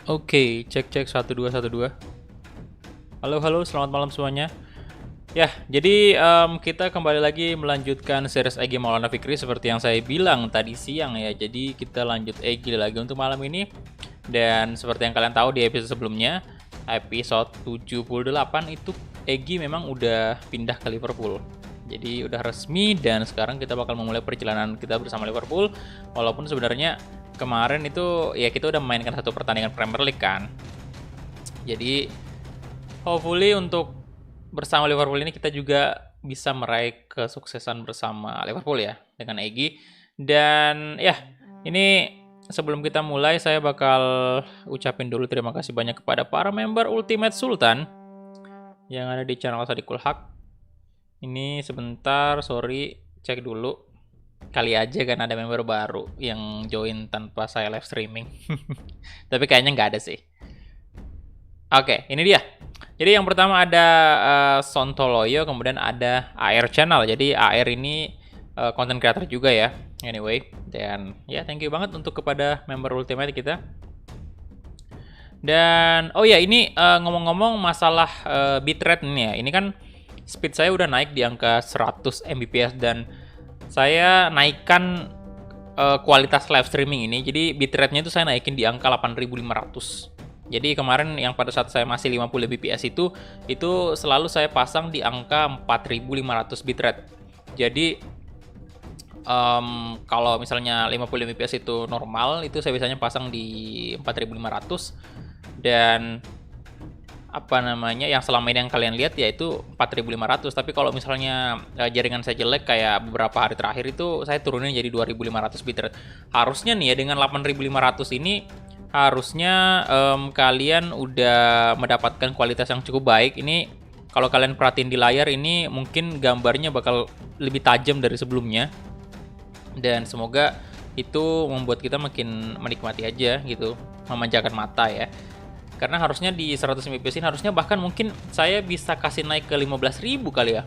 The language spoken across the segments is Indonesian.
Oke, cek cek 1212. Halo halo, selamat malam semuanya. Ya, jadi kita kembali lagi melanjutkan series Egy Maulana Fikri seperti yang saya bilang tadi siang ya. Jadi kita lanjut Egy lagi untuk malam ini. Dan seperti yang kalian tahu di episode sebelumnya, episode 78 itu Egy memang udah pindah ke Liverpool. Jadi udah resmi dan sekarang kita bakal memulai perjalanan kita bersama Liverpool. Walaupun sebenarnya kemarin itu ya kita udah memainkan satu pertandingan Premier League kan. Jadi hopefully untuk bersama Liverpool ini kita juga bisa meraih kesuksesan bersama Liverpool ya dengan Egy. Dan ya, ini sebelum kita mulai saya bakal ucapin dulu terima kasih banyak kepada para member Ultimate Sultan yang ada di channel Sadikul Haq. Ini sebentar, sorry, cek dulu. Kali aja kan ada member baru yang join tanpa saya live streaming. Tapi kayaknya nggak ada sih. Oke, ini dia. Jadi yang pertama ada Sontoloyo, kemudian ada AR Channel. Jadi AR ini content creator juga ya. Anyway, dan ya thank you banget untuk kepada member Ultimate kita. Dan oh ya ini ngomong-ngomong masalah bitrate nih ya. Ini kan speed saya udah naik di angka 100 Mbps dan saya naikkan kualitas live streaming ini. Jadi bitrate-nya itu saya naikin di angka 8500. Jadi kemarin yang pada saat saya masih 50 Mbps itu selalu saya pasang di angka 4500 bitrate. Jadi kalau misalnya 50 Mbps itu normal, itu saya biasanya pasang di 4500 dan apa namanya yang selama ini yang kalian lihat yaitu 4500. Tapi kalau misalnya jaringan saya jelek kayak beberapa hari terakhir itu saya turunin jadi 2500 bitrate. Harusnya nih ya dengan 8500 ini harusnya kalian udah mendapatkan kualitas yang cukup baik. Ini kalau kalian perhatiin di layar ini mungkin gambarnya bakal lebih tajam dari sebelumnya. Dan semoga itu membuat kita makin menikmati aja gitu, memanjakan mata ya. Karena harusnya di 100 Mbps ini harusnya bahkan mungkin saya bisa kasih naik ke 15.000 kali ya.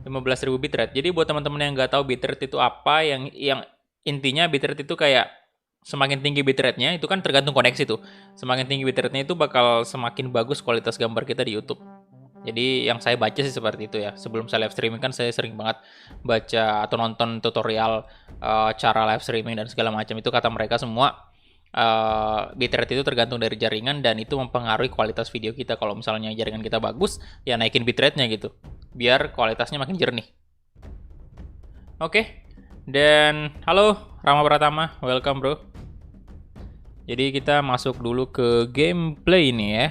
15.000 bitrate. Jadi buat teman-teman yang nggak tahu bitrate itu apa, yang intinya bitrate itu kayak semakin tinggi bitrate-nya itu kan tergantung koneksi tuh. Semakin tinggi bitrate-nya itu bakal semakin bagus kualitas gambar kita di YouTube. Jadi yang saya baca sih seperti itu ya. Sebelum saya live streaming kan saya sering banget baca atau nonton tutorial cara live streaming dan segala macam. Itu kata mereka semua bitrate itu tergantung dari jaringan dan itu mempengaruhi kualitas video kita. Kalau misalnya jaringan kita bagus, ya naikin bitrate-nya gitu. Biar kualitasnya makin jernih. Oke. Dan halo Rama Pratama, welcome bro. Jadi kita masuk dulu ke gameplay ini ya.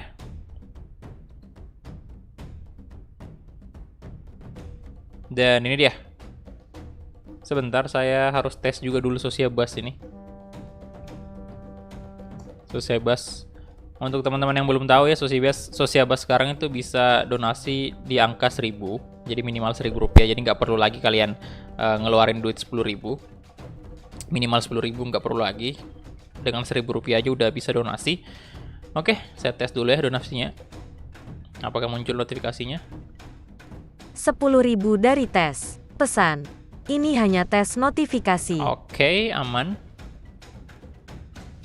Dan ini dia. Sebentar saya harus tes juga dulu Sociabas ini. Sociabas. Untuk teman-teman yang belum tahu ya, Sociabas sekarang itu bisa donasi di angka 1000. Jadi minimal 1000 rupiah. Jadi nggak perlu lagi kalian ngeluarin duit 10.000. Minimal 10.000 nggak perlu lagi. Dengan 1000 rupiah aja udah bisa donasi. Oke, saya tes dulu ya donasinya. Apakah muncul notifikasinya? 10.000 dari tes. Pesan. Ini hanya tes notifikasi. Oke, aman.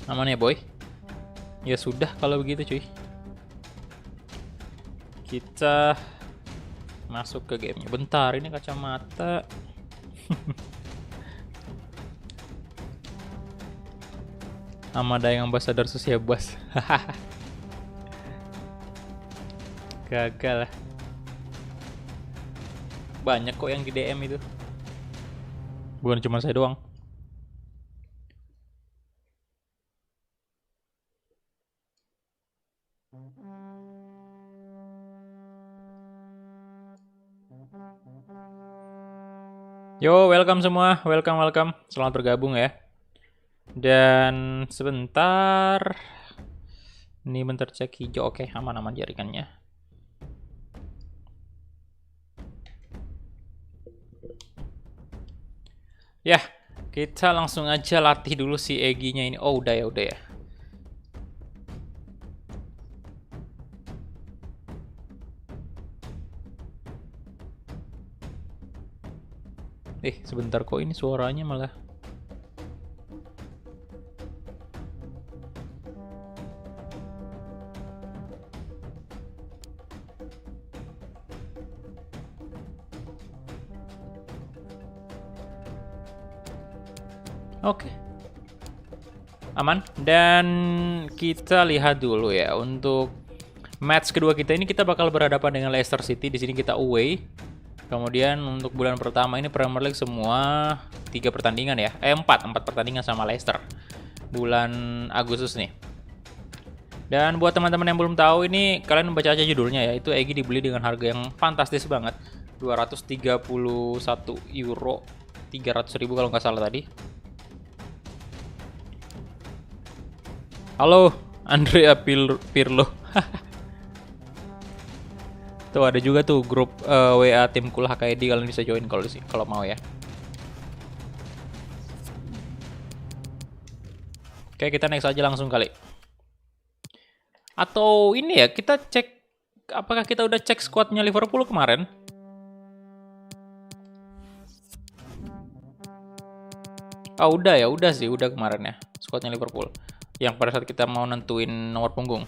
Aman ya boy. Ya sudah kalau begitu cuy. Kita masuk ke gamenya. Bentar, ini kacamata. Amada yang ambassador Sociabas. Gagal lah. Banyak kok yang di DM itu. Bukan cuma saya doang. Yo, welcome semua. Welcome. Selamat bergabung ya. Dan sebentar. Ini bentar cek hijau. Oke, aman-aman jaringannya. Ya, kita langsung aja latih dulu si Egy-nya ini. Oh, udah ya. Sebentar kok ini suaranya malah. Oke. Aman. Dan kita lihat dulu ya untuk match kedua kita ini, kita bakal berhadapan dengan Leicester City. Di sini kita away. Kemudian untuk bulan pertama ini Premier League semua 3 pertandingan ya. 4 pertandingan sama Leicester. Bulan Agustus nih. Dan buat teman-teman yang belum tahu ini, kalian baca aja judulnya ya. Itu Egy dibeli dengan harga yang fantastis banget. 231 euro. 300.000 kalau nggak salah tadi. Halo, Andrea Pirlo. Tuh ada juga tuh grup WA tim Kul HKD, kalian bisa join kalau mau ya. Oke, kita next aja langsung kali. Atau ini ya, kita cek apakah kita udah cek squadnya Liverpool kemarin? Oh, udah sih, udah kemarin ya squadnya Liverpool. Yang pada saat kita mau nentuin nomor punggung.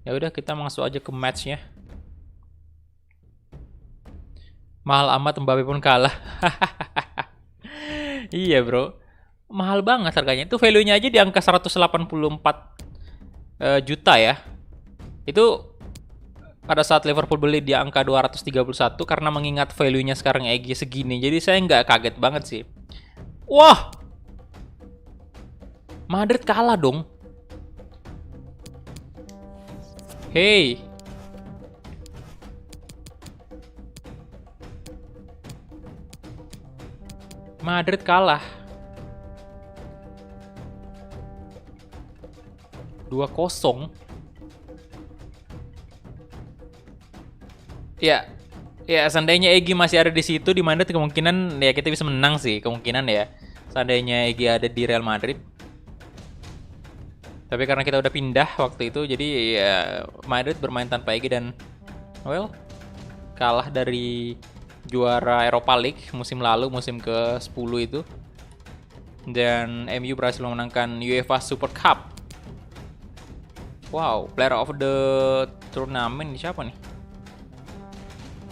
Ya udah, kita masuk aja ke matchnya. Mahal amat, Mbappe pun kalah. Iya bro, mahal banget harganya. Itu value-nya aja di angka 184 juta ya. Itu pada saat Liverpool beli di angka 231 karena mengingat value-nya sekarang EG segini. Jadi saya nggak kaget banget sih. Wah, Madrid kalah dong. Hey, Madrid kalah 2-0. Ya, seandainya Egy masih ada di situ di Madrid, kemungkinan ya kita bisa menang sih, kemungkinan ya. Seandainya Egy ada di Real Madrid. Tapi karena kita udah pindah waktu itu, jadi ya Madrid bermain tanpa Egy dan well, kalah dari juara Europa League musim lalu, musim ke-10 itu. Dan MU berhasil memenangkan UEFA Super Cup. Wow, player of the tournament siapa nih?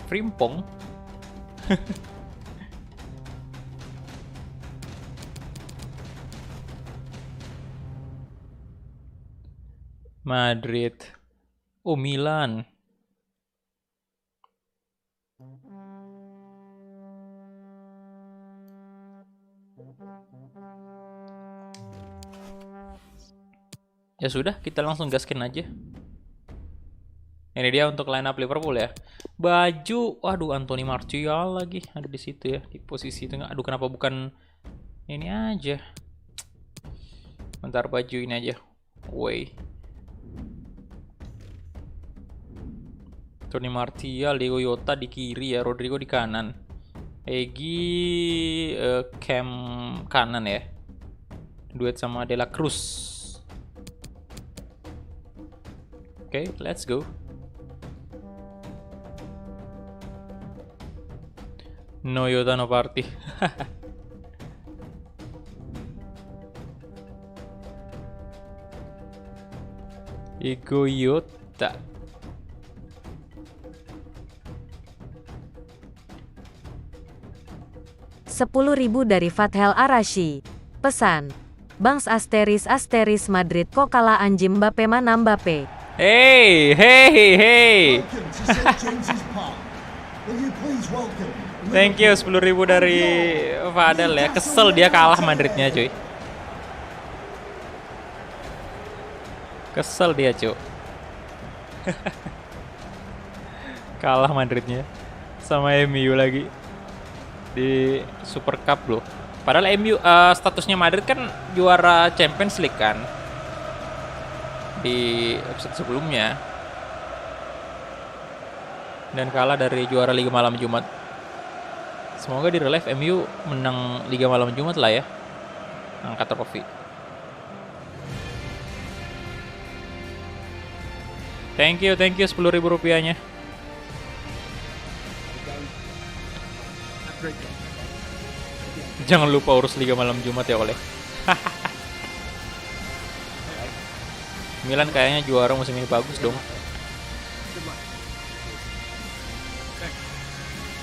Frimpong. Madrid. Oh, Milan. Ya sudah, kita langsung gaskin aja. Ini dia untuk line up Liverpool ya. Baju, waduh, Anthony Martial lagi ada di situ ya, di posisi tengah. Aduh, kenapa bukan ini aja? Bentar, baju ini aja. Way. Tony Martial, Diego Jota di kiri ya, Rodrigo di kanan. Egy Cam kanan ya. Duet sama De La Cruz. Oke, let's go. No Jota, no party. Diego Jota. Rp10.000 dari Fathel Arashi. Pesan. Bangs asteris Madrid kok kalah anjim Mbappe mana Mbappe. Hey. Thank you 10.000 dari Fadel ya. Kesel dia kalah Madridnya cuy. Kesel dia cuy. Kalah Madridnya sama MU lagi di Super Cup loh. Padahal MU statusnya Madrid kan juara Champions League kan di episode sebelumnya, dan kalah dari juara Liga Malam Jumat. Semoga di real life MU menang Liga Malam Jumat lah ya, angkat trofi. Thank you 10.000 rupiahnya. Jangan lupa urus Liga Malam Jumat ya oleh. Milan kayaknya juara musim ini bagus dong.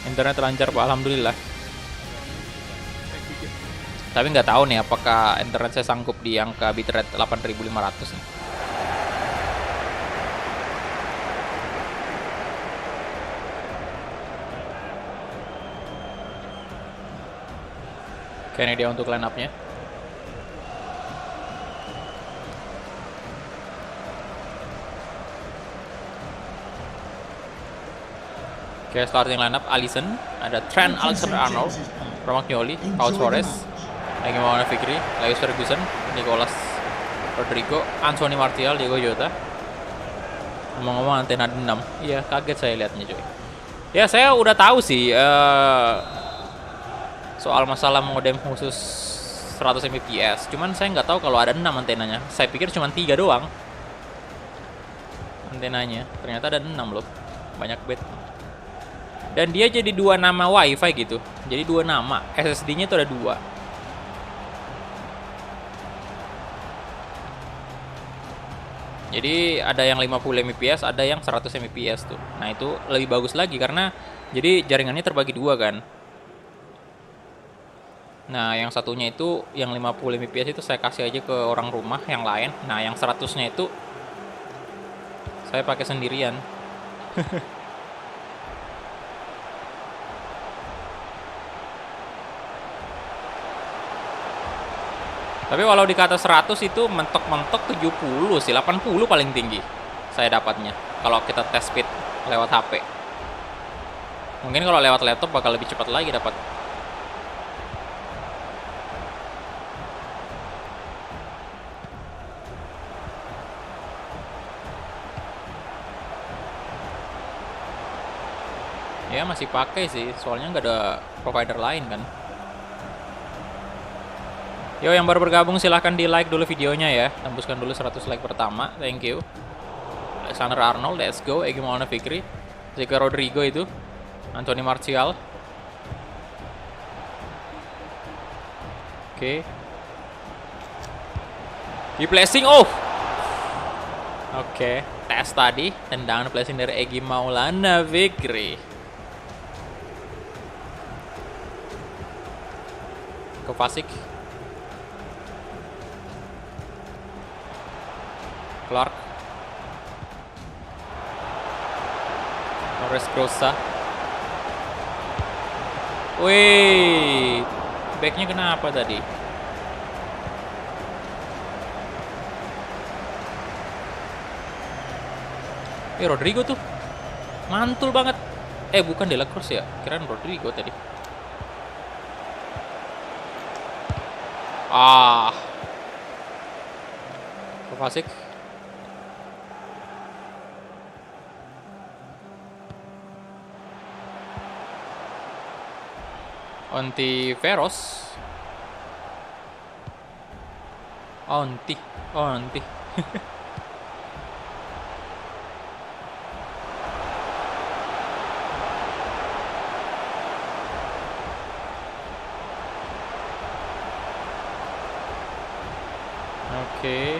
Internet lancar Pak, alhamdulillah. Tapi nggak tahu nih apakah internet saya sanggup di angka bitrate 8500 nih. Oke, ini dia untuk line up-nya. Oke, starting line up Alisson, ada Trent Alexander-Arnold, Romagnoli, Pau Torres, Egy Maulana Fikri, Lewis Ferguson, Nicolas Rodrigo, Anthony Martial, Diego Jota. Ngomong-ngomong antena 6, iya kaget saya lihatnya cuy. Ya saya udah tahu sih soal masalah modem khusus 100 Mbps, cuman saya nggak tahu kalau ada 6 antenanya. Saya pikir cuma 3 doang antenanya, ternyata ada 6 loh, banyak bet. Dan dia jadi 2 nama WiFi gitu, jadi 2 nama, SSD-nya itu ada 2. Jadi ada yang 50 Mbps, ada yang 100 Mbps tuh. Nah itu lebih bagus lagi karena jadi jaringannya terbagi 2 kan. Nah yang satunya itu yang 50 Mbps itu saya kasih aja ke orang rumah yang lain. Nah yang 100-nya itu saya pakai sendirian. Tapi walau dikata 100 itu mentok-mentok 70 sih, 80 paling tinggi saya dapatnya kalau kita tes speed lewat HP. Mungkin kalau lewat laptop bakal lebih cepat lagi dapat. Ya masih pakai sih, soalnya nggak ada provider lain kan. Yo yang baru bergabung silahkan di like dulu videonya ya. Tembuskan dulu 100 like pertama. Thank you. Alexander Arnold, let's go. Egy Maulana Fikri, Diego Rodrigo itu, Anthony Martial. Oke. Di placing, oh. Oke, tes tadi tendangan placing dari Egy Maulana Fikri. Kovacic. Clark, Torres Grossa. Wih, backnya kenapa tadi? Rodrigo tuh mantul banget. Bukan De La Cruz ya? Kirain Rodrigo tadi. Kovacic. Ontiveros. Onti. Oke.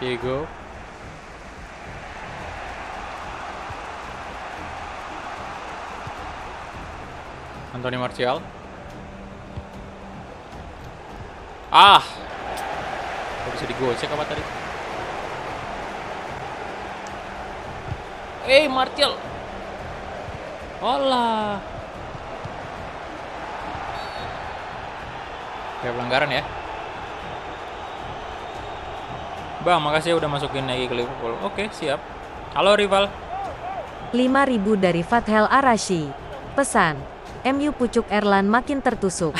Diego. Anthony Martial. Kok bisa digocek apa tadi? Martial. Olah. Kayak pelanggaran ya. Bang, makasih ya udah masukin lagi ke Liverpool. Oke, siap. Halo rival. 5.000 dari Fathel Arashi. Pesan, MU pucuk Erlan makin tertusuk.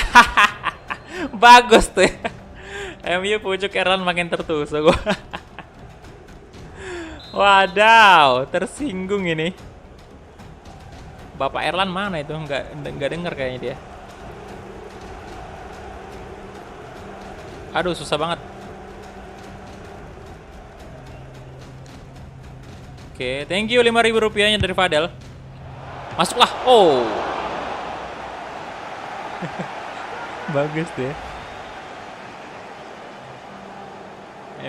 Bagus tuh. MU pucuk Erlan makin tertusuk. Wadaw, tersinggung ini. Bapak Erlan mana itu? Nggak denger kayaknya dia. Aduh, susah banget. Oke, thank you 5.000 rupiahnya dari Fadel. Masuklah. Oh. Bagus deh.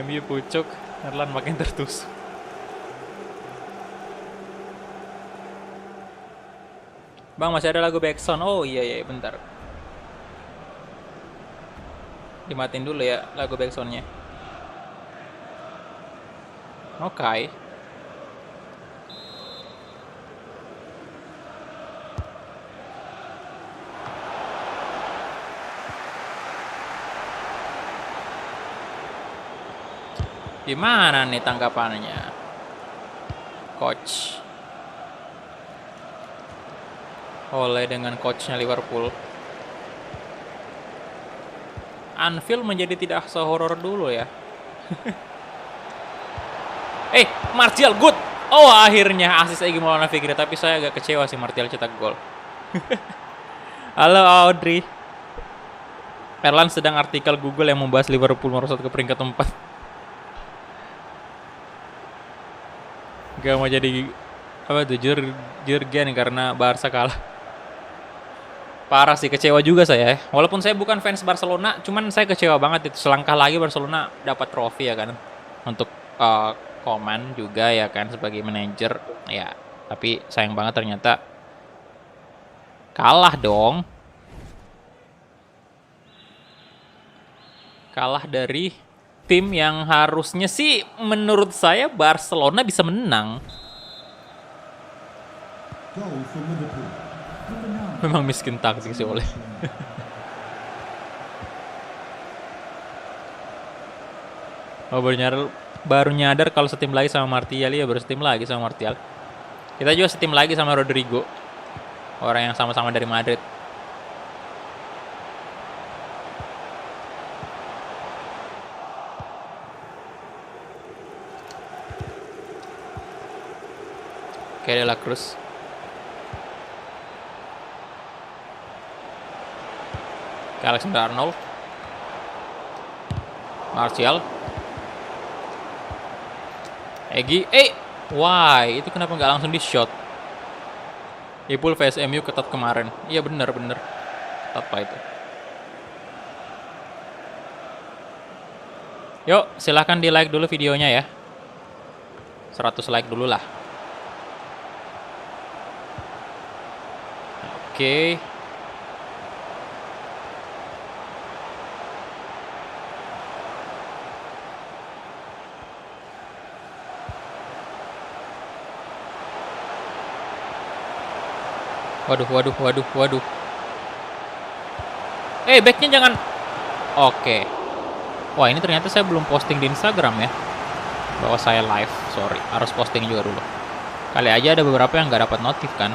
MU pucuk, Erlan makin tertusuk. Bang, masih ada lagu backsound. Oh iya iya, bentar. Dimatiin dulu ya lagu backsoundnya. Oke. Gimana nih tanggapannya, coach? Oleh dengan coachnya Liverpool. Anfield menjadi tidak sehoror dulu ya. Martial good. Oh, akhirnya asis Egy Maulana Fikri, tapi saya agak kecewa sih Martial cetak gol. Halo Audrey. Erlan sedang artikel Google yang membahas Liverpool merosot ke peringkat 4. Gak mau jadi apa tuh Jurgen karena Barca kalah. Parah sih, kecewa juga saya. Walaupun saya bukan fans Barcelona, cuman saya kecewa banget itu. Selangkah lagi Barcelona dapat trofi ya kan. Untuk Koeman juga ya kan sebagai manajer ya. Tapi sayang banget ternyata kalah dong. Kalah dari tim yang harusnya sih menurut saya Barcelona bisa menang. Memang miskin taktik sih oleh. Oh, baru nyadar kalau setim lagi sama Martial ya, baru setim lagi sama Martial. Kita juga setim lagi sama Rodrigo. Orang yang sama-sama dari Madrid. Oke, De La Cruz. Alexander Arnold. Martial. Egy. Why? Itu kenapa nggak langsung di shot? Liverpool vs MU ketat kemarin. Iya bener. Ketat pak itu. Yuk, silahkan di like dulu videonya ya. 100 like dulu lah. Oke. Waduh. Backnya jangan. Oke. Wah, ini ternyata saya belum posting di Instagram ya. Bahwa saya live. Sorry, harus posting juga dulu. Kali aja ada beberapa yang nggak dapat notif kan.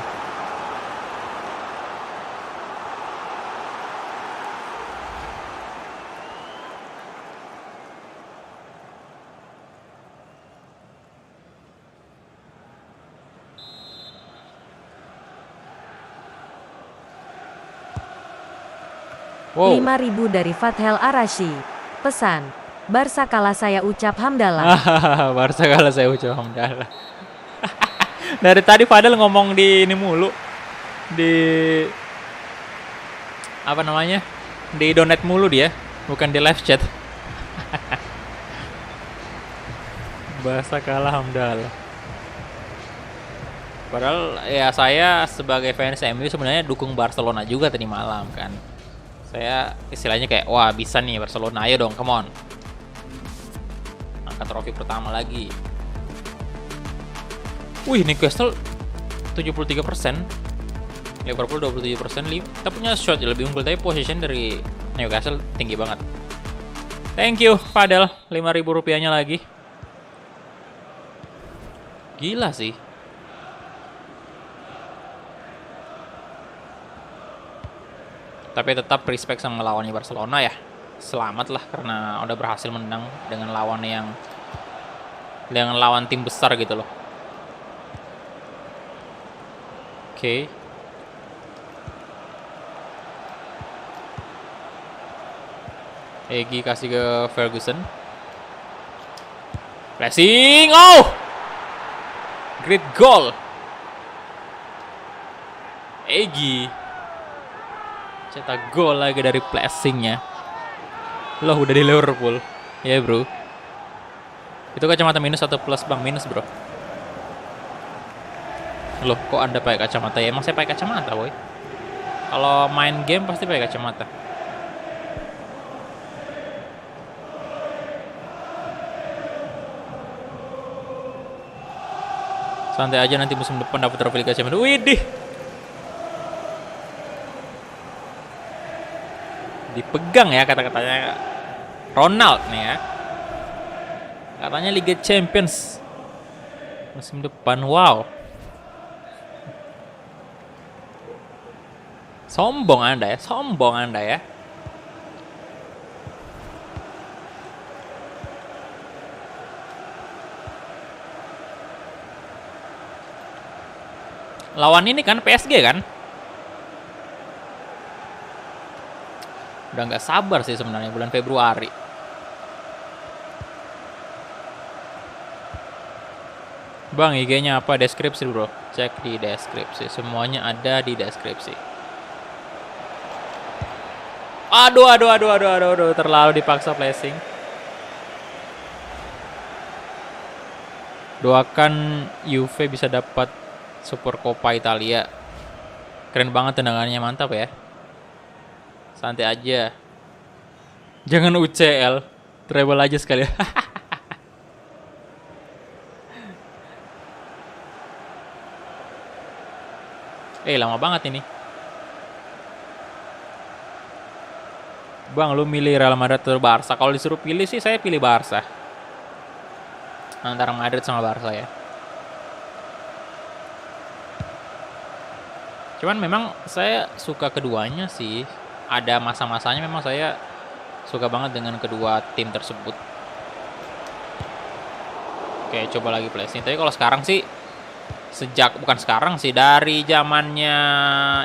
Wow. 5.000 dari Fathel Arashi. Pesan, Barca kalah saya ucap hamdalah. Barca kalah saya ucap hamdalah. Dari tadi Fadel ngomong di ini mulu. Di apa namanya? Di donate mulu dia, bukan di live chat. Barca kalah hamdalah. Padahal ya saya sebagai fans MU sebenarnya dukung Barcelona juga tadi malam kan. Saya istilahnya kayak, wah bisa nih Barcelona, ayo dong, come on. Angkat trofi pertama lagi. Wih, Newcastle 73%. Liverpool 27%. Kita punya shot lebih unggul, tapi position dari Newcastle tinggi banget. Thank you, Fadel. 5.000 rupiahnya lagi. Gila sih. Tapi tetap respect sama lawannya Barcelona ya. Selamat lah karena udah berhasil menang dengan lawan tim besar gitu loh. Oke. Egy kasih ke Ferguson. Pressing. Oh! Great goal. Egy cetak gol lagi dari pressingnya. Loh, udah di Liverpool. Ya bro. Itu kacamata minus atau plus bang? Minus bro. Loh, kok Anda pakai kacamata ya? Emang saya pakai kacamata, boy. Kalau main game pasti pakai kacamata. Santai aja, nanti musim depan dapat trofi Liga Champions. Widih. Dipegang ya kata-katanya Ronald nih ya. Katanya Liga Champions musim depan. Wow. Sombong Anda ya, sombong Anda ya. Lawan ini kan PSG kan? Udah nggak sabar sih sebenarnya bulan Februari. Bang, IG-nya apa? Deskripsi bro. Cek di deskripsi. Semuanya ada di deskripsi. Aduh, terlalu dipaksa flashing. Doakan Juve bisa dapat Super Coppa Italia. Keren banget tendangannya, mantap ya. Santai aja. Jangan UCL, treble aja sekali. Lama banget ini. Bang, lu milih Real Madrid atau Barca? Kalau disuruh pilih sih saya pilih Barca. Antara Madrid sama Barca ya. Cuman memang saya suka keduanya sih. Ada masa-masanya memang saya suka banget dengan kedua tim tersebut. Oke, coba lagi flashing. Tapi kalau sekarang sih bukan sekarang sih, dari zamannya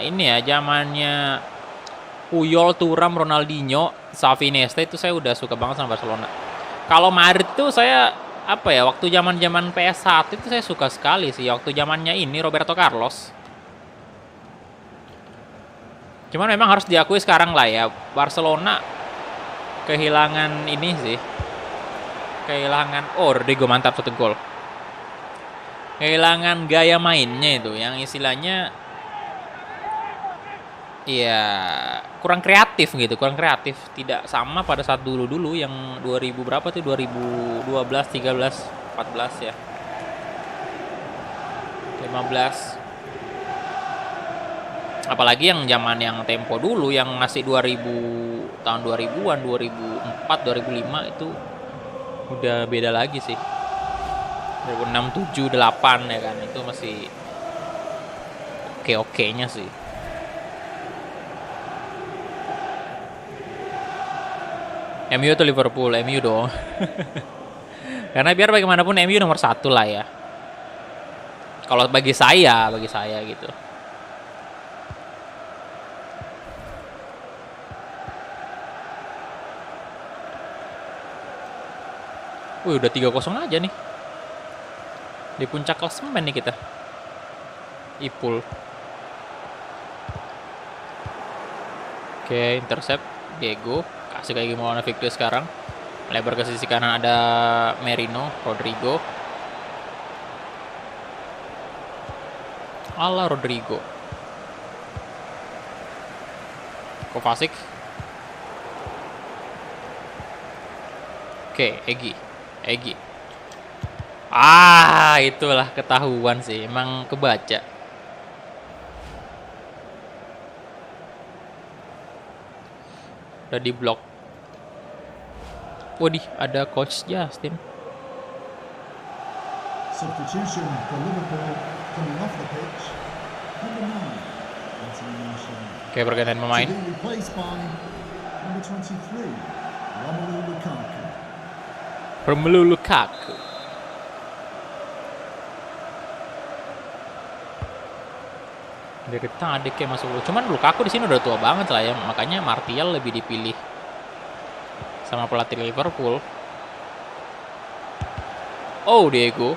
ini ya, zamannya Puyol, Thuram, Ronaldinho, Xavi, Iniesta itu saya udah suka banget sama Barcelona. Kalau Madrid tuh saya apa ya, waktu zaman-zaman PS1 itu saya suka sekali sih, waktu zamannya ini Roberto Carlos. Cuman memang harus diakui sekarang lah ya, Barcelona kehilangan ini sih. Kehilangan, Rodrigo mantap, 1 gol. Kehilangan gaya mainnya itu, yang istilahnya iya, kurang kreatif gitu, kurang kreatif. Tidak sama pada saat dulu-dulu yang 2000 berapa tuh, 2012, 13, 14 ya. 15. Apalagi yang zaman yang tempo dulu yang ngasih 2000, tahun 2000-an, 2004, 2005 itu udah beda lagi sih. 2006, 7, 8 ya kan, itu masih oke-okenya sih. MU atau Liverpool? MU dong. Karena biar bagaimanapun MU nomor 1 lah ya. Kalau bagi saya gitu. Wih, udah 3-0 aja nih. Di puncak klasemen nih kita. Ipul. Oke, intercept Diego. Kasih kayak gimana Victor sekarang. Lebar ke sisi kanan ada Merino, Rodrigo. Rodrigo. Kovacic. Oke, Egy. Itulah ketahuan sih, emang kebaca. Udah di blok. Waduh, ada coach Justin. Substitution for Liverpool coming off the pitch. Number 9, Anthony Martial. Oke, pergantian pemain. To be replaced by number 23, Romelu Lukaku. Dari tadi kayak masuk. Cuman Lukaku di sini udah tua banget lah ya, makanya Martial lebih dipilih sama pelatih Liverpool. Diego.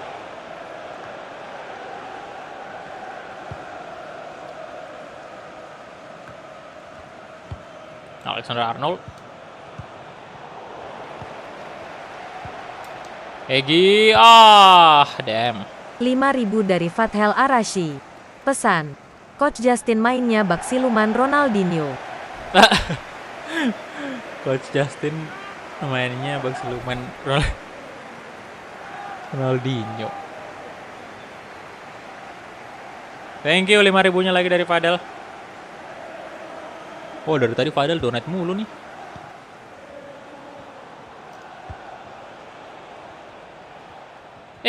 Alexander Arnold. Egy, damn. 5.000 dari Fathel Arashi. Pesan. Coach Justin mainnya bak siluman Ronaldinho. Coach Justin mainnya bak siluman Ronaldinho. Thank you 5.000-nya lagi dari Fadel. Oh, dari tadi Fadel donate mulu nih.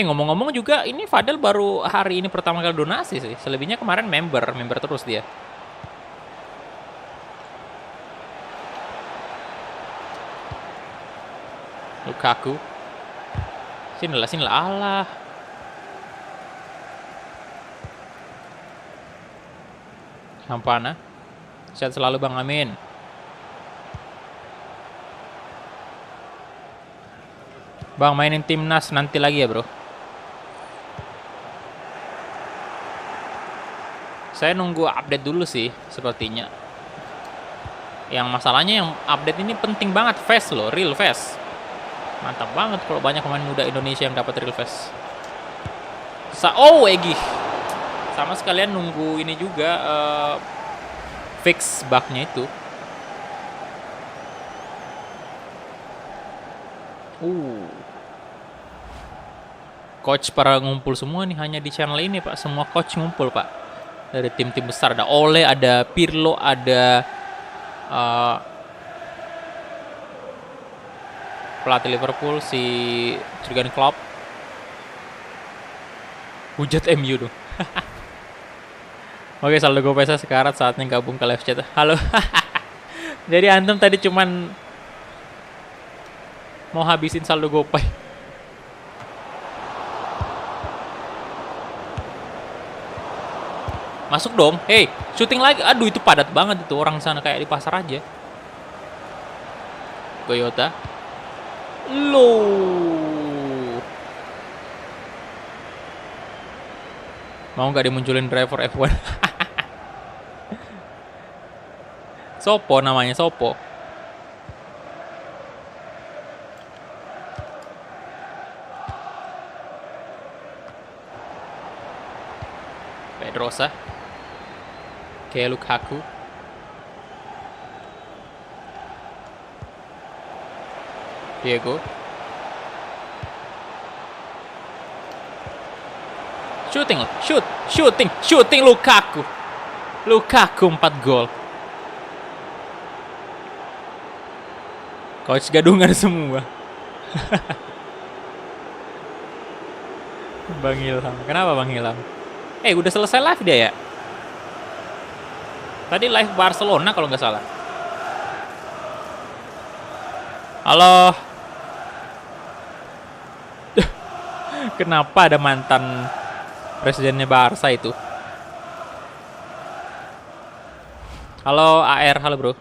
Ngomong-ngomong juga ini Fadel baru hari ini pertama kali donasi sih. Selebihnya kemarin member terus dia. Lukaku. Sinilah Allah. Campana. Sehat selalu Bang Amin. Bang mainin timnas nanti lagi ya bro. Saya nunggu update dulu sih sepertinya. Yang masalahnya yang update ini penting banget, fast loh, real fast. Mantap banget kalau banyak pemain muda Indonesia yang dapat real fast. Egi. Sama sekalian nunggu ini juga fix bugnya itu. Coach para ngumpul semua nih hanya di channel ini Pak. Semua coach ngumpul Pak. Dari tim-tim besar ada Ole, ada Pirlo, ada pelatih Liverpool si Jurgen Klopp. Hujat MU dong. Oke, saldo GoPay sekarat saatnya gabung ke live chat. Halo. Jadi antum tadi cuman mau habisin saldo GoPay. Masuk dong. Hey, syuting lagi. Aduh, itu padat banget itu orang sana kayak di pasar aja. Toyota. Loh. Mau nggak dimunculin driver F1? Sopo namanya, Sopo. Pedrosa. Kayak Lukaku. Diego. Shooting Lukaku. Lukaku 4 gol. Coach gadungan semua. Bang Ilham. Kenapa Bang Ilham? Udah selesai live dia ya? Tadi live Barcelona kalau nggak salah. Halo. Kenapa ada mantan presidennya Barca itu? Halo AR, halo bro.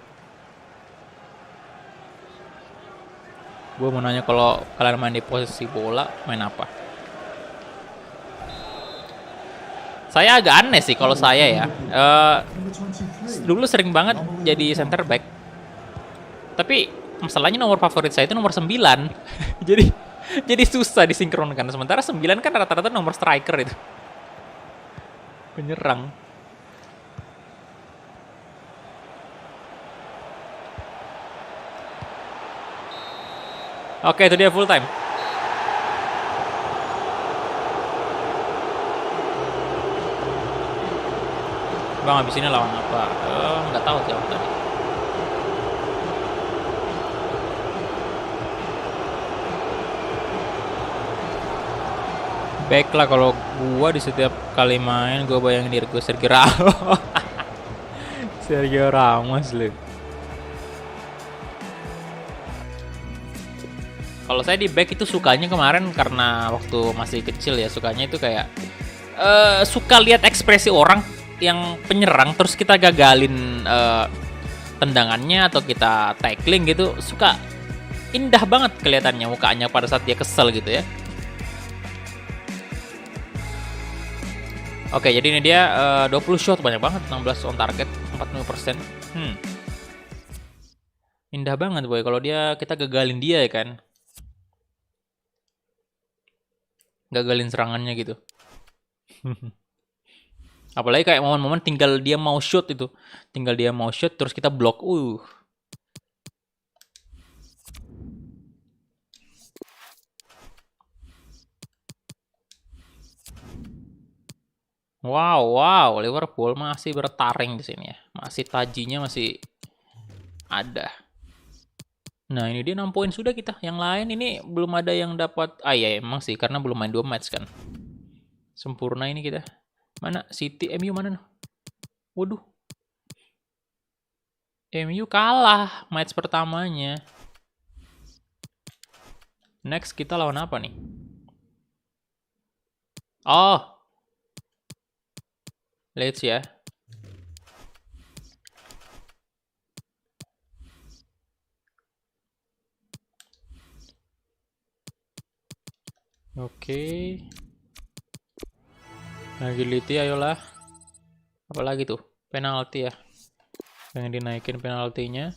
Gue mau nanya kalau kalian main di posisi bola, main apa? Saya agak aneh sih kalau saya ya. Dulu sering banget jadi center back. Tapi masalahnya nomor favorit saya itu nomor 9. jadi susah disinkronkan. Sementara 9 kan rata-rata nomor striker itu. Penyerang. Oke, itu dia full time. Bang, habis ini lawan apa? Nggak tahu sih tadi. Baiklah, kalau gua di setiap kali main gua bayangin diri gua Sergio Ramos. Sergio Ramos lu. Kalau saya di back itu sukanya kemarin karena waktu masih kecil ya, sukanya itu kayak suka lihat ekspresi orang yang penyerang terus kita gagalin tendangannya atau kita tackling gitu, suka indah banget kelihatannya mukanya pada saat dia kesel gitu ya. Oke, jadi ini dia 20 shot, banyak banget, 16 on target, 45%. Indah banget boy kalau kita gagalin dia ya kan. Gagalin serangannya gitu. Apalagi kayak momen-momen tinggal dia mau shoot itu. Tinggal dia mau shoot terus kita blok. Wow, Liverpool masih bertaring di sini ya. Masih tajinya masih ada. Nah, ini dia 6 poin sudah kita. Yang lain ini belum ada yang dapat. Iya, emang sih karena belum main 2 match kan. Sempurna ini kita. Mana City, MU mana? Waduh. MU kalah match pertamanya. Next kita lawan apa nih? Oh. Leeds ya. Oke. Agility ayolah. Apalagi tuh? Penalti ya. Pengen dinaikin penaltinya.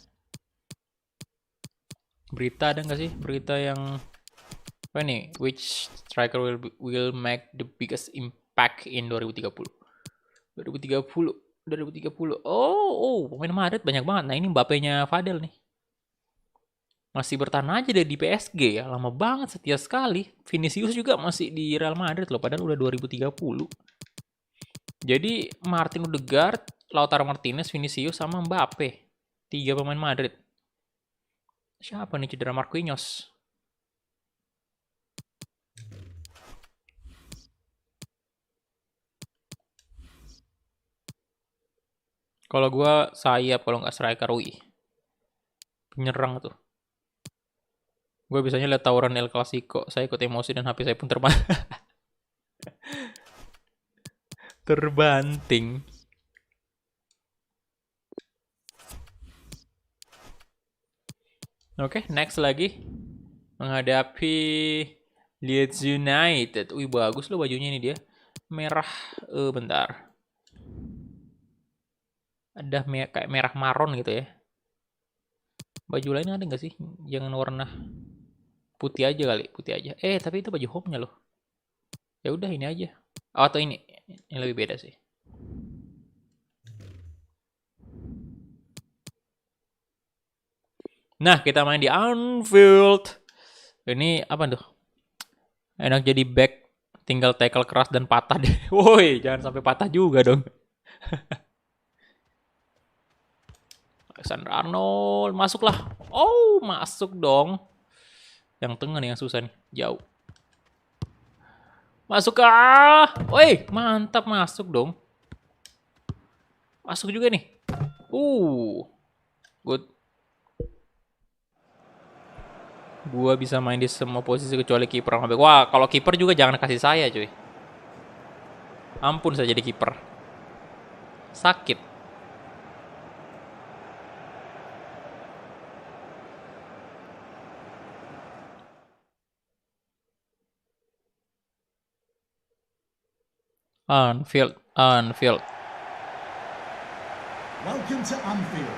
Berita ada nggak sih? Berita yang apa nih? Which striker will make the biggest impact in 2030? 2030. Oh, pemain Madrid banyak banget. Nah, ini Mbappe-nya Fadel nih. Masih bertahan aja deh di PSG ya. Lama banget, setia sekali. Vinicius juga masih di Real Madrid loh, padahal udah 2030. Jadi Martin Odegaard, Lautaro Martinez, Vinicius sama Mbappe. 3 pemain Madrid. Siapa nih cedera? Marquinhos. Kalau gua sayap, kalau nggak striker, penyerang tuh. Gue biasanya lihat tawuran El Clasico, saya ikut emosi dan HP saya pun terbanting. Oke, next lagi menghadapi Leeds United. Wih, bagus loh bajunya ini dia. Merah, bentar. Ada kayak merah maron gitu ya. Baju lain ada nggak sih? Jangan warna putih aja kali, putih aja. Tapi itu baju home-nya loh. Ya udah ini aja. Oh, atau ini lebih beda sih. Nah, kita main di Anfield. Ini apa tuh? Enak jadi back, tinggal tackle keras dan patah deh. Woi, jangan sampai patah juga dong. Alexander Arnold, masuklah. Oh, masuk dong. Yang tengah nih yang susah nih, jauh. Masuk kah? Woi, mantap, masuk dong. Masuk juga nih. Good. Gua bisa main di semua posisi kecuali kiper. Wah, kalau kiper juga jangan kasih saya, cuy. Ampun saya jadi kiper. Sakit. Anfield. Welcome to Anfield.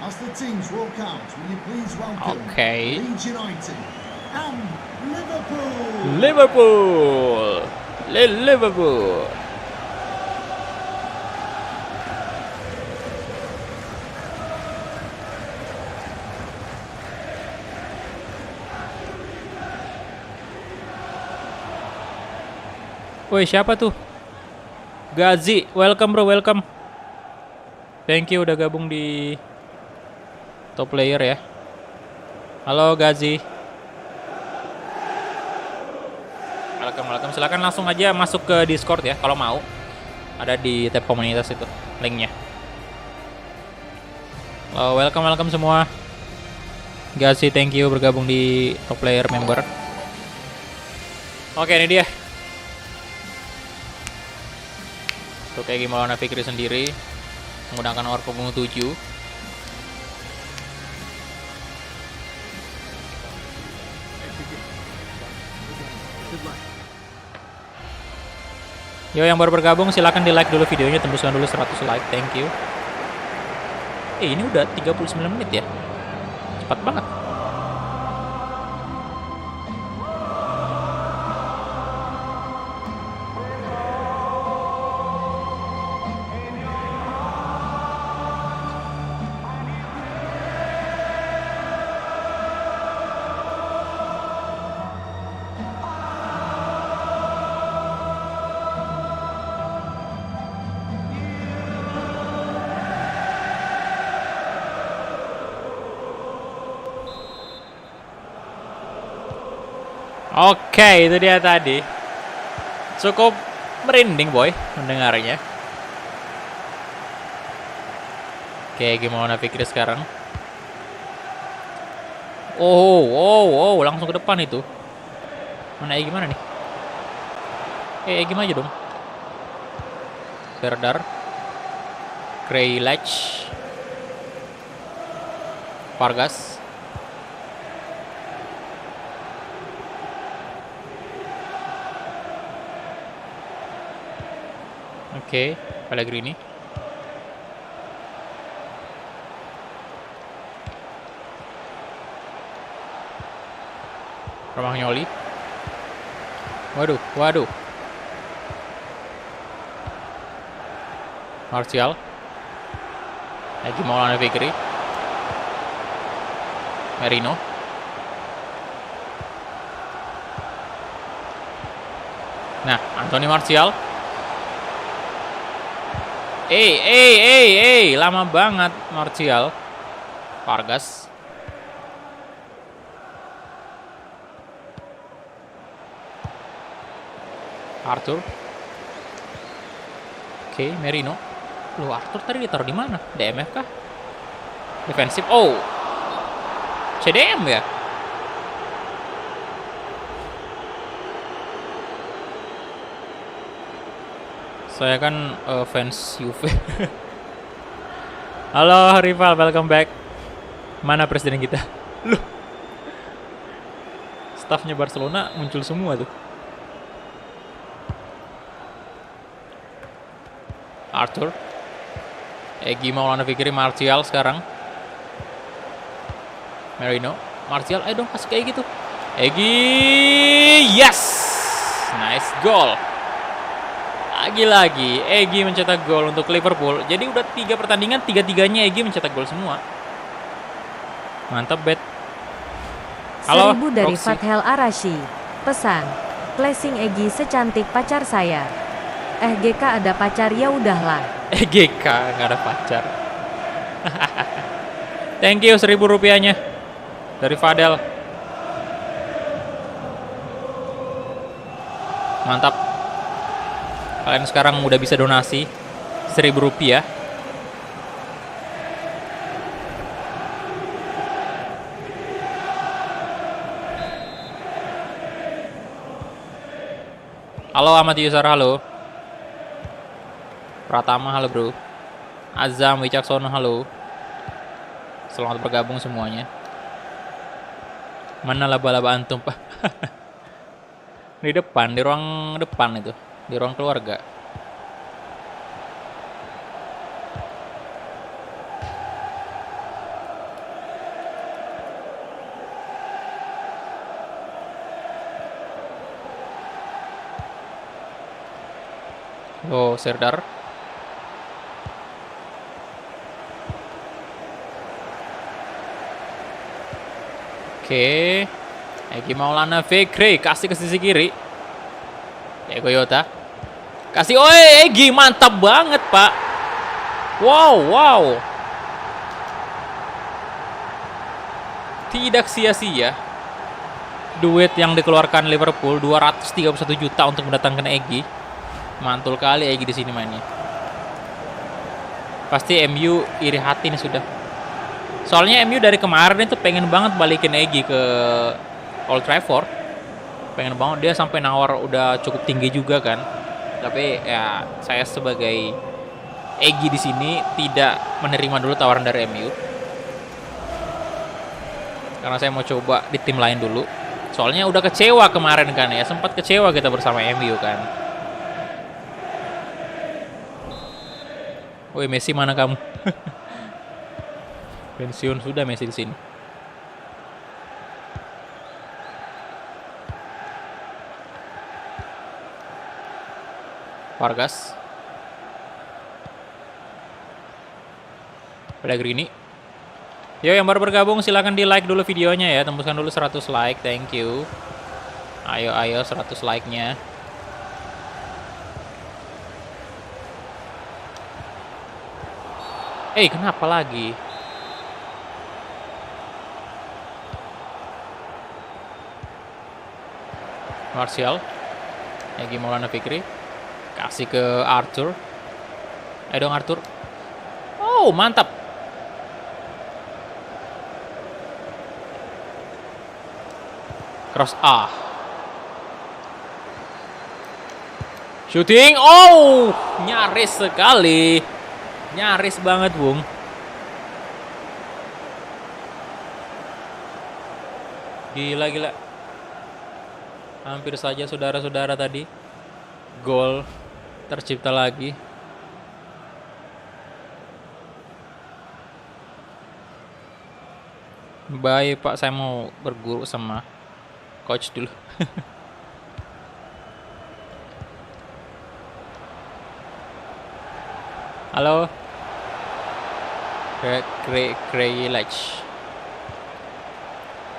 As the teams walk out, will you please welcome Leeds United and Liverpool. Liverpool. Woi, siapa tuh? Gazi, welcome bro, welcome. Thank you udah gabung di top player ya. Halo Gazi. Welcome. Silakan langsung aja masuk ke Discord ya kalau mau. Ada di tab komunitas itu linknya. Halo, welcome semua. Gazi, thank you bergabung di top player member. Oke, ini dia. Untuk Egy Maulana Fikri sendiri menggunakan nomor punggung 7. Yo, yang baru bergabung silahkan di like dulu videonya, tembuskan dulu 100 like, thank you. Ini udah 39 menit ya, cepat banget. Oke, itu dia tadi. Cukup merinding boy mendengarnya. Oke, gimana Fikri sekarang? Oh, langsung ke depan itu. Mana gimana nih? Gimana aja dong? Serdar, Krejci, Vargas. Oke, Pellegrini. Romagnoli. Waduh. Martial. Lagi Maulana Fikri. Merino. Nah, Anthony Martial. Lama banget Martial. Vargas. Arthur. Oke, Merino. Loh, Arthur tadi ditaruh di mana? DMF kah? Defensif. Oh. CDM ya? Saya kan fans Juve. Halo rival, welcome back. Mana presiden kita? Loh. Staffnya Barcelona muncul semua tuh. Arthur. Maulana Fikri, Martial sekarang. Merino. Martial, ayo dong kasih kayak gitu. Yes! Nice goal. Lagi-lagi Egy mencetak gol untuk Liverpool. Jadi udah 3 pertandingan, 3-3-nya Egy mencetak gol semua. Mantap, Bet. Halo, 1000 dari Roxy. Fathel Arashi. Pesan, flashing Egy secantik pacar saya. GK ada pacar ya udahlah. GK nggak ada pacar. Thank you 1000 rupiahnya dari Fadel. Mantap. Kalian sekarang udah bisa donasi 1000 rupiah. Halo Ahmad Yusar, halo. Pratama, halo bro. Azam Wicaksono, halo. Selamat bergabung semuanya. Mana laba-laba antum, Pak? Di depan, di ruang depan itu. Di ruang keluarga. Oh, Serdar. Oke. Egy Maulana Fikri kasih ke sisi kiri. Diego Jota. Kasih, Egy mantap banget, Pak. Wow. Tidak sia-sia. Duit yang dikeluarkan Liverpool 231 juta untuk mendatangkan Egy. Mantul kali Egy di sini mainnya. Pasti MU iri hati nih sudah. Soalnya MU dari kemarin itu pengen banget balikin Egy ke Old Trafford. Pengen banget, dia sampai nawar udah cukup tinggi juga kan. Tapi ya saya sebagai Egy di sini tidak menerima dulu tawaran dari MU. Karena saya mau coba di tim lain dulu. Soalnya udah kecewa kemarin kan ya, sempat kecewa kita bersama MU kan. Woi Messi, mana kamu? Pensiun sudah Messi di sini. Vargas. Pellegrini. Yo yang baru bergabung silahkan di like dulu videonya ya, tembuskan dulu 100 like, thank you. Ayo 100 like-nya. Kenapa lagi? Martial. Egy Maulana Fikri. Kasih ke Arthur. Ayo dong Arthur. Oh, mantap. Cross A. Shooting. Oh, nyaris sekali. Nyaris banget, Bung. Gila. Hampir saja saudara-saudara tadi. Gol tercipta lagi. Baik Pak, saya mau berguru sama coach dulu. Halo. Krejlec.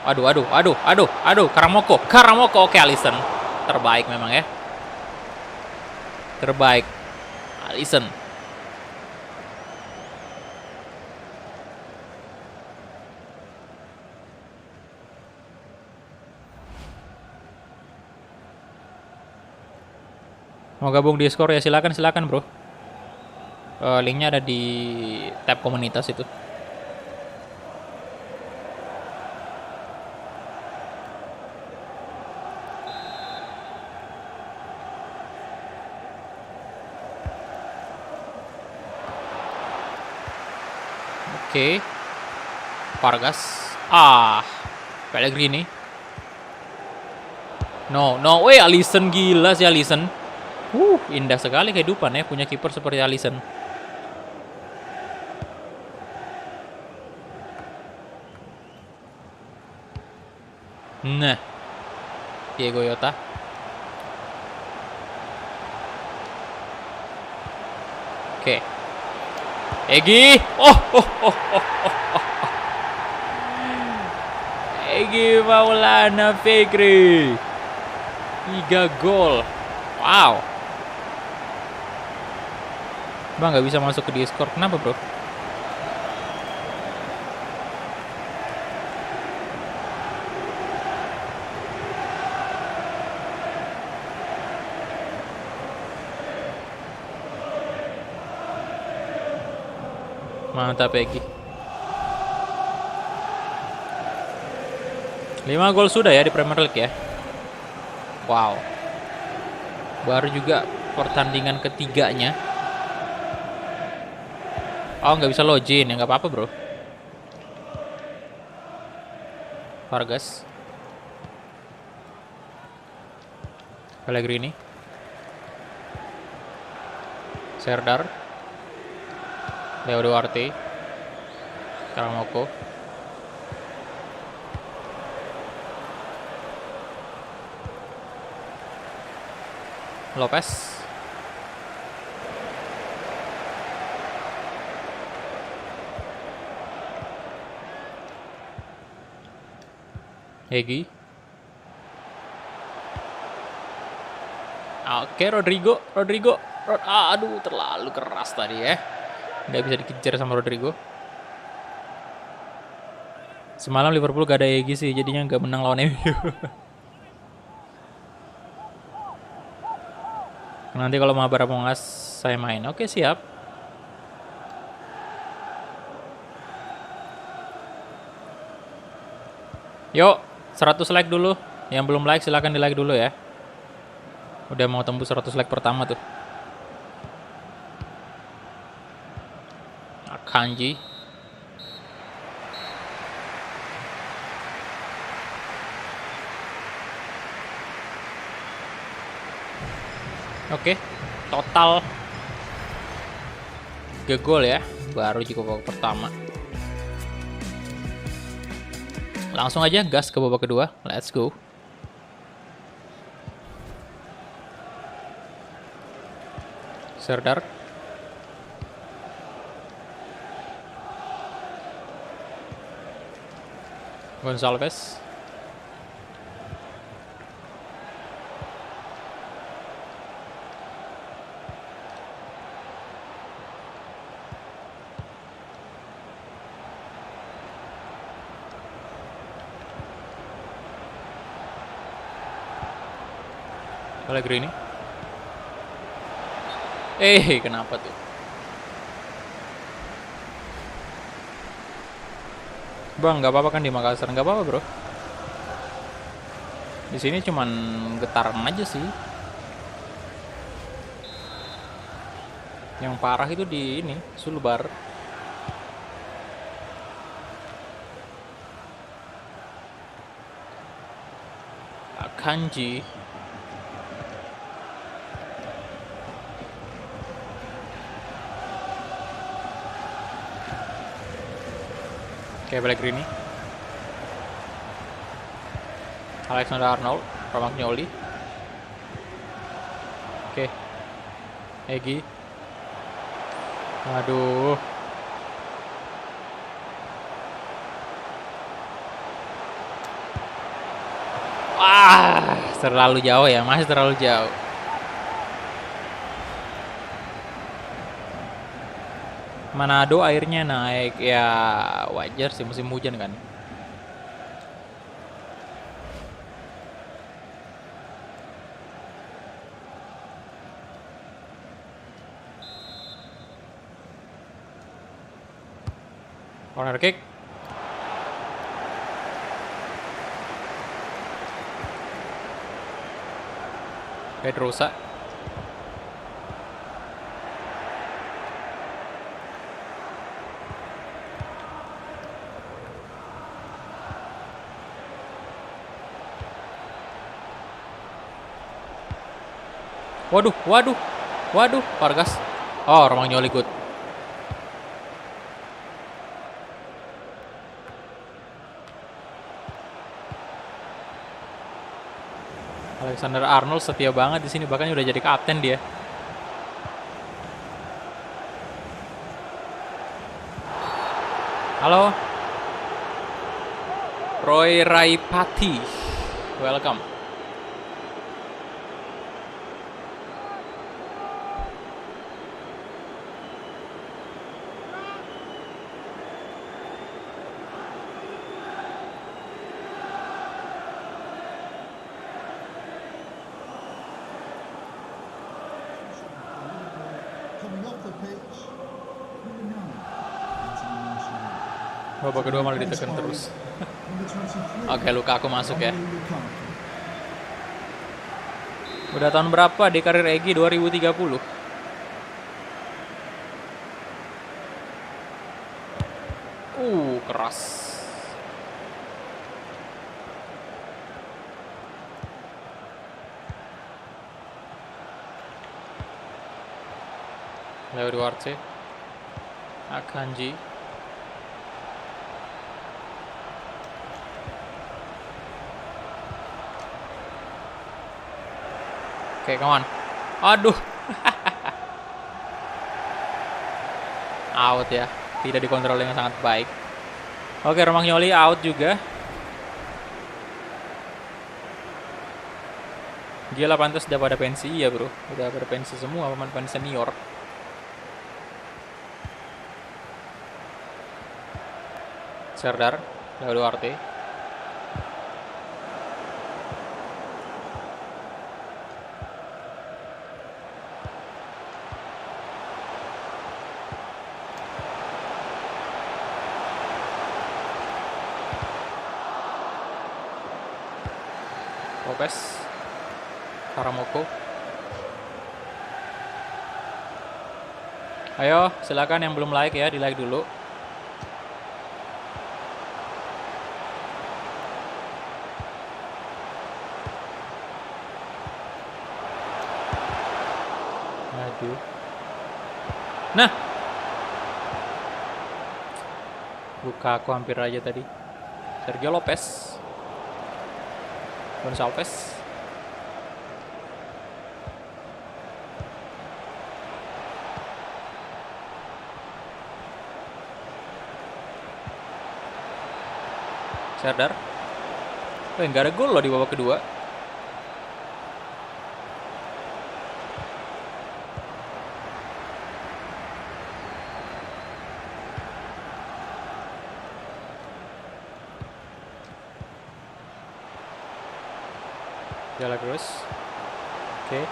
Aduh. Karamoko. Oke, Alisson. Terbaik memang ya. Terbaik. Alisson. Mau gabung di Discord ya silakan bro. Linknya ada di tab komunitas itu. Oke. Vargas. Pellegrini. No. Alisson, gila sih Alisson. Indah sekali kehidupan ya punya kiper seperti Alisson. Nah, Diego Jota. Oke. Egy. Egy Maulana Fikri. 3 gol. Wow. Bang nggak bisa masuk ke Discord. Kenapa bro? Mantap Egy. 5 gol sudah ya di Premier League ya. Wow. Baru juga pertandingan ketiganya. Oh, nggak bisa login ya, nggak apa-apa bro. Vargas. Pellegrini. Serdar. Leo Duarte. Karamoko. Lopez. Egy. Oke, Rodrigo. Aduh, terlalu keras tadi ya. Nggak bisa dikejar sama Rodrigo. Semalam Liverpool gak ada Egy sih, jadinya nggak menang lawan MU. Nanti kalau mabar Among Us saya main. Oke, siap. Yuk, 100 like dulu. Yang belum like silahkan di like dulu ya. Udah mau tembus 100 like pertama tuh. Akanji. Oke, total 3 gol ya, baru di babak pertama. Langsung aja gas ke babak kedua, let's go. Serdar. Gonçalves. Pellegrini. Kenapa tuh? Bang, nggak apa-apa kan di Makassar? Nggak apa-apa bro. Di sini cuman getaran aja sih. Yang parah itu di ini, Sulbar. Kanji. Kayak Pellegrini. Alexander Arnold, Romagnoli. Oke. Egi. Aduh. Terlalu jauh ya, masih terlalu jauh. Manado airnya naik, ya wajar sih musim hujan kan. Corner kick. Pedrosa. Waduh, Vargas. Oh, Romagnoli good. Alexander Arnold setia banget di sini, bahkan udah jadi kapten dia. Halo, Roy Raipati, welcome. Coming off the pitch, number 9, Anthony Martial. Babak kedua malah ditekan terus. Number 23, Oke, Lukaku masuk ya. Romelu Lukaku. Udah tahun berapa di karir Egy? 2030. Keras. Leo Duarte. Akanji. Oke, kawan. Aduh. Out ya. Tidak dikontrol dengan sangat baik. Oke, Romagnoli out juga. Gila, pantas udah pada pensi ya bro. Udah pada pensi semua pemain-pemain senior. Serdar, Leo Duarte. Lopez, Karamoko. Ayo, silakan yang belum like ya, di like dulu. Aduh. Nah, Lukaku hampir aja tadi. Sergio Lopez. Gonçalves. Serdar. Nggak ada gol loh di babak kedua. Gala Cruz. Oke.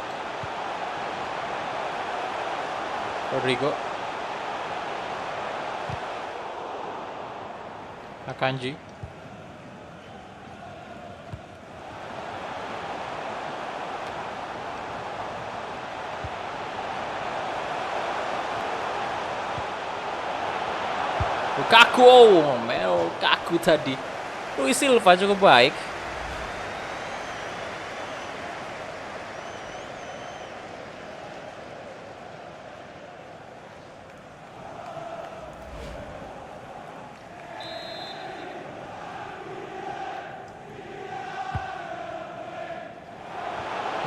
Rodrigo. Akanji. Lukaku, Lukaku tadi. Luis Silva cukup baik.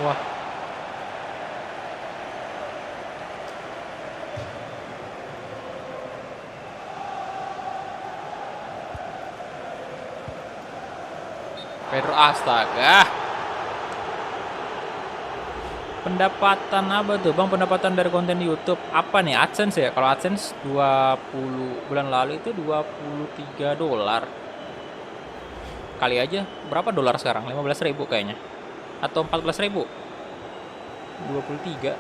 Wah. Pedro, astaga. Pendapatan apa tuh Bang? Pendapatan dari konten di YouTube apa nih? AdSense ya? Kalau AdSense 20 bulan lalu itu $23. Kali aja berapa dolar sekarang? 15.000 kayaknya. Atau 14.000? 23.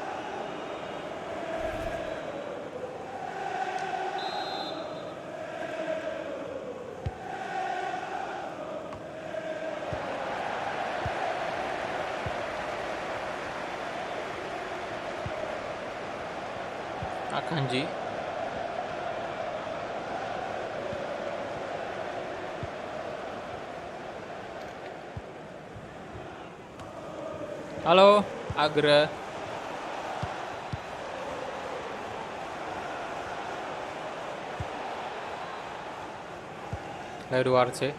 Akanji. Halo, Agra. Eduardo.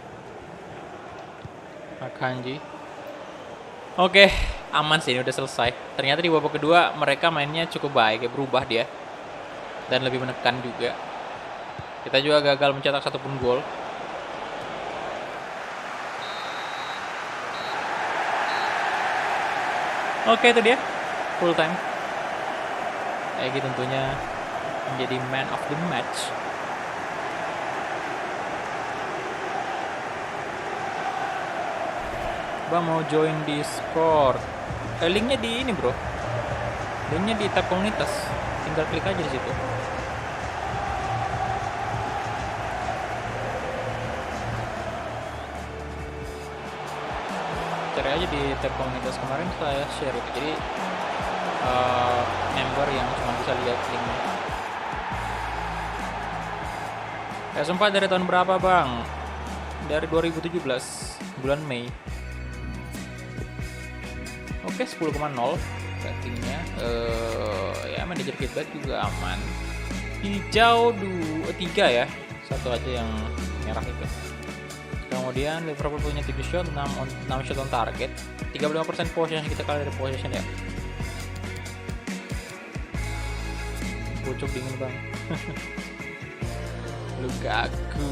Akanji. Oke, aman sih, ini udah selesai. Ternyata di babak kedua mereka mainnya cukup baik, ya, berubah dia. Dan lebih menekan juga. Kita juga gagal mencetak satupun gol. Oke, itu dia full time. Egy tentunya menjadi man of the match. Bang mau join Discord. Linknya di ini bro. Linknya di tab komunitas. Tinggal klik aja di situ. Cari aja di tab komunitas, kemarin saya share itu. Jadi member yang cuma bisa lihat linknya. PS4 dari tahun berapa Bang? Dari 2017 bulan Mei. Oke, 10,0 ratingnya. Ya manajer feedback juga aman. Hijau 3 ya. Satu aja yang merah itu. Kemudian Liverpool punya 7 shot, 6 shot on target. 35% possession, kita kalah dari possession ya. Pucuk dingin Bang. Lukaku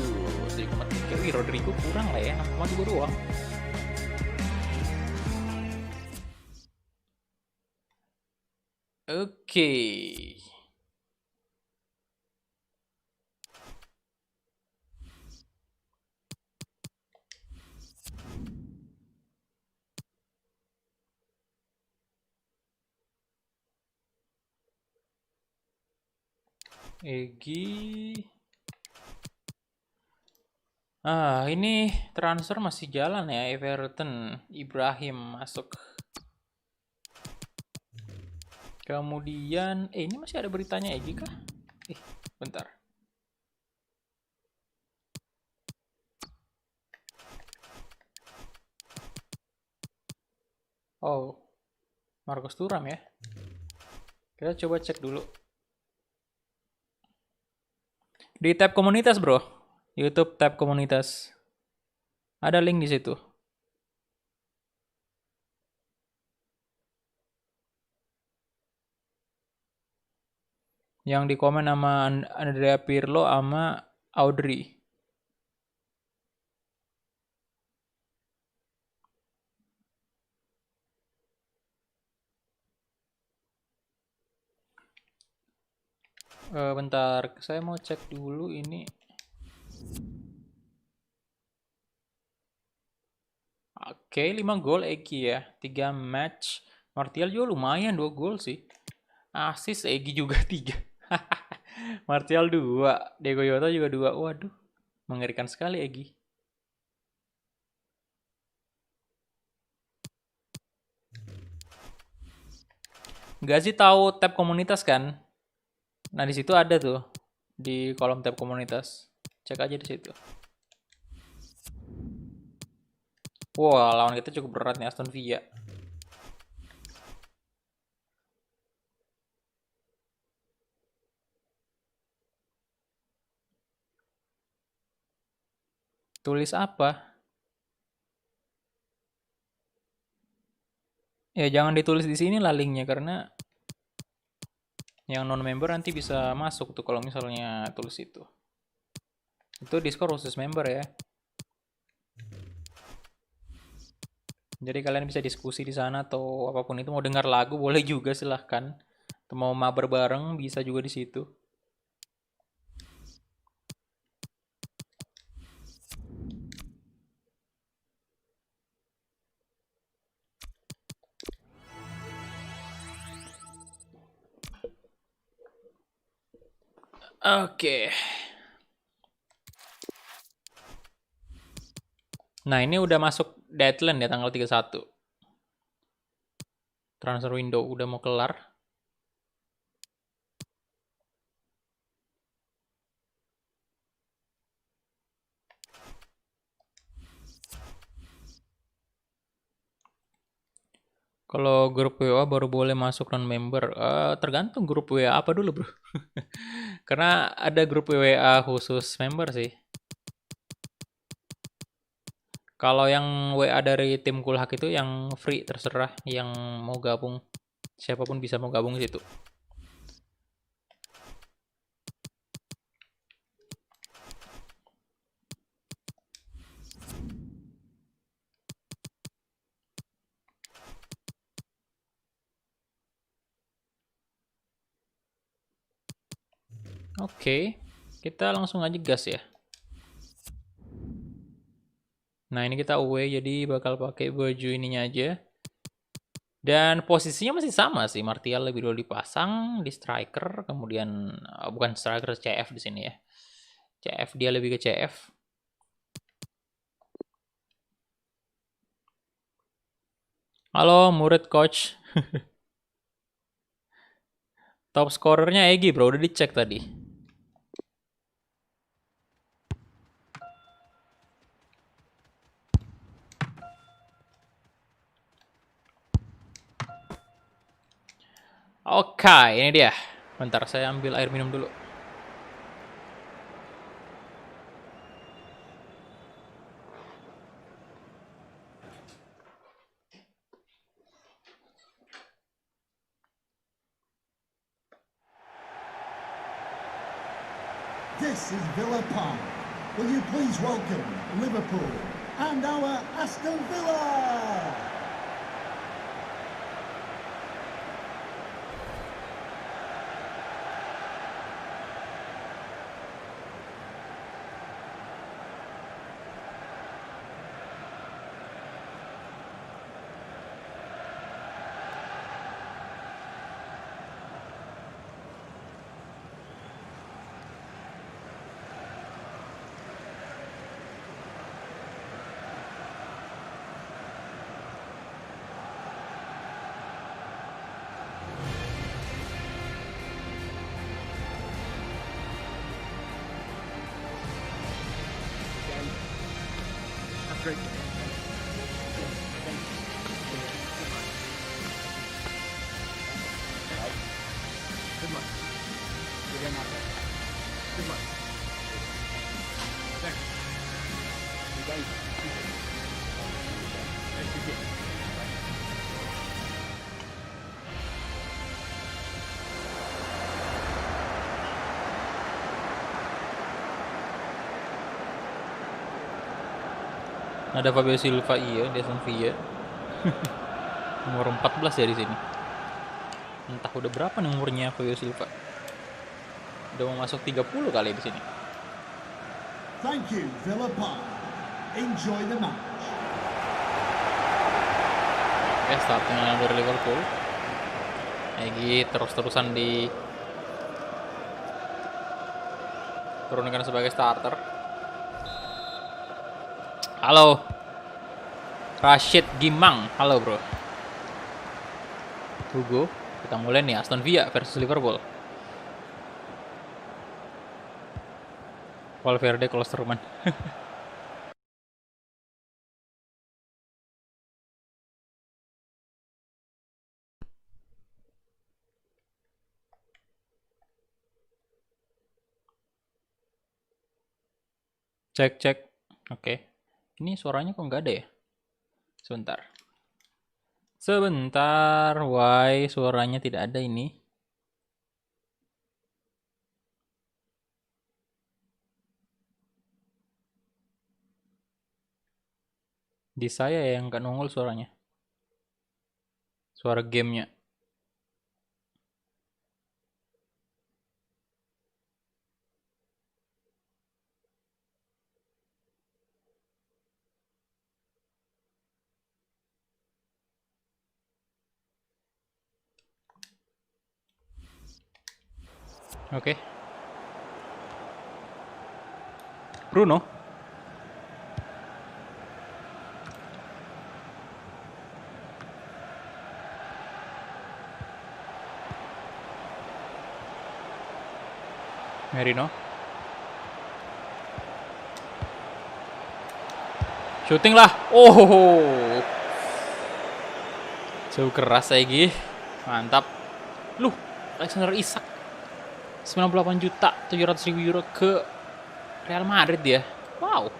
7,3. Wih, Rodrigo kurang lah ya, 6,2 doang. Oke. Egy. Ini transfer masih jalan ya, Everton. Ibrahim masuk. Kemudian, ini masih ada beritanya Egy kah? Bentar. Oh, Marcus Thuram ya. Kita coba cek dulu. Di tab komunitas bro, YouTube tab komunitas. Ada link di situ. Yang di komen sama Andrea Pirlo sama Audrey. Bentar, saya mau cek dulu ini. Oke, 5 gol Egy ya. 3 match, Martial juga lumayan 2 gol sih. Assist Egy juga 3. Martial 2, Diego Jota juga 2. Waduh, mengerikan sekali Egy. Nggak sih tahu tab komunitas kan? Nah, di situ ada tuh di kolom tab komunitas. Cek aja di situ. Wah, lawan kita cukup berat nih Aston Villa. Tulis apa? Ya jangan ditulis di sini lah linknya, karena yang non member nanti bisa masuk tuh kalau misalnya tulis itu. Itu Discord khusus member ya. Jadi kalian bisa diskusi di sana atau apapun itu, mau dengar lagu boleh juga silahkan. Atau mau mabar bareng bisa juga di situ. Oke. Nah, ini udah masuk deadline ya tanggal 31. Transfer window udah mau kelar. Kalau grup WA baru boleh masuk non-member. Tergantung grup WA apa dulu, bro. Karena ada grup WA khusus member sih. Kalau yang WA dari tim Kulhak itu yang free, terserah yang mau gabung. Siapapun bisa mau gabung di situ. Oke, kita langsung aja gas ya. Nah, ini kita away, jadi bakal pakai baju ininya aja. Dan posisinya masih sama sih, Martial lebih dulu dipasang di striker, kemudian bukan striker, CF di sini ya. CF, dia lebih ke CF. Halo, murid coach. Top scorernya Egy, bro, udah dicek tadi. Oke, ini dia. Bentar, saya ambil air minum dulu. This is Villa Park. Will you please welcome Liverpool and our Aston Villa? Great. Good luck. You're getting out there. Good luck. There. You guys. Thank you. Ada Fabio Silva, iya, di Aston Villa. Nomor 14 ya di sini. Entah udah berapa nih umurnya Fabio Silva. Udah mau masuk 30 kali di sini. Thank you, Villa Park. Enjoy the match. Oke, starting line dari Liverpool. Egy terus-terusan di turunkan sebagai starter. Halo, Rashid Gimang. Halo bro. Hugo. Kita mulai nih, Aston Villa versus Liverpool. Valverde, Klosterman. Cek, cek. Oke. Ini suaranya kok nggak ada ya? Sebentar. Sebentar. Why suaranya tidak ada ini? Di saya ya yang nggak nongol suaranya. Suara gamenya. Oke. Bruno. Merino. Shooting lah. Oh. Jauh keras lagi. Mantap. Loh, Alexander Isak. 98.700.000 euro ke Real Madrid ya. Wow.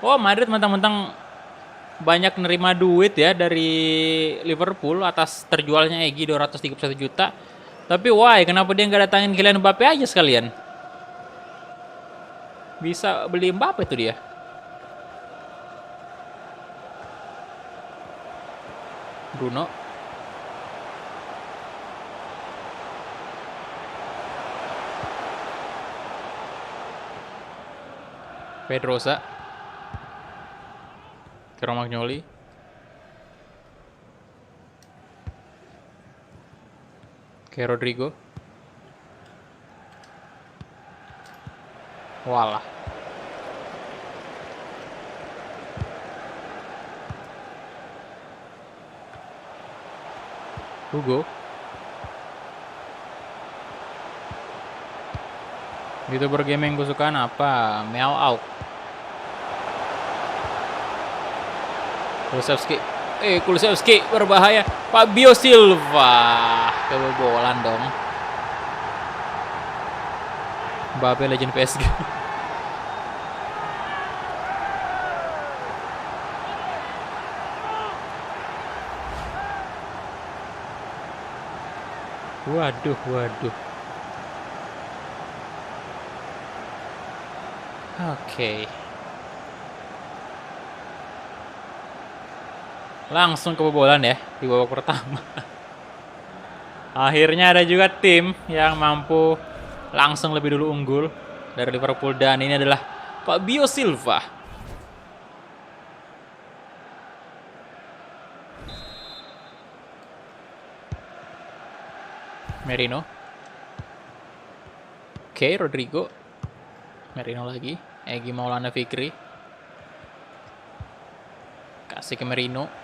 Oh, Madrid mentang-mentang banyak nerima duit ya dari Liverpool atas terjualnya Egy 231 juta. Tapi why? Kenapa dia nggak datangin Kylian Mbappe aja sekalian? Bisa beli Mbappe tuh dia. Bruno. Pedrosa. Romagnoli. Oke, Rodrigo. Walah. Hugo. YouTuber game yang gue sukaan apa? Meow Out. Kulusevski berbahaya. Fabio Silva kebobolan dong. Mbappe legend PSG. Waduh. Oke. Langsung kebobolan ya di babak pertama. Akhirnya ada juga tim yang mampu langsung lebih dulu unggul dari Liverpool, dan ini adalah Fabio Silva. Merino. Oke, Rodrigo. Merino lagi. Egy Maulana Fikri. Kasih ke Merino.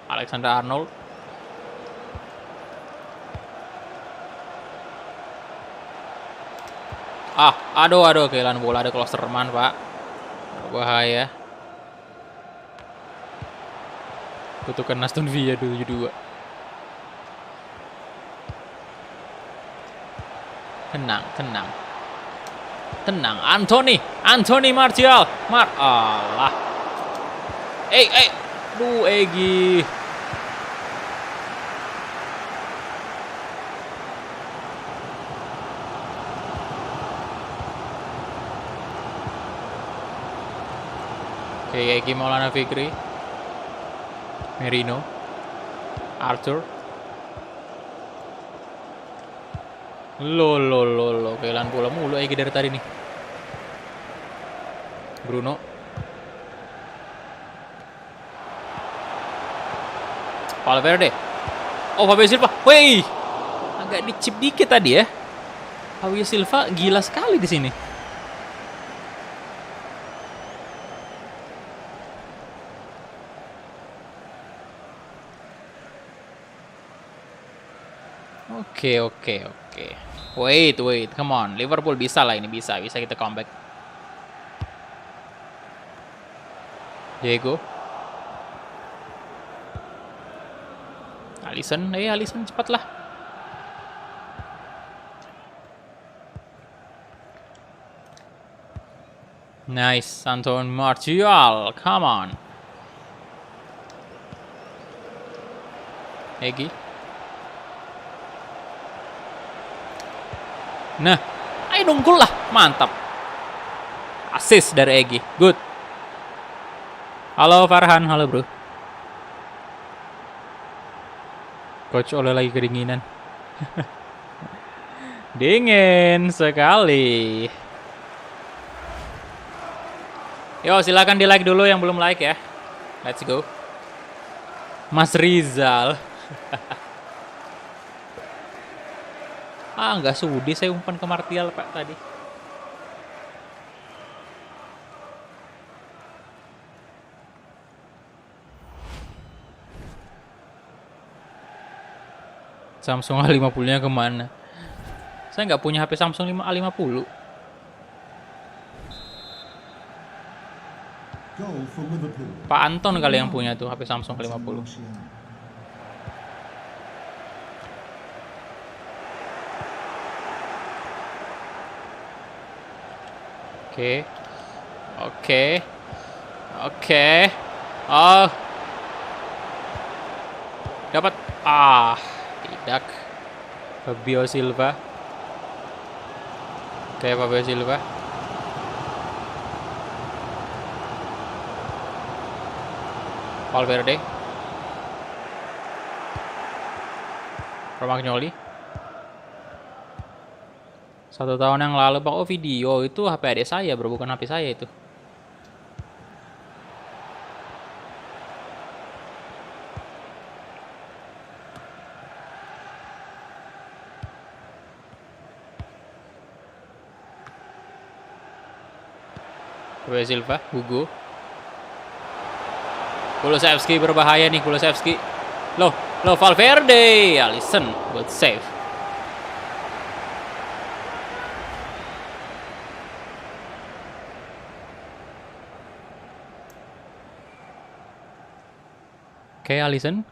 Alexander Arnold. Aduh, kehilangan bola, ada Klosterman, Pak. Bahaya. Kutukan Aston Villa 7-2. Tenang. Anthony Martial. Allah. Egy. Oke, Egy Maulana Fikri. Merino. Arthur. Lo. Kehilangan bola mulu Egy dari tadi nih. Bruno. Valverde. Oh, Fabio Silva. Wih, agak dicip dikit tadi ya. Fabio Silva gila sekali di sini. Oke. Wait, come on. Liverpool bisa lah ini, bisa kita comeback. Diego. Alisson cepatlah. Nice, Anton Martial, come on. Egi. Nah, ayo nunggul lah, mantap. Assist dari Egi, good. Halo Farhan, halo bro. Coach Ole lagi kedinginan. Dingin sekali. Yo, silakan di like dulu yang belum like ya. Let's go. Mas Rizal. Nggak sudi saya umpan ke Martial Pak tadi. Samsung A50-nya kemana? Saya nggak punya HP Samsung A50. Pak Anton kali yang punya tuh HP Samsung A50. Oke. Oh. Dapat. Tidak. Fabio Silva. Valverde. Romagnoli. 1 tahun yang lalu Bang, video itu HP adik saya bro, bukan HP saya itu. Fabio Silva, Hugo. Kulusevski berbahaya nih, Kulusevski. Loh, Valverde, Alisson, good save. Oke, Alisson.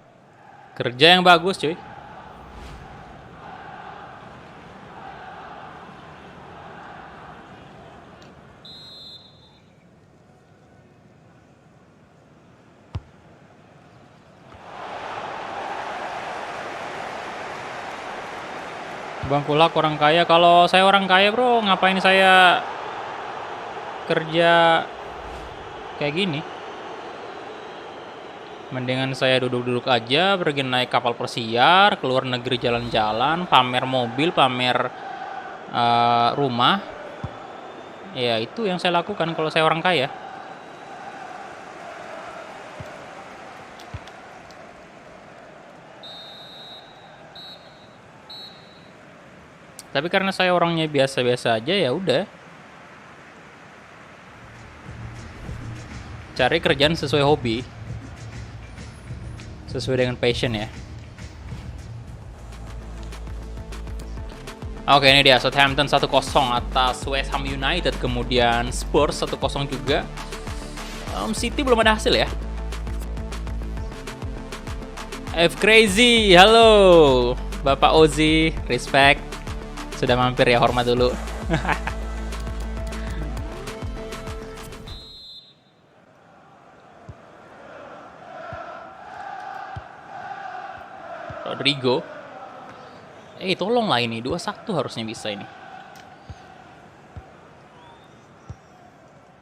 Kerja yang bagus, cuy. Bang Kulak orang kaya. Kalau saya orang kaya bro, ngapain saya kerja kayak gini? Mendingan saya duduk-duduk aja, pergi naik kapal persiar, keluar negeri jalan-jalan, pamer mobil, pamer rumah. Ya itu yang saya lakukan kalau saya orang kaya. Tapi karena saya orangnya biasa-biasa aja, ya udah. Cari kerjaan sesuai hobi. Sesuai dengan passion ya. Oke, ini dia Southampton 1-0 atas West Ham United. Kemudian Spurs 1-0 juga. City belum ada hasil ya. F Crazy, halo Bapak Ozi, respect. Sudah mampir ya, hormat dulu. Rodrigo. Tolonglah ini 2-1 harusnya bisa ini.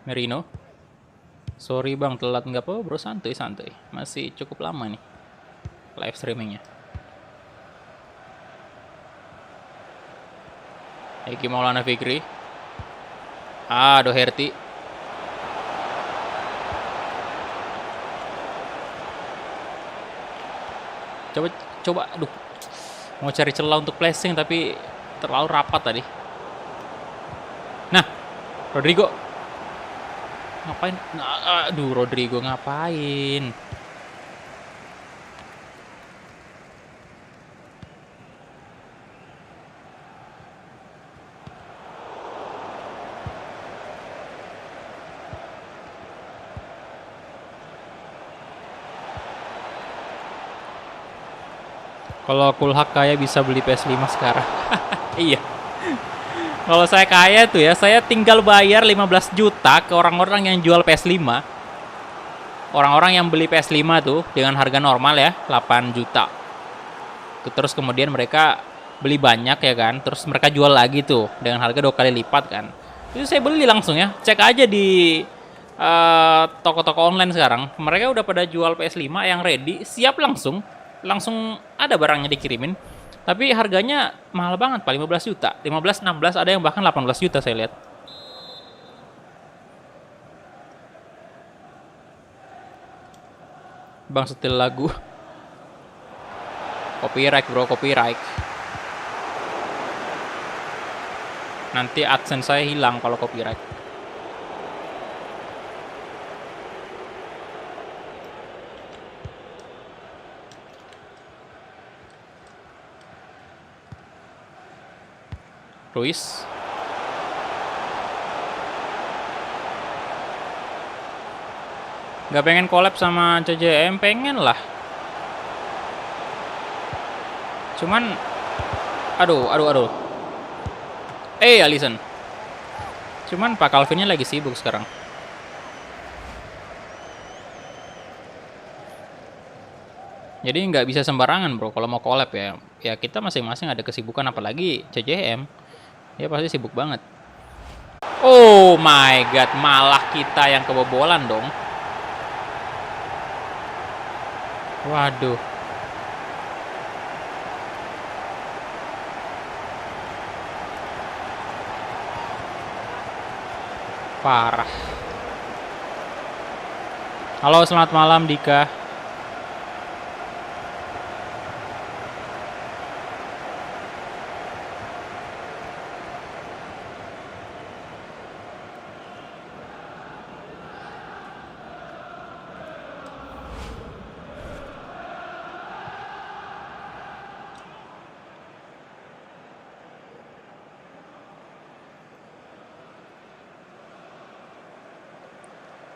Merino. Sorry bang, telat nggak apa bro, santuy. Masih cukup lama nih live streamingnya. Eki Maulana Fikri. Doherty. Coba, aduh. Mau cari celah untuk placing tapi terlalu rapat tadi. Nah, Rodrigo. Ngapain? Nah, aduh, Rodrigo ngapain? Kalau Kulhak kaya bisa beli PS5 sekarang. Iya. Kalau saya kaya tuh ya, saya tinggal bayar 15 juta ke orang-orang yang jual PS5. Orang-orang yang beli PS5 tuh dengan harga normal ya, 8 juta. Terus kemudian mereka beli banyak ya kan, terus mereka jual lagi tuh dengan harga 2 kali lipat kan. Itu saya beli langsung ya. Cek aja di toko-toko online sekarang. Mereka udah pada jual PS5 yang ready, siap langsung ada barangnya dikirimin. Tapi harganya mahal banget, Pak, 15 juta. 15, 16, ada yang bahkan 18 juta saya lihat. Bang setel lagu. Copyright, bro, copyright. Nanti AdSense saya hilang kalau copyright. Ruiz. Gak pengen collab sama CJM, pengen lah. Cuman aduh. Alisson. Cuman Pak Calvinnya lagi sibuk sekarang. Jadi nggak bisa sembarangan, bro, kalau mau collab ya. Ya kita masing-masing ada kesibukan, apalagi CJM. Ya pasti sibuk banget. Oh my god, malah kita yang kebobolan dong. Waduh. Parah. Halo, selamat malam Dika.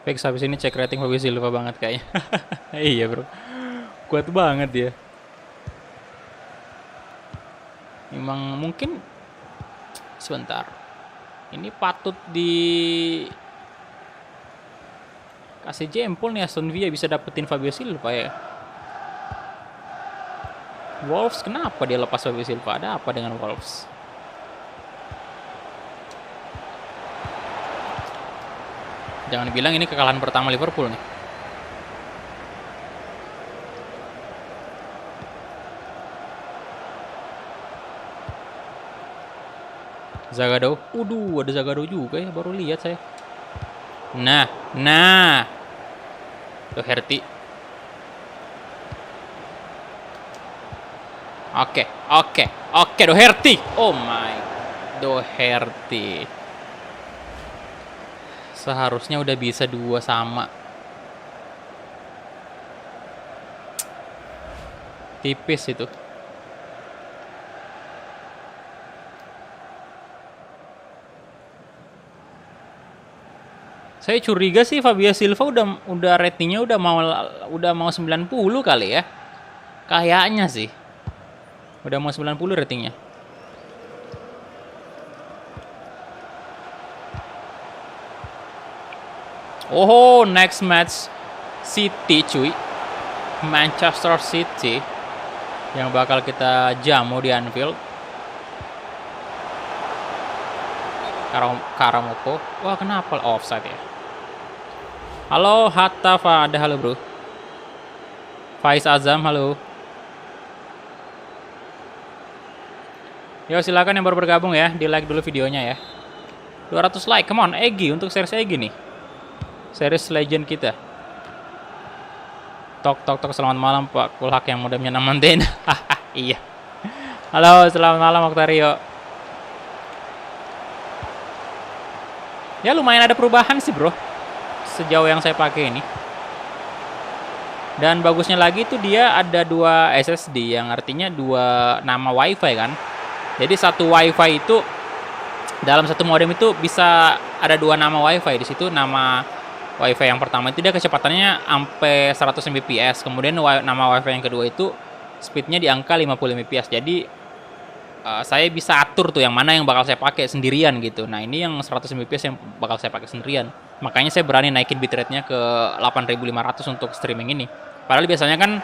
Fix habis ini cek rating Fabio Silva banget kayaknya. Iya bro, kuat banget dia. Memang mungkin sebentar. Ini patut di kasih jempol nih Aston Villa bisa dapetin Fabio Silva ya. Wolves kenapa dia lepas Fabio Silva? Ada apa dengan Wolves? Jangan bilang ini kekalahan pertama Liverpool nih. Zagadou. Ada Zagadou juga ya, baru lihat saya. Nah. Doherty. Oke, Doherty. Oh my. Doherty. Seharusnya udah bisa 2 sama. Tipis itu. Saya curiga sih Fabio Silva udah ratingnya udah mau 90 kali ya. Kayaknya sih. Udah mau 90 ratingnya. Oh, next match City cuy. Manchester City yang bakal kita jamu di Anfield. Karamoko. Wah, kenapa offside ya? Halo Hatta Fada, halo bro. Faiz Azam, halo. Yo, silakan yang baru bergabung ya, di like dulu videonya ya. 200 like, come on, Egy untuk series Egy nih. Series legend kita. Tok tok tok, selamat malam Pak Kulhak yang modemnya Namanden. Iya. Halo, selamat malam Oktario. Ya lumayan ada perubahan sih bro, sejauh yang saya pakai ini. Dan bagusnya lagi itu dia ada 2 SSD, yang artinya 2 nama WiFi kan. Jadi satu WiFi itu dalam satu modem itu bisa ada 2 nama WiFi. Di situ nama WiFi yang pertama itu dia kecepatannya sampai 100 Mbps. Kemudian nama WiFi yang kedua itu speednya di angka 50 Mbps. Jadi saya bisa atur tuh yang mana yang bakal saya pakai sendirian gitu. Nah ini yang 100 Mbps yang bakal saya pakai sendirian. Makanya saya berani naikin bitrate-nya ke 8500 untuk streaming ini. Padahal biasanya kan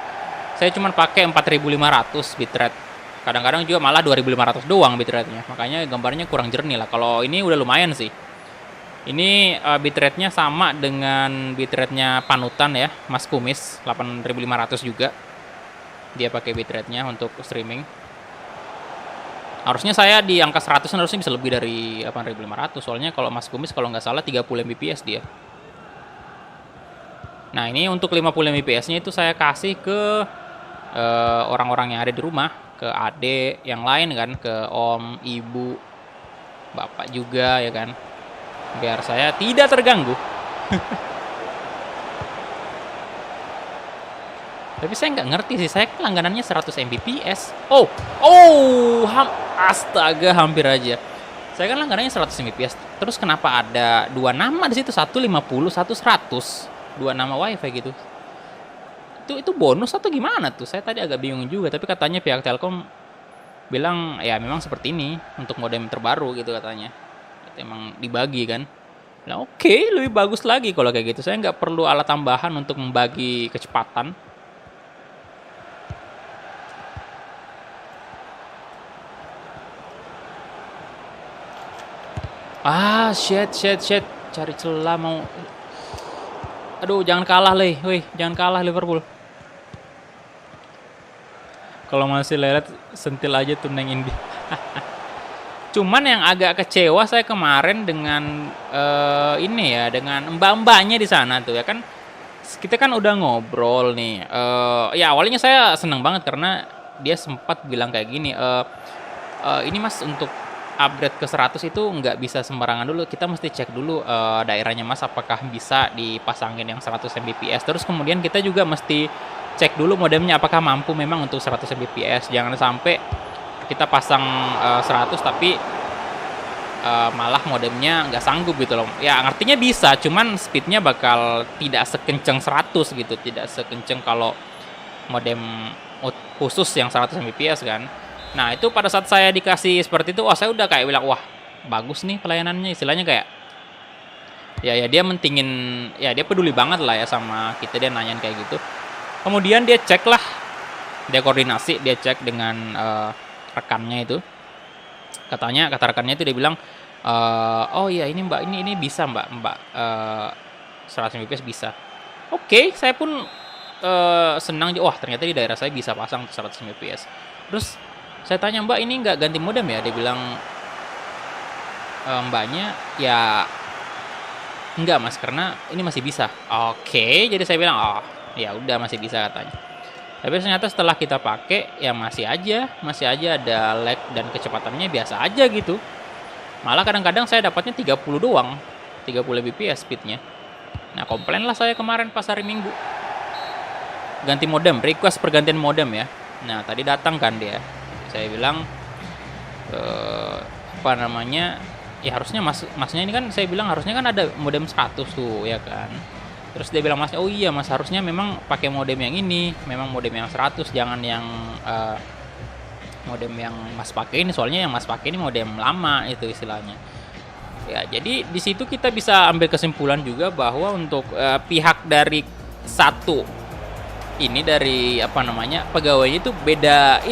saya cuma pakai 4500 bitrate. Kadang-kadang juga malah 2500 doang bitrate-nya. Makanya gambarnya kurang jernih lah. Kalau ini udah lumayan sih. Ini bitrate-nya sama dengan bitrate-nya panutan ya, Mas Kumis, 8500 juga. Dia pakai bitrate-nya untuk streaming. Harusnya saya di angka 100 harusnya bisa lebih dari 8500. Soalnya kalau Mas Kumis kalau nggak salah 30 Mbps dia. Nah ini untuk 50 Mbps-nya itu saya kasih ke orang-orang yang ada di rumah. Ke adik yang lain kan, ke om, ibu, bapak juga ya kan. Biar saya tidak terganggu. Tapi saya nggak ngerti sih, saya langganannya 100 Mbps. Astaga, hampir aja. Saya kan langganannya 100 Mbps. Terus kenapa ada 2 nama di situ? 150, 100. 2 nama WiFi gitu. Itu bonus atau gimana tuh? Saya tadi agak bingung juga, tapi katanya pihak Telkom bilang ya memang seperti ini untuk modem terbaru gitu katanya. Itu emang dibagi kan. Nah, oke, lebih bagus lagi kalau kayak gitu. Saya nggak perlu alat tambahan untuk membagi kecepatan. Shit. Cari celah mau. Aduh, jangan kalah, jangan kalah Liverpool. Kalau masih lelet, sentil aja tuh Neng Indi. Cuman yang agak kecewa saya kemarin dengan ini ya, dengan mbak-mbaknya di sana tuh ya kan. Kita kan udah ngobrol nih. Ya awalnya saya seneng banget karena dia sempat bilang kayak gini. Ini Mas untuk upgrade ke 100 itu nggak bisa sembarangan dulu. Kita mesti cek dulu daerahnya Mas apakah bisa dipasangin yang 100 Mbps. Terus kemudian kita juga mesti cek dulu modemnya apakah mampu memang untuk 100 Mbps. Jangan sampai kita pasang 100 tapi malah modemnya nggak sanggup gitu loh. Ya artinya bisa, cuman speednya bakal tidak sekenceng 100 gitu. Tidak sekenceng kalau modem khusus yang 100 Mbps kan. Nah itu pada saat saya dikasih seperti itu, saya udah kayak bilang, wah bagus nih pelayanannya, istilahnya kayak ya dia mentingin, ya dia peduli banget lah ya sama kita, dia nanyain kayak gitu. Kemudian dia cek lah, dia koordinasi, dia cek dengan rekannya itu, kata rekannya itu dia bilang, oh iya ini mbak, ini bisa mbak 100 Mbps bisa. Oke, saya pun senang, wah ternyata di daerah saya bisa pasang 100 Mbps. Terus saya tanya, mbak ini nggak ganti modem ya? Dia bilang, mbaknya ya enggak mas, karena ini masih bisa. Oke, jadi saya bilang, oh ya udah masih bisa katanya. Tapi ternyata setelah kita pakai ya masih aja ada lag dan kecepatannya biasa aja gitu. Malah kadang-kadang saya dapatnya 30 doang, 30 Mbps speednya. Nah komplain lah saya kemarin pas hari Minggu. Ganti modem, request pergantian modem ya. Nah tadi datang kan dia. Saya bilang ya harusnya masnya ini kan, saya bilang harusnya kan ada modem 100 tuh ya kan. Terus dia bilang masnya, oh iya mas harusnya memang pakai modem yang ini, memang modem yang 100, jangan yang modem yang mas pakai ini, soalnya yang mas pakai ini modem lama itu istilahnya. Ya jadi di situ kita bisa ambil kesimpulan juga bahwa untuk pihak dari satu ini dari pegawainya itu beda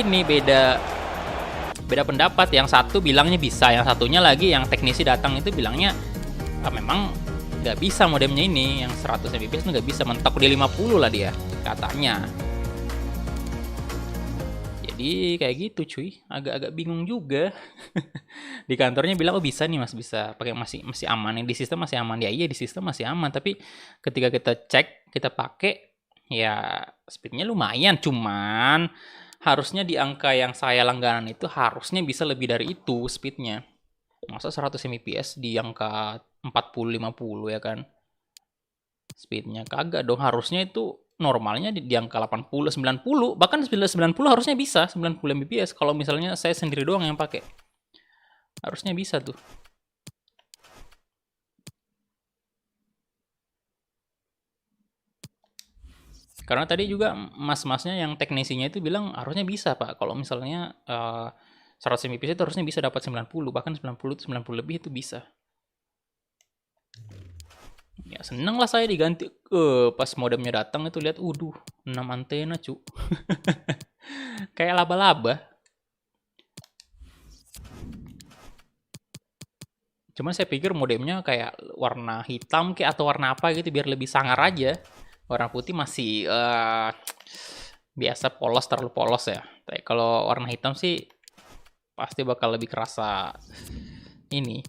pendapat. Yang satu bilangnya bisa, yang satunya lagi yang teknisi datang itu bilangnya memang nggak bisa modemnya ini, yang 100 Mbps itu nggak bisa, mentok di 50 lah dia katanya. Jadi kayak gitu cuy, agak-agak bingung juga. Di kantornya bilang oh bisa nih mas, bisa pakai, masih aman, di sistem masih aman. Ya iya di sistem masih aman, tapi ketika kita cek, kita pakai ya speednya lumayan, cuman harusnya di angka yang saya langganan itu harusnya bisa lebih dari itu speednya. Masa 100 Mbps di angka 40-50 ya kan? Speednya kagak dong, harusnya itu normalnya di angka 80-90, bahkan 90 harusnya bisa 90 Mbps kalau misalnya saya sendiri doang yang pakai. Harusnya bisa tuh. Karena tadi juga mas-masnya yang teknisinya itu bilang harusnya bisa Pak. Kalau misalnya 100 Mbps itu harusnya bisa dapat 90, bahkan 90 lebih itu bisa. Ya seneng lah saya diganti. Pas modemnya datang itu lihat, 6 antena cu. Kayak laba-laba. Cuman saya pikir modemnya kayak warna hitam kayak atau warna apa gitu biar lebih sangar aja. Warna putih masih biasa polos, terlalu polos ya. Tapi kalau warna hitam sih pasti bakal lebih kerasa ini.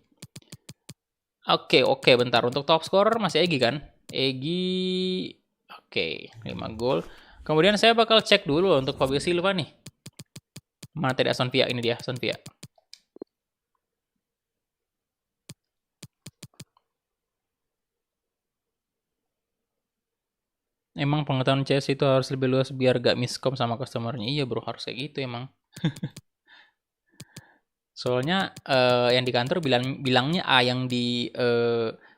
Oke, bentar. Untuk top scorer masih Egi kan? Egi, oke, 5 gol. Kemudian saya bakal cek dulu untuk Fabio Silva nih. Mana tadi Aston Villa? Ini dia, Aston Villa. Emang pengetahuan CS itu harus lebih luas biar gak miskom sama customernya. Iya bro, harus kayak gitu emang. Soalnya yang di kantor bilangnya A, yang di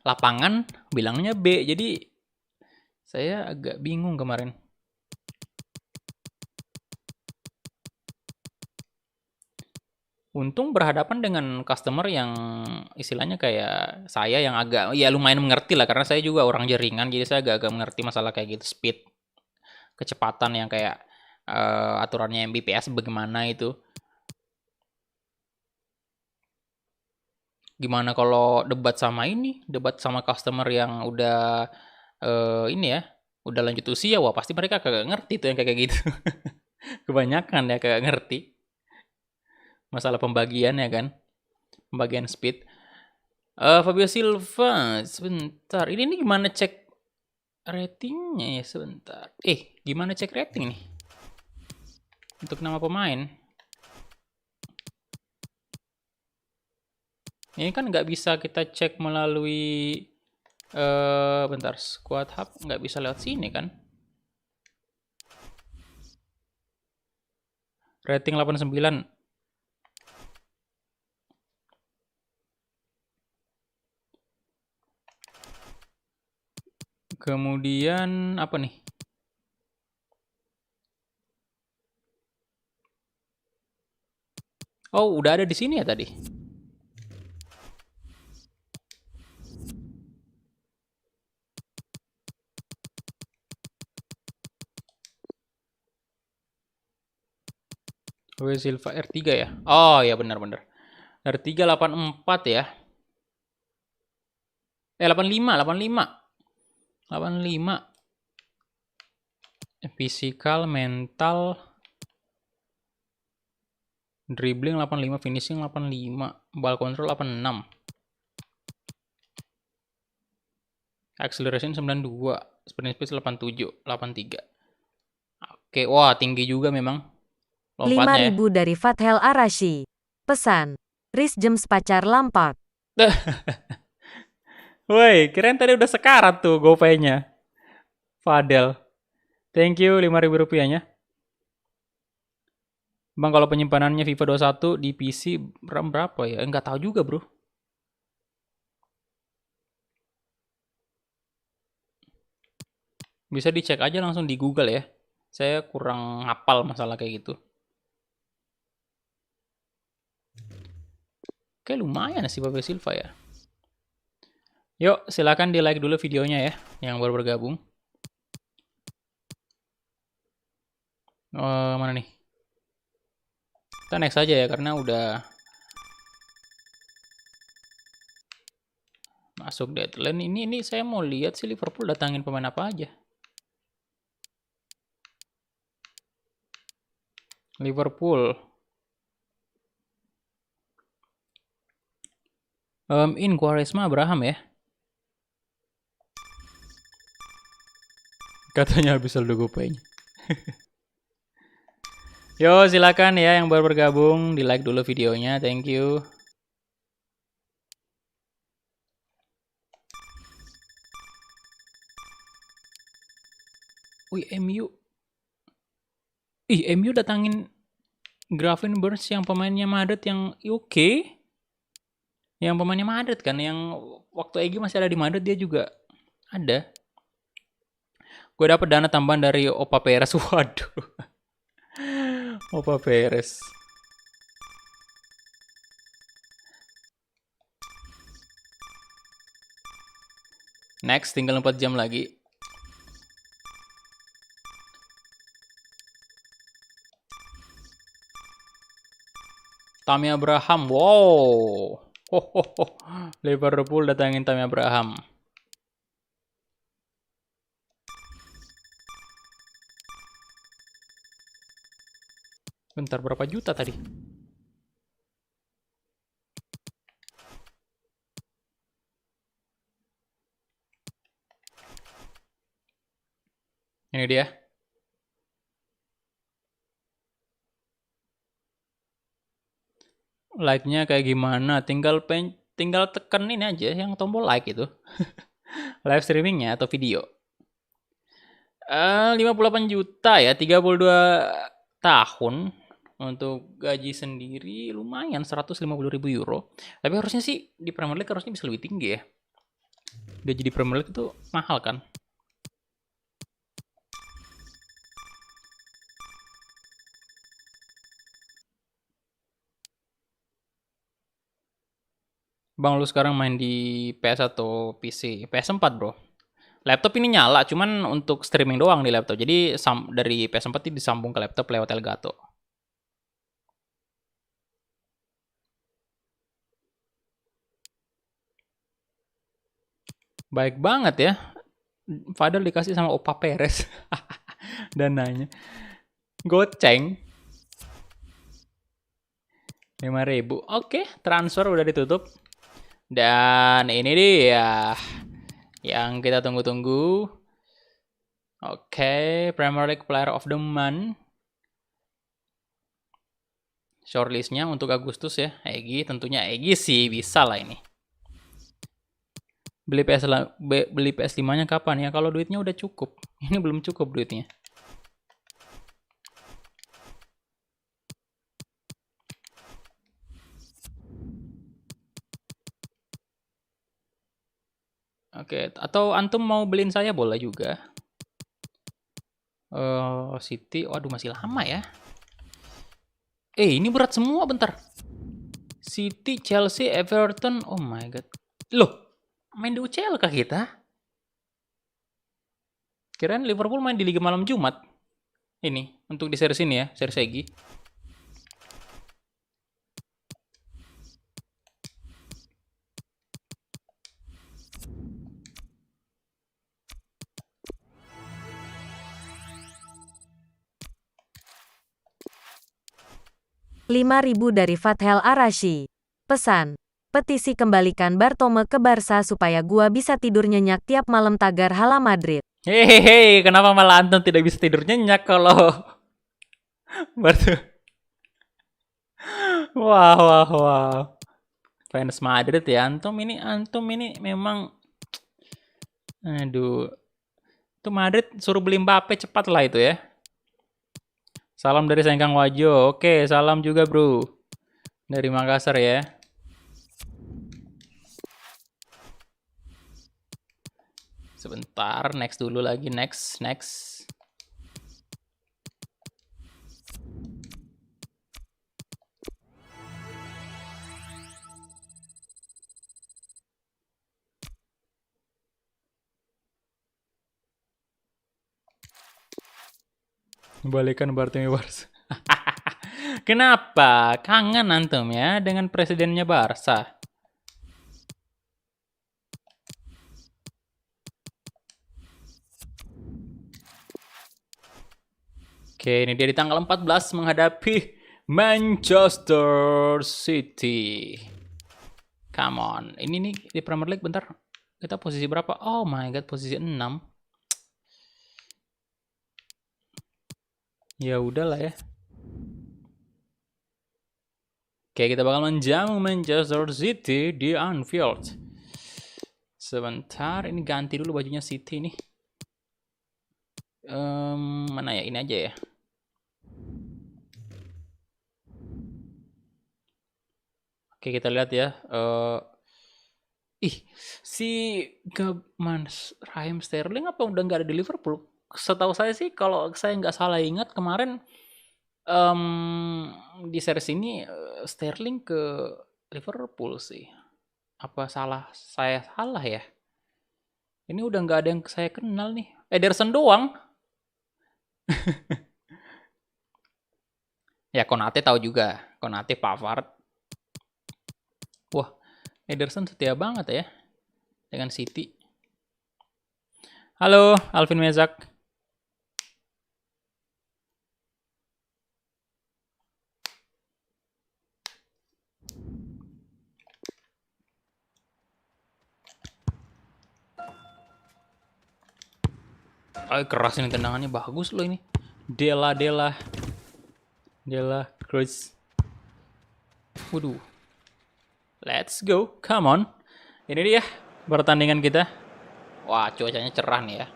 lapangan bilangnya B. Jadi saya agak bingung kemarin. Untung berhadapan dengan customer yang istilahnya kayak saya yang agak ya lumayan mengerti lah, karena saya juga orang jaringan, jadi saya agak mengerti masalah kayak gitu, speed, kecepatan yang kayak aturannya Mbps bagaimana itu. Gimana kalau debat sama customer yang udah ini ya, udah lanjut usia, wah pasti mereka kagak ngerti tuh yang kayak gitu. Kebanyakan ya kagak ngerti masalah pembagian ya kan, pembagian speed. Fabio Silva, sebentar. Ini gimana cek ratingnya ya, sebentar. Gimana cek rating nih? Untuk nama pemain. Ini kan nggak bisa kita cek melalui bentar, Squad Hub nggak bisa lewat sini kan? Rating 89. Kemudian apa nih? Oh, udah ada di sini ya tadi. Silva R3 ya? Oh ya benar-benar. R3 84 ya. 85. 85. Physical, mental, dribbling 85, finishing 85, ball control 86. Acceleration 92, sprint speed 87, 83. Oke, wah tinggi juga memang lompatnya. 5.000 dari Fathel Arashi. Pesan, Rhys James pacar Lampard. Woi, kirain tadi udah sekarat tuh GoPay-nya. Fadel. Thank you 5.000 rupiahnya. Bang, kalau penyimpanannya FIFA 21 di PC RAM berapa ya? Enggak tahu juga, bro. Bisa dicek aja langsung di Google ya. Saya kurang hafal masalah kayak gitu. Kayak lumayan sih Fabio Silva ya. Yuk, silakan di like dulu videonya ya, yang baru bergabung. Mana nih? Kita next aja ya, karena udah masuk deadline. Ini saya mau lihat sih Liverpool datangin pemain apa aja. Liverpool. Quaresma Abraham ya. Katanya habis saldo GoPay-nya. Yo, silakan ya yang baru bergabung, di-like dulu videonya. Thank you. Wih, MU. MU datangin Gravenberch yang pemainnya Madrid yang oke. Yang pemainnya Madrid kan, yang waktu Egy masih ada di Madrid dia juga ada. Gue dapet dana tambahan dari Opa Perez. Waduh. Opa Perez. Next, tinggal 4 jam lagi. Tammy Abraham. Wow. Liverpool datangin Tammy Abraham. Bentar, berapa juta tadi? Ini dia. Like-nya kayak gimana? Tinggal tekan ini aja yang tombol like itu. Live streamingnya atau video. 58 juta ya, 32 tahun. Untuk gaji sendiri lumayan 150.000 euro. Tapi harusnya sih di Premier League harusnya bisa lebih tinggi ya. Gaji di Premier League itu mahal kan. Bang, lu sekarang main di PS atau PC? PS4 bro. Laptop ini nyala, cuman untuk streaming doang di laptop. Jadi dari PS4 ini disambung ke laptop lewat Elgato. Baik banget ya. Fadel dikasih sama Opa Perez. Dananya. Goceng. 5.000. Oke, transfer udah ditutup. Dan ini dia yang kita tunggu-tunggu. Oke, Premier League Player of the Month. Shortlistnya untuk Agustus ya. Egy, tentunya Egy sih bisa lah ini. Beli PS5-nya kapan ya? Kalau duitnya udah cukup. Ini belum cukup duitnya. Oke, atau antum mau beliin saya boleh juga. City, waduh masih lama ya. Ini berat semua, bentar. City, Chelsea, Everton, oh my god. Loh, main di UCL kah kita? Kirain Liverpool main di Liga Malam Jumat. Ini, untuk di series ini ya, series Egy. $5.000 dari Fathel Arashi. Pesan. Petisi kembalikan Bartome ke Barca supaya gua bisa tidur nyenyak tiap malam tagar Hala Madrid. Hehehe, kenapa malah antum tidak bisa tidur nyenyak kalau Bartome? Wow. Fans Madrid ya, antum ini memang, aduh, itu Madrid suruh beli Mbappe cepat lah itu ya. Salam dari Sengkang Wajo. Oke, salam juga bro dari Makassar ya. Sebentar, next dulu lagi, next. Balikan Bartomeu Barca. Kenapa? Kangen antum ya dengan presidennya Barca. Oke, ini dia di tanggal 14 menghadapi Manchester City. Come on. Ini nih di Premier League bentar. Kita posisi berapa? Oh my god, posisi 6. Ya udahlah ya. Oke, kita bakal menjamu Manchester City di Anfield. Sebentar, ini ganti dulu bajunya City nih. Mana ya? Ini aja ya. Oke, kita lihat ya. Si Raheem Sterling apa udah nggak ada di Liverpool? Setahu saya sih, kalau saya nggak salah ingat kemarin di series ini Sterling ke Liverpool sih. Apa saya salah ya? Ini udah nggak ada yang saya kenal nih. Ederson doang. Ya, Konate tahu juga. Konate, Pavard. Wah, Ederson setia banget ya dengan City. Halo, Alvin Mezak. Keras ini tendangannya, bagus loh ini. Dela Cruz. Waduh. Let's go, come on. Ini dia pertandingan kita. Wah, cuacanya cerah nih ya.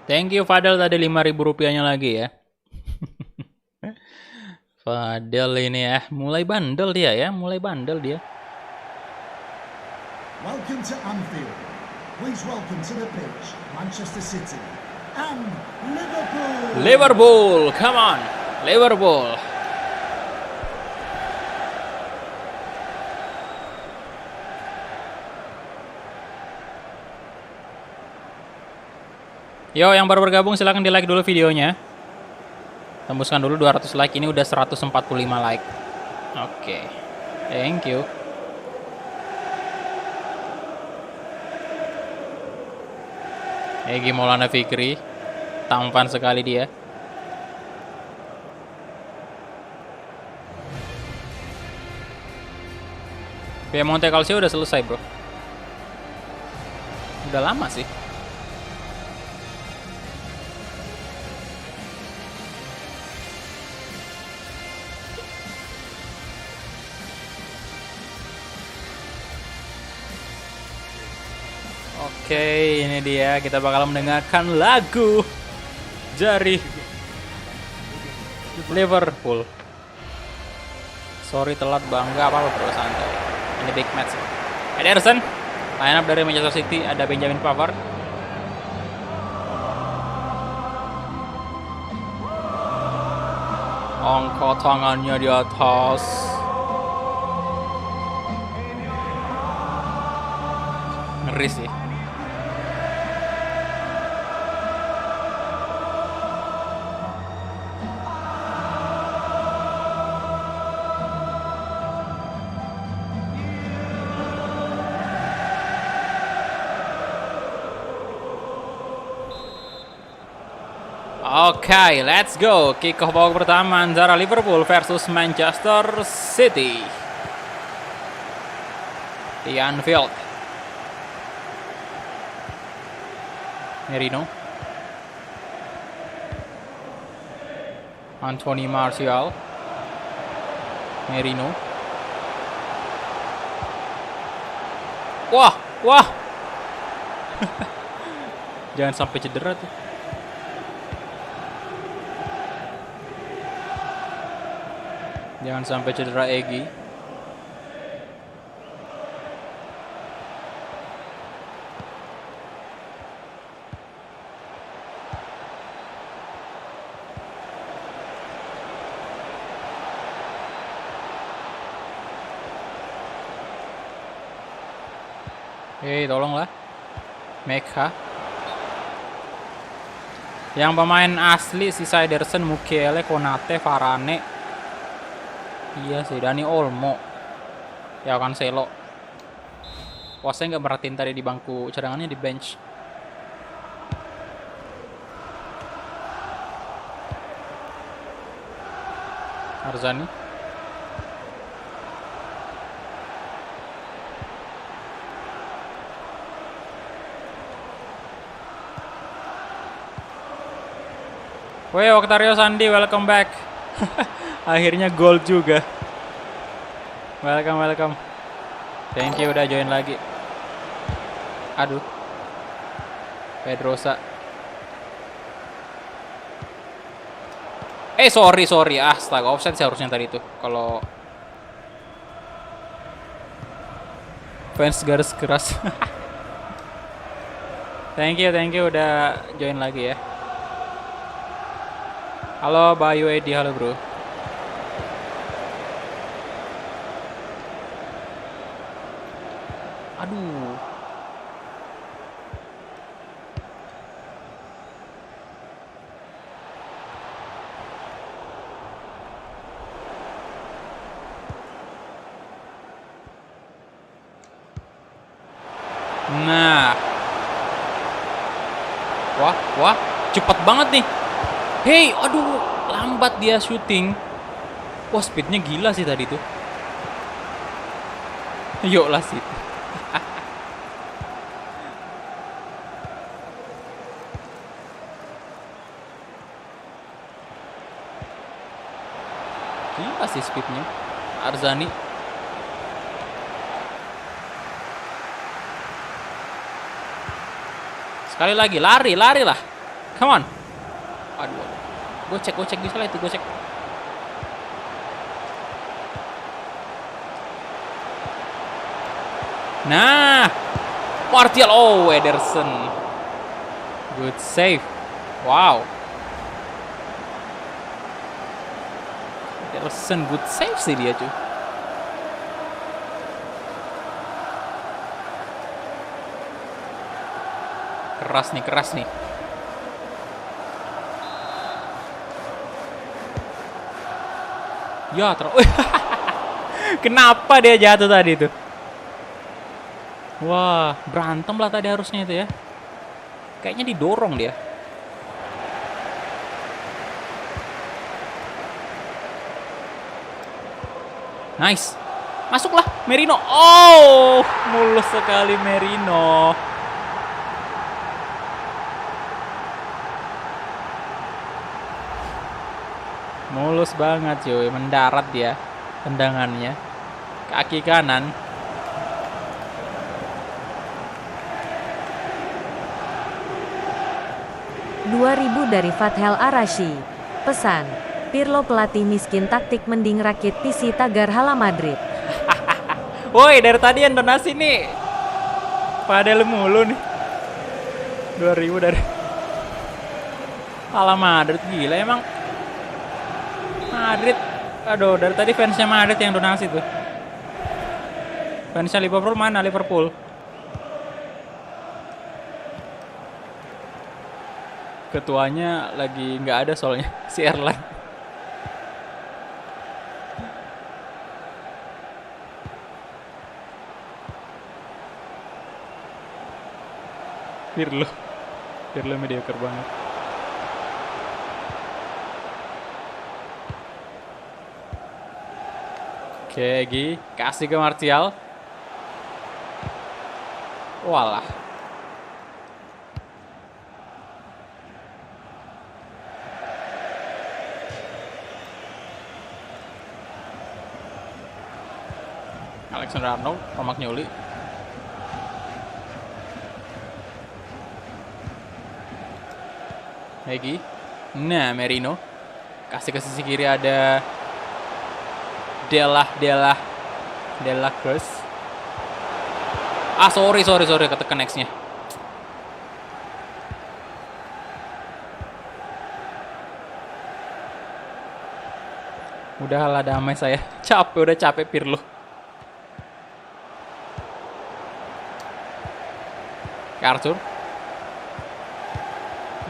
Thank you Fadel, tadi 5.000 rupiahnya lagi ya. Fadel ini ya, mulai bandel dia. Welcome to Anfield. Please welcome to the pitch, Manchester City and Liverpool. Liverpool, come on, Liverpool. Yo, yang baru bergabung silahkan di like dulu videonya. Tembuskan dulu 200 like, ini udah 145 like. Oke, thank you. Egy Maulana Fikri, tampan sekali dia. Piemonte Calcio udah selesai bro. Udah lama sih. Oke, ini dia, kita bakal mendengarkan lagu dari Liverpool. Sorry telat bang, nggak apa-apa bro, santai. Ini big match. Ederson, line up dari Manchester City, ada Benjamin Pavard. Angkat tangannya di atas. Ngeri sih. Oke, let's go. Kick off babak pertama antara Liverpool versus Manchester City di Anfield. Merino, Anthony Martial, Merino. Wah. Jangan sampai cedera tuh. Jangan sampai cedera Egy. Tolonglah. Mekha. Yang pemain asli sisa Ederson, Mukiele, Konate, Varane. Iya sih, Dani Olmo. Ya kan Cancelo. Wah, saya nggak merhatiin tadi di bangku cadangannya, di bench. Arzani. Woi, Octario Sandi, welcome back. Akhirnya gol juga. Welcome. Thank you udah join lagi. Aduh. Pedrosa. Sorry. Astaga, offside seharusnya tadi itu. Kalau fans garis keras. Thank you udah join lagi ya. Halo Bayu Edi, halo bro. Aduh. Nah. Wah, cepet banget nih. Hey, aduh, lambat dia syuting. Wah, speednya gila sih tadi tuh. Yuk lah sih. Gila sih speednya. Arzani. Sekali lagi, lari lah. Come on. Aduh. Gocek bisa lah itu, gocek. Nah. Martial, Ederson. Good save. Wow. Ederson good save sih dia cuy. Keras nih. Ya, kenapa dia jatuh tadi tuh? Wah, berantem lah tadi harusnya itu ya. Kayaknya didorong dia. Nice. Masuklah Merino. Oh, mulus sekali Merino. Mulus banget cuy, mendarat dia tendangannya. Kaki kanan. $2.000 dari Fathel Arashi. Pesan, Pirlo pelatih miskin taktik mending rakit PC tagar Hala Madrid. Woi, dari tadi yang donasi nih padahal mulu nih. 2.000 dari Hala Madrid, gila emang. Madrid, aduh, dari tadi fansnya Madrid yang donasi tuh. Fansnya Liverpool mana? Liverpool. Ketuanya lagi nggak ada soalnya, si Erlang. Pirlo mediocre banget. Oke, Gi, kasih ke Martial. Walah. Alexander Arnold, Romagnoli. Hegi. Nah, Merino. Kasih ke sisi kiri ada Dela Cruz. Sorry, ketekan X-nya. Udahlah, damai saya. Udah capek Pirlo. Arthur.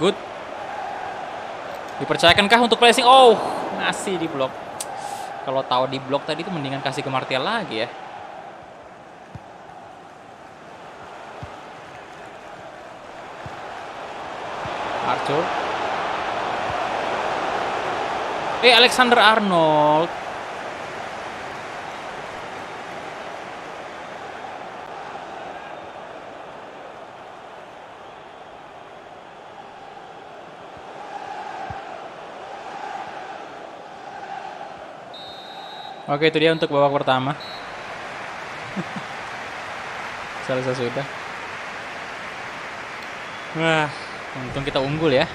Good. Dipercayakankah untuk placing? Masih di blok. Kalau tahu di blok tadi itu mendingan kasih ke Martial lagi ya. Arthur. Alexander Arnold. Oke, itu dia untuk babak pertama. Selesai sudah. Wah, untung kita unggul ya.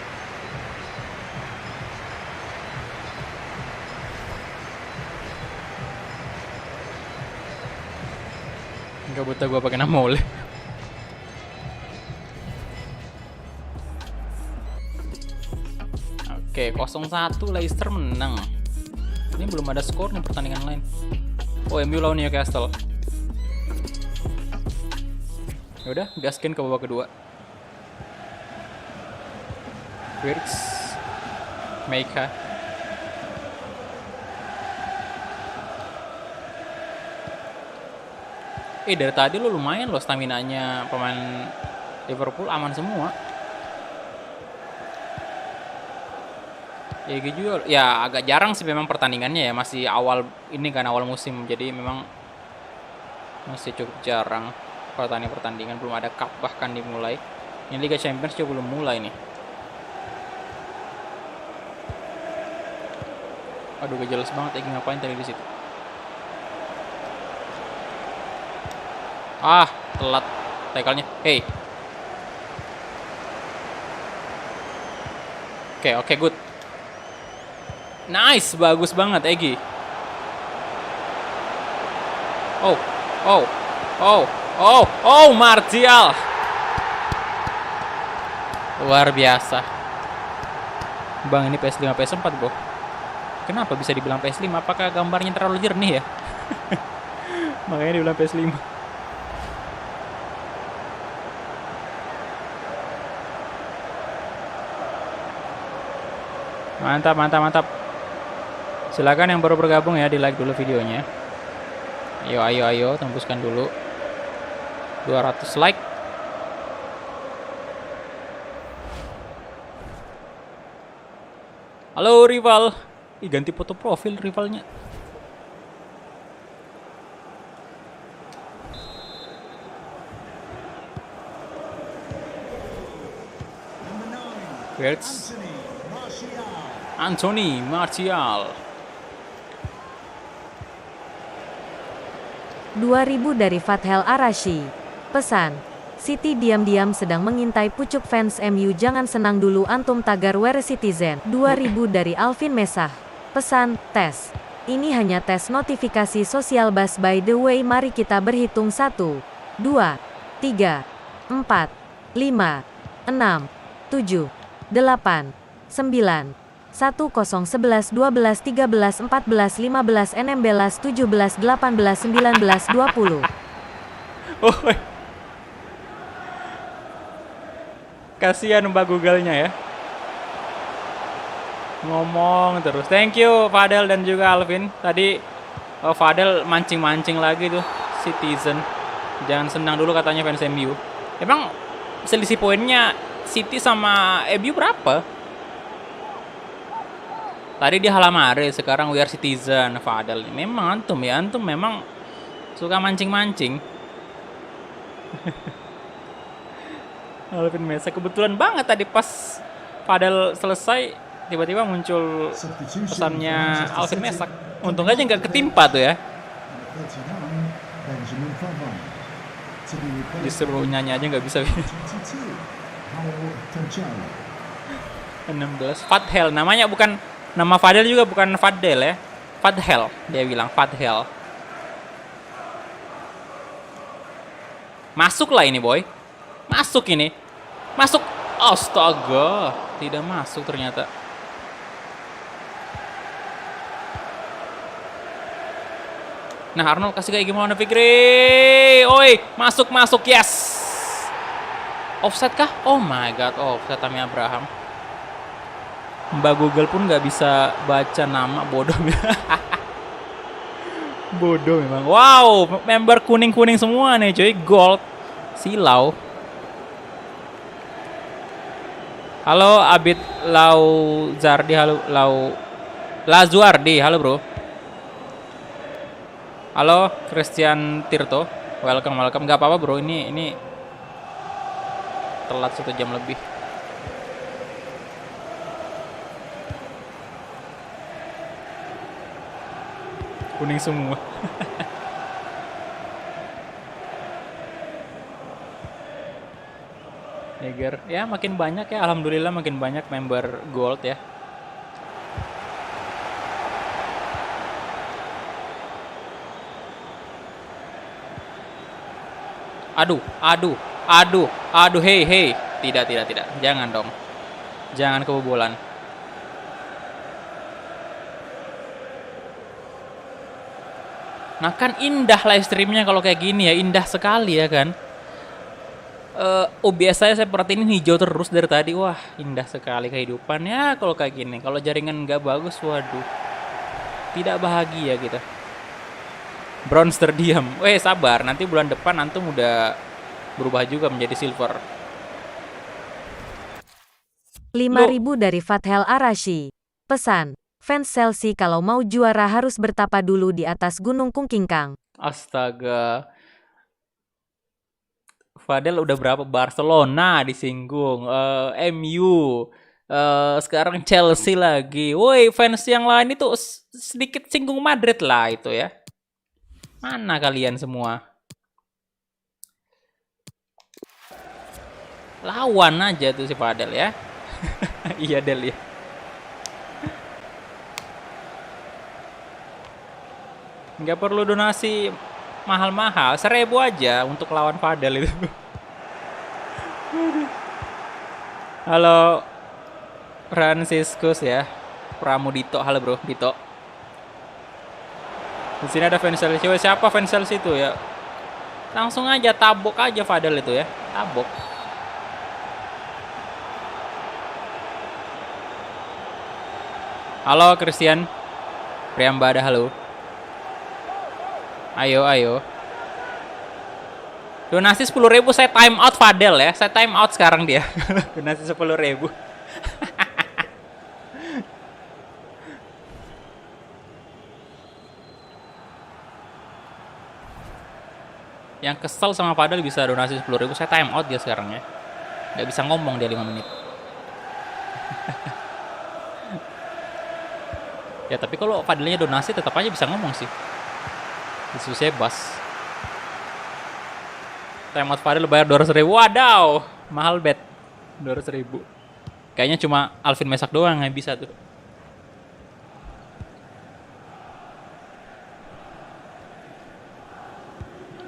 Enggak buta gua pakai nama oleh. Oke, 0-1 Leicester menang. Ini belum ada skor nih pertandingan lain. Oh, MU lawan Newcastle. Yaudah, gaskin ke babak kedua. Wirtz, Meika. Dari tadi lo lumayan loh staminanya pemain Liverpool aman semua. Ya gitu juga. Ya agak jarang sih memang pertandingannya ya, masih awal ini kan, awal musim. Jadi memang masih cukup jarang pertandingan, belum ada cup bahkan dimulai. Ini Liga Champions juga belum mulai nih. Aduh, gak jelas banget Egy ngapain tadi di situ. Ah, telat tackle-nya. Hey. Oke, good. Nice, bagus banget Egy. Oh, Martial. Luar biasa. Bang, ini PS5 PS4, Bro. Kenapa bisa dibilang PS5? Apakah gambarnya terlalu jernih ya? Makanya dibilang PS5. Mantap. Silakan yang baru bergabung ya, di like dulu videonya. Ayo, tembuskan dulu 200 like. Halo rival. Ganti foto profil rivalnya. Wirtz, Anthony Martial. 2000 dari Fathel Arashi. Pesan, City diam-diam sedang mengintai pucuk fans MU, jangan senang dulu antum tagar were citizen. 2000 dari Alvin Mesah. Pesan, tes. Ini hanya tes notifikasi sosial bus by the way, mari kita berhitung 1, 2, 3, 4, 5, 6, 7, 8, 9, 10, 11, 12, 13, 14, 15, 16, 17, 18, 19, 20. Oh, kasihan Mbak Google-nya ya. Ngomong terus. Thank you Fadel dan juga Alvin. Tadi Fadel mancing-mancing lagi tuh Citizen. Jangan senang dulu katanya fans MU. Emang selisih poinnya City sama MU berapa? Tadi di Halamare, sekarang We Are Citizen. Fadel, memang antum memang suka mancing-mancing. Alvin Mesa, kebetulan banget tadi pas Fadel selesai tiba-tiba muncul pesannya Alvin Mesa. Untung aja nggak ketimpa tuh ya. Disuruh nyanyi aja nggak bisa. 16 Fathel, namanya bukan nama Fadel juga, bukan Fadel ya. Fathel, dia bilang Fathel. Masuk lah ini boy. Masuk ini. Masuk. Astaga, tidak masuk ternyata. Nah, Arnold kasih kayak gimana Fikri? Oi, masuk, yes. Offside kah? Oh my god, offside Tammy Abraham. Mbak Google pun nggak bisa baca nama, bodoh. Bodoh memang. Wow, member kuning-kuning semua nih cuy, gold. Silau. Halo Abid Lauzardi, halo Lazuardi, halo bro. Halo Christian Tirto, welcome. Gak apa-apa bro, ini telat 1 jam lebih. Kuning semua. Neger. Ya makin banyak ya, alhamdulillah makin banyak member gold ya. Aduh, hey. Tidak. Jangan dong. Jangan kebobolan. Nah kan indah live streamnya kalau kayak gini ya, indah sekali ya kan. OBS saya perhatiin hijau terus dari tadi. Wah, indah sekali kehidupan ya kalau kayak gini. Kalau jaringan nggak bagus, waduh, tidak bahagia kita. Bronze terdiam. Sabar, nanti bulan depan antum udah berubah juga menjadi silver. 5.000 dari Fathel Arashi. Pesan, fans Chelsea kalau mau juara harus bertapa dulu di atas Gunung Kungkingkang. Astaga. Fadel udah berapa? Barcelona disinggung, MU, sekarang Chelsea lagi. Woi, fans yang lain itu sedikit singgung Madrid lah itu ya. Mana kalian semua? Lawan aja tuh si Fadel ya. Iya Del ya. Nggak perlu donasi mahal-mahal, 1.000 aja untuk lawan Fadel itu. Halo Franciscus ya, Pramudito, halo bro, Dito. Di sini ada fans Chelsea. Siapa fans Chelsea itu ya? Langsung aja tabok aja Fadel itu ya, tabok. Halo Christian Priambada, halo. Ayo. Donasi 10.000, saya time out Fadel ya. Saya time out sekarang dia. Donasi 10.000. Yang kesel sama Fadel bisa donasi 10.000, saya time out dia sekarang ya. Nggak bisa ngomong dia 5 menit. Ya tapi kalau Fadelnya donasi tetap aja bisa ngomong sih. Isu bebas. Time out Fadel bayar 200.000. Wadaw, mahal bet. 200.000. Kayaknya cuma Alvin Mesak doang yang bisa tuh.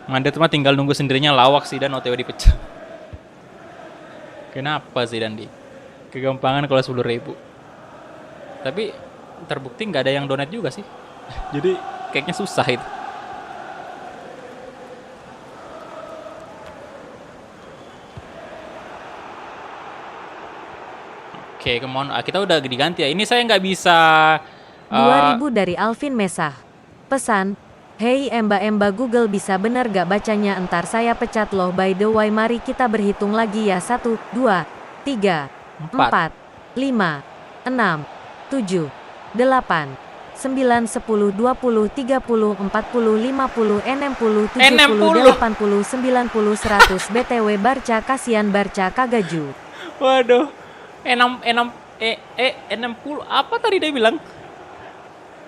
Mandet mah tinggal nunggu sendirinya, lawak sih dan OTW dipecah. Kenapa sih Dandi? Kegampangan kalau 10.000. Tapi terbukti nggak ada yang donate juga sih. Jadi kayaknya susah itu. Oke, come on. Kita udah diganti ya. Ini saya nggak bisa. 2.000 dari Alvin Mesah. Pesan, hey Emba Google bisa bener gak bacanya, entar saya pecat loh. By the way, mari kita berhitung lagi ya. 1, 2, 3, 4, 5, 6, 7, 8, 9, 10, 20, 30, 40, 50, 60, 70, 80, 90, 100. BTW Barca, kasihan Barca kagaju. Waduh. 60 apa tadi dia bilang?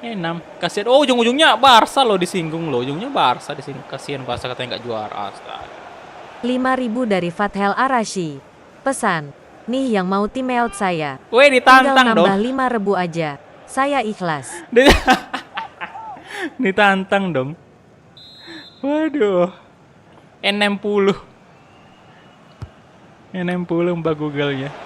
6 kasihan. Oh, ujung-ujungnya Barca loh disinggung loh. Ujungnya Barca disinggung. Kasihan Barca katanya nggak juara. Astaga. 5.000 dari Fathel Arashi. Pesan, nih yang mau tim out saya. Weh, ditantang dong. Tinggal nambah 5.000 aja. Saya ikhlas. Ditantang dong. Waduh. N60 Mbak Google-nya.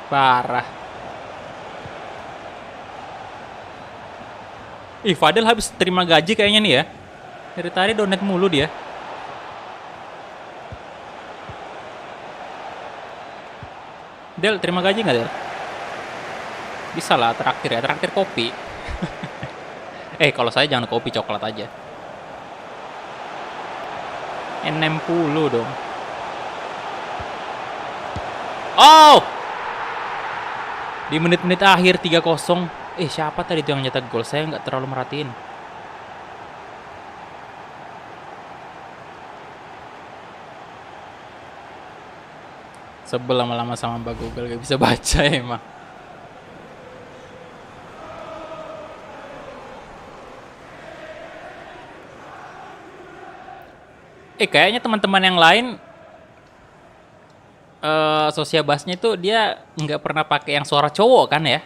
Parah. Ih, Fadel habis terima gaji kayaknya nih ya. Dari tadi donate mulu dia. Del, terima gaji nggak Del? Bisa lah, traktir ya, traktir kopi. Kalau saya jangan kopi, coklat aja. N60 dong. Oh! Di menit-menit akhir 3-0. Siapa tadi itu yang nyetak gol? Saya nggak terlalu merhatiin. Sebel lama-lama sama Mbak Google, gak bisa baca emang. Kayaknya teman-teman yang lain Sosiabasnya itu dia nggak pernah pakai yang suara cowok kan ya?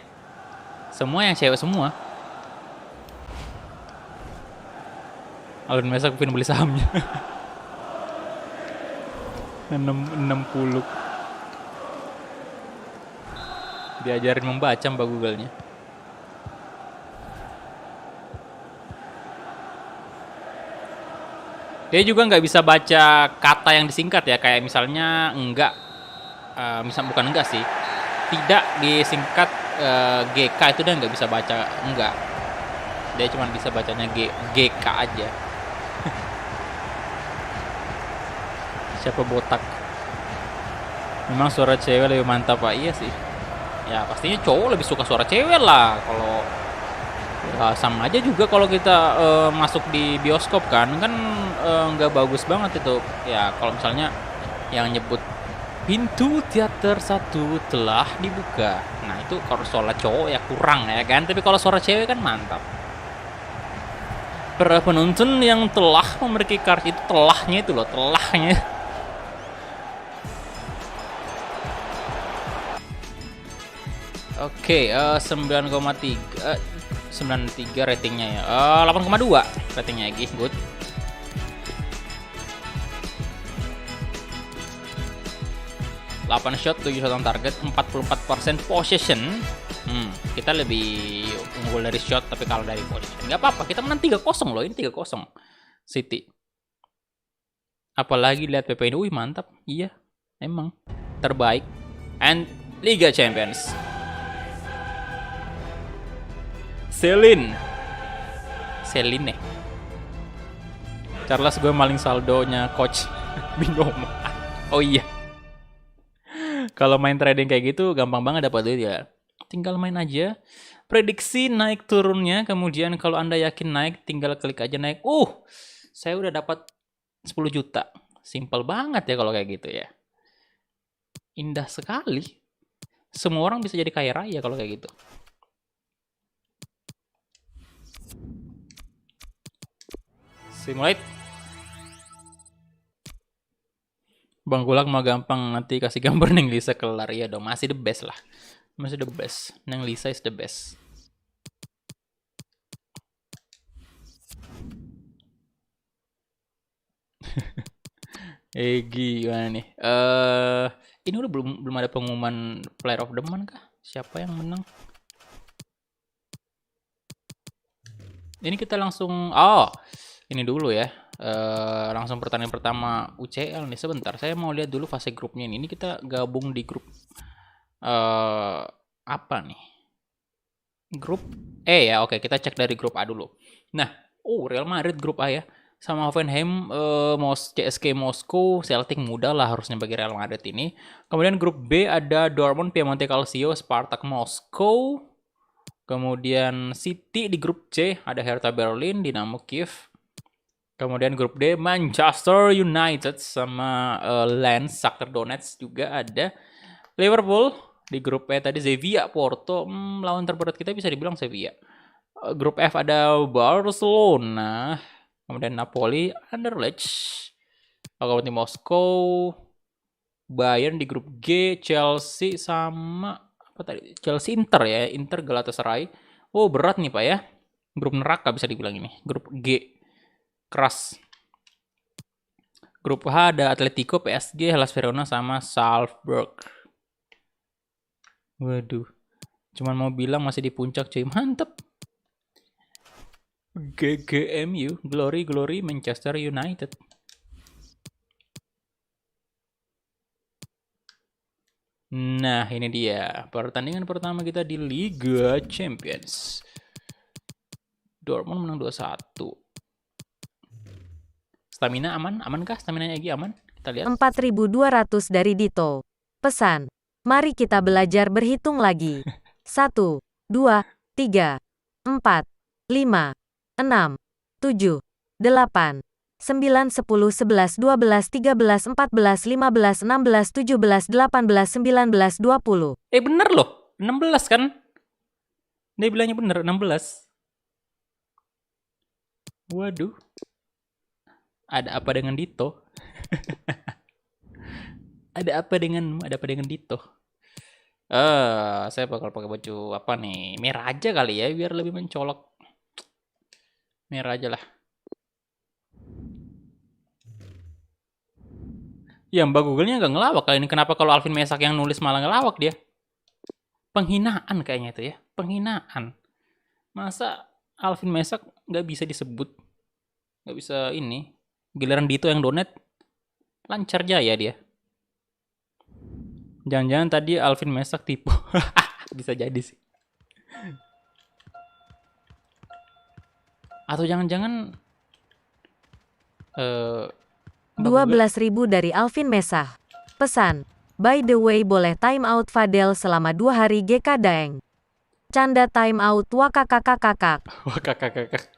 Semua yang cewek semua. Alun Mesa kepin beli sahamnya. 60. Diajarin membaca Mbak Google-nya. Dia juga nggak bisa baca kata yang disingkat ya, kayak misalnya enggak, bukan enggak sih, tidak disingkat GK itu dia nggak bisa baca enggak. Dia cuma bisa bacanya GK aja. Siapa botak? Memang suara cewek lebih mantap Pak, iya sih. Ya pastinya cowok lebih suka suara cewek lah. Kalau ya, sama aja juga kalau kita masuk di bioskop kan nggak bagus banget itu. Ya kalau misalnya yang nyebut pintu teater 1 telah dibuka, nah itu kalau suara cowok ya kurang ya kan. Tapi kalau suara cewek kan mantap. Para penonton yang telah memiliki kartu itu, telahnya itu loh, telahnya. Oke, 93 ratingnya ya. 8,2 ratingnya lagi, good. Shot, 7 shot on target, 44% possession. Kita lebih unggul dari shot tapi kalah dari possession. Nggak apa-apa, kita menang 3-0 loh, ini 3-0 City. Apalagi lihat PP ini, wih mantap. Iya, emang terbaik. And Liga Champions. Celine Charles, gue maling saldonya coach Binomo. Oh iya, kalau main trading kayak gitu gampang banget dapat duit ya, tinggal main aja, prediksi naik turunnya, kemudian kalau Anda yakin naik tinggal klik aja naik. Saya udah dapat 10 juta. Simple banget ya kalau kayak gitu ya, indah sekali. Semua orang bisa jadi kaya raya kalau kayak gitu. Simulate. Bang Kulak mah gampang, nanti kasih gambar Neng Lisa kelar. Ya dong, masih the best lah. Masih the best. Neng Lisa is the best. Gimana nih? Ini udah belum ada pengumuman player of the month kah? Siapa yang menang? Ini kita langsung ini dulu ya. Langsung pertandingan pertama UCL nih. Sebentar, saya mau lihat dulu fase grupnya ini. Ini kita gabung di grup apa nih? Grup E ya. Oke, kita cek dari grup A dulu. Nah, Real Madrid grup A ya. Sama Hoffenheim, CSK Moskow, Celtic mudah lah harusnya bagi Real Madrid ini. Kemudian grup B ada Dortmund, Piemonte Calcio, Spartak Moskow. Kemudian City di grup C ada Hertha Berlin, Dinamo Kiev. Kemudian grup D Manchester United sama Lens, Shakhtar Donetsk juga ada. Liverpool di grup E tadi Sevilla, Porto, lawan terberat kita bisa dibilang Sevilla. Grup F ada Barcelona, kemudian Napoli, Anderlecht, Lokomotiv Moskow, Bayern di grup G, Chelsea sama Chelsea, Inter ya, Inter, Galatasaray. Berat nih Pak ya. Grup neraka bisa dibilang ini. Grup G keras. Grup H ada Atletico, PSG, Hellas Verona sama Salzburg. Waduh. Cuman mau bilang masih di puncak cuy. Mantep. GGMU, Glory Manchester United. Nah, ini dia pertandingan pertama kita di Liga Champions. Dortmund menang 2-1. Stamina aman? Amankah stamina Egy aman? Kita lihat. 4.200 dari Dito. Pesan. Mari kita belajar berhitung lagi. 1, 2, 3, 4, 5, 6, 7, 8, 9, 10, 11, 12, 13, 14, 15, 16, 17, 18, 19, 20. Bener loh, 16 kan? Dia bilangnya bener, 16. Waduh. Ada apa dengan Dito? Ada apa dengan Dito? Saya bakal pakai baju apa nih? Merah aja kali ya, biar lebih mencolok. Merah aja lah. Ya, Mbak Google-nya nggak ngelawak kali ini. Kenapa kalau Alvin Mesak yang nulis malah ngelawak dia? Penghinaan kayaknya itu ya. Penghinaan. Masa Alvin Mesak nggak bisa disebut? Nggak bisa ini. Giliran Dito yang donate, lancar jaya dia. Jangan-jangan tadi Alvin Mesak tipu. Bisa jadi sih. Atau jangan-jangan 12.000 dari Alvin Mesah. Pesan, by the way boleh time out Fadel selama 2 hari GK Daeng. Canda time out wakakakakakak. Wakakakakak.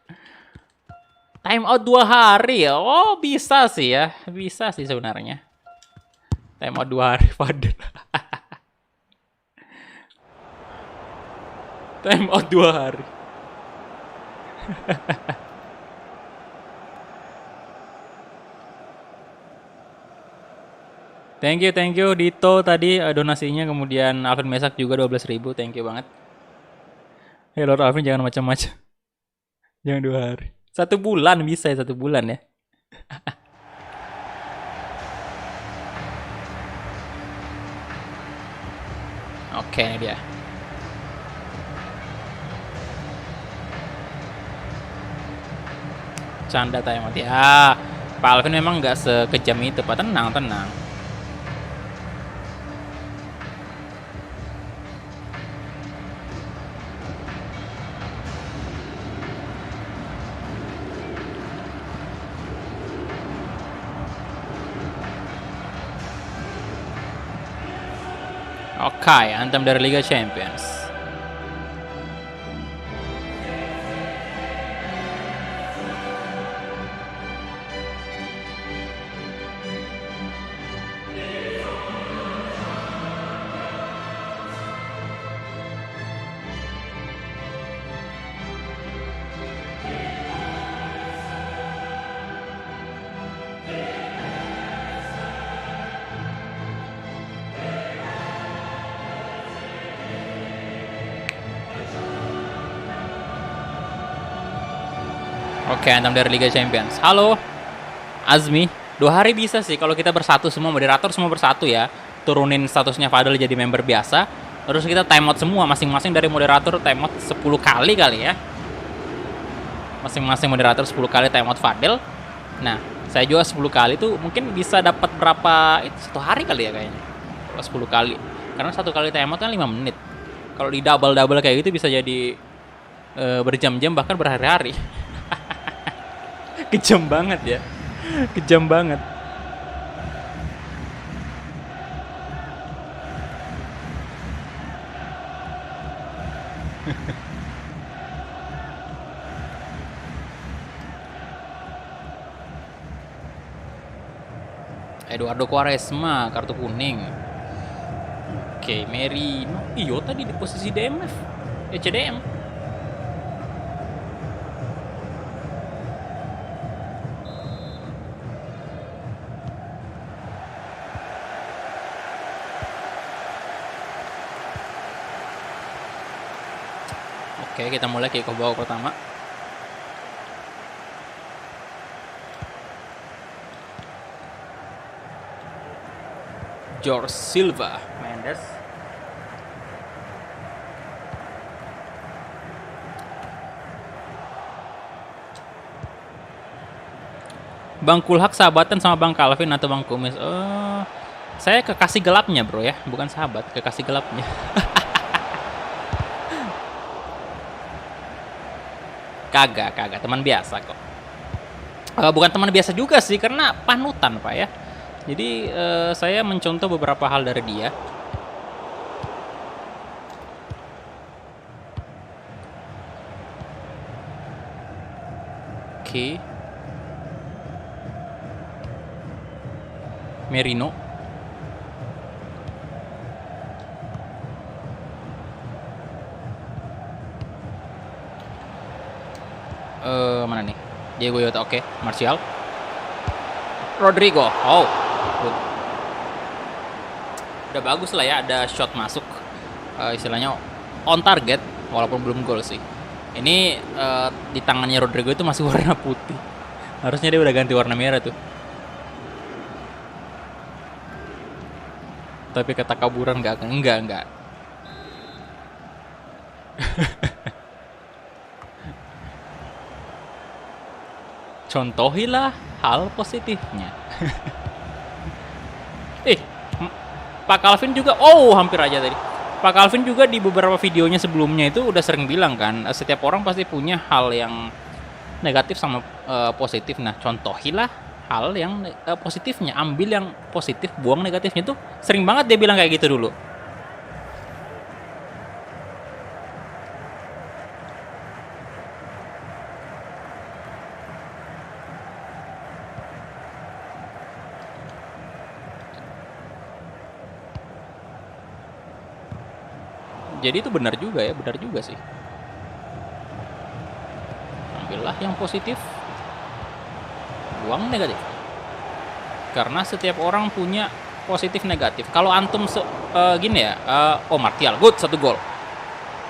Time out 2 hari ya? Oh bisa sih ya. Bisa sih sebenarnya. Time out 2 hari Fadel. Time out 2 hari. Thank you Dito tadi donasinya, kemudian Alvin Mesak juga 12.000, thank you banget. Lord Alvin jangan macam-macam. Jangan 2 hari. 1 bulan bisa ya, 1 bulan ya. Oke, ini dia. Canda time out ya. Pak Alvin memang nggak sekejam itu, Pak. Tenang. Oke, anthem dari Liga Champions. Oke, anthem dari Liga Champions. Halo, Azmi. 2 hari bisa sih kalau kita bersatu semua, moderator semua bersatu ya. Turunin statusnya Fadel jadi member biasa. Terus kita timeout semua, masing-masing dari moderator timeout 10 kali ya. Masing-masing moderator 10 kali timeout Fadel. Nah, saya juga 10 kali tuh mungkin bisa dapat berapa, itu 1 hari kali ya kayaknya. Kalau 10 kali. Karena 1 kali timeout kan 5 menit. Kalau di double kayak gitu bisa jadi berjam-jam bahkan berhari-hari. Kejam banget ya. Kejam banget. Eduardo Quaresma, kartu kuning. Oke, Merino. Iyo tadi di posisi DMF. CDM. Oke, kita mulai kick off babak pertama. George Silva, Mendes. Bang Kulhak sahabatan sama Bang Calvin atau Bang Kumis? Saya kekasih gelapnya bro ya, bukan sahabat, kekasih gelapnya. Kagak, teman biasa kok. Bukan teman biasa juga sih, karena panutan Pak ya. Jadi saya mencontoh beberapa hal dari dia. Oke. Merino. Mana nih? Diego Jota, oke. Martial. Rodrigo. Oh, good. Udah bagus lah ya, ada shot masuk. Istilahnya on target, walaupun belum gol sih. Ini di tangannya Rodrigo itu masih warna putih. Harusnya dia udah ganti warna merah tuh. Tapi kata kaburan enggak. Contohilah hal positifnya. Pak Calvin juga, hampir aja tadi. Pak Calvin juga di beberapa videonya sebelumnya itu udah sering bilang kan, setiap orang pasti punya hal yang negatif sama positif. Nah, contohilah hal yang positifnya, ambil yang positif, buang negatifnya tuh. Sering banget dia bilang kayak gitu dulu. Jadi itu benar juga sih. Ambillah yang positif, buang negatif. Karena setiap orang punya positif negatif. Kalau antum gini ya, Martial, good, 1 gol.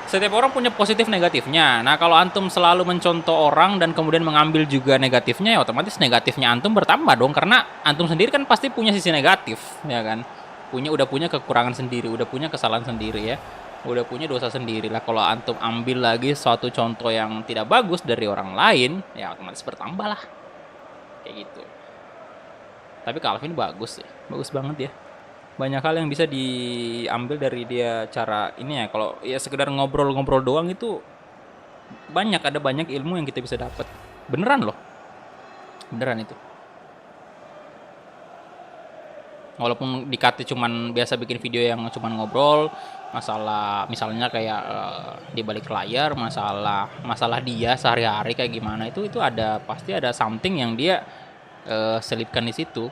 Setiap orang punya positif negatifnya. Nah, kalau antum selalu mencontoh orang dan kemudian mengambil juga negatifnya, ya otomatis negatifnya antum bertambah dong. Karena antum sendiri kan pasti punya sisi negatif, ya kan? Udah punya kekurangan sendiri, udah punya kesalahan sendiri ya. Udah punya dosa sendiri lah. Kalau antum ambil lagi suatu contoh yang tidak bagus dari orang lain, ya otomatis bertambah lah. Kayak gitu. Tapi Calvin bagus ya, bagus banget ya. Banyak hal yang bisa diambil dari dia cara ini ya. Kalau ya sekedar ngobrol-ngobrol doang itu ada banyak ilmu yang kita bisa dapat. Beneran loh, beneran itu. Walaupun dikata cuman biasa bikin video yang cuman ngobrol masalah, misalnya kayak di balik layar, masalah dia sehari-hari kayak gimana, itu pasti ada something yang dia selipkan di situ.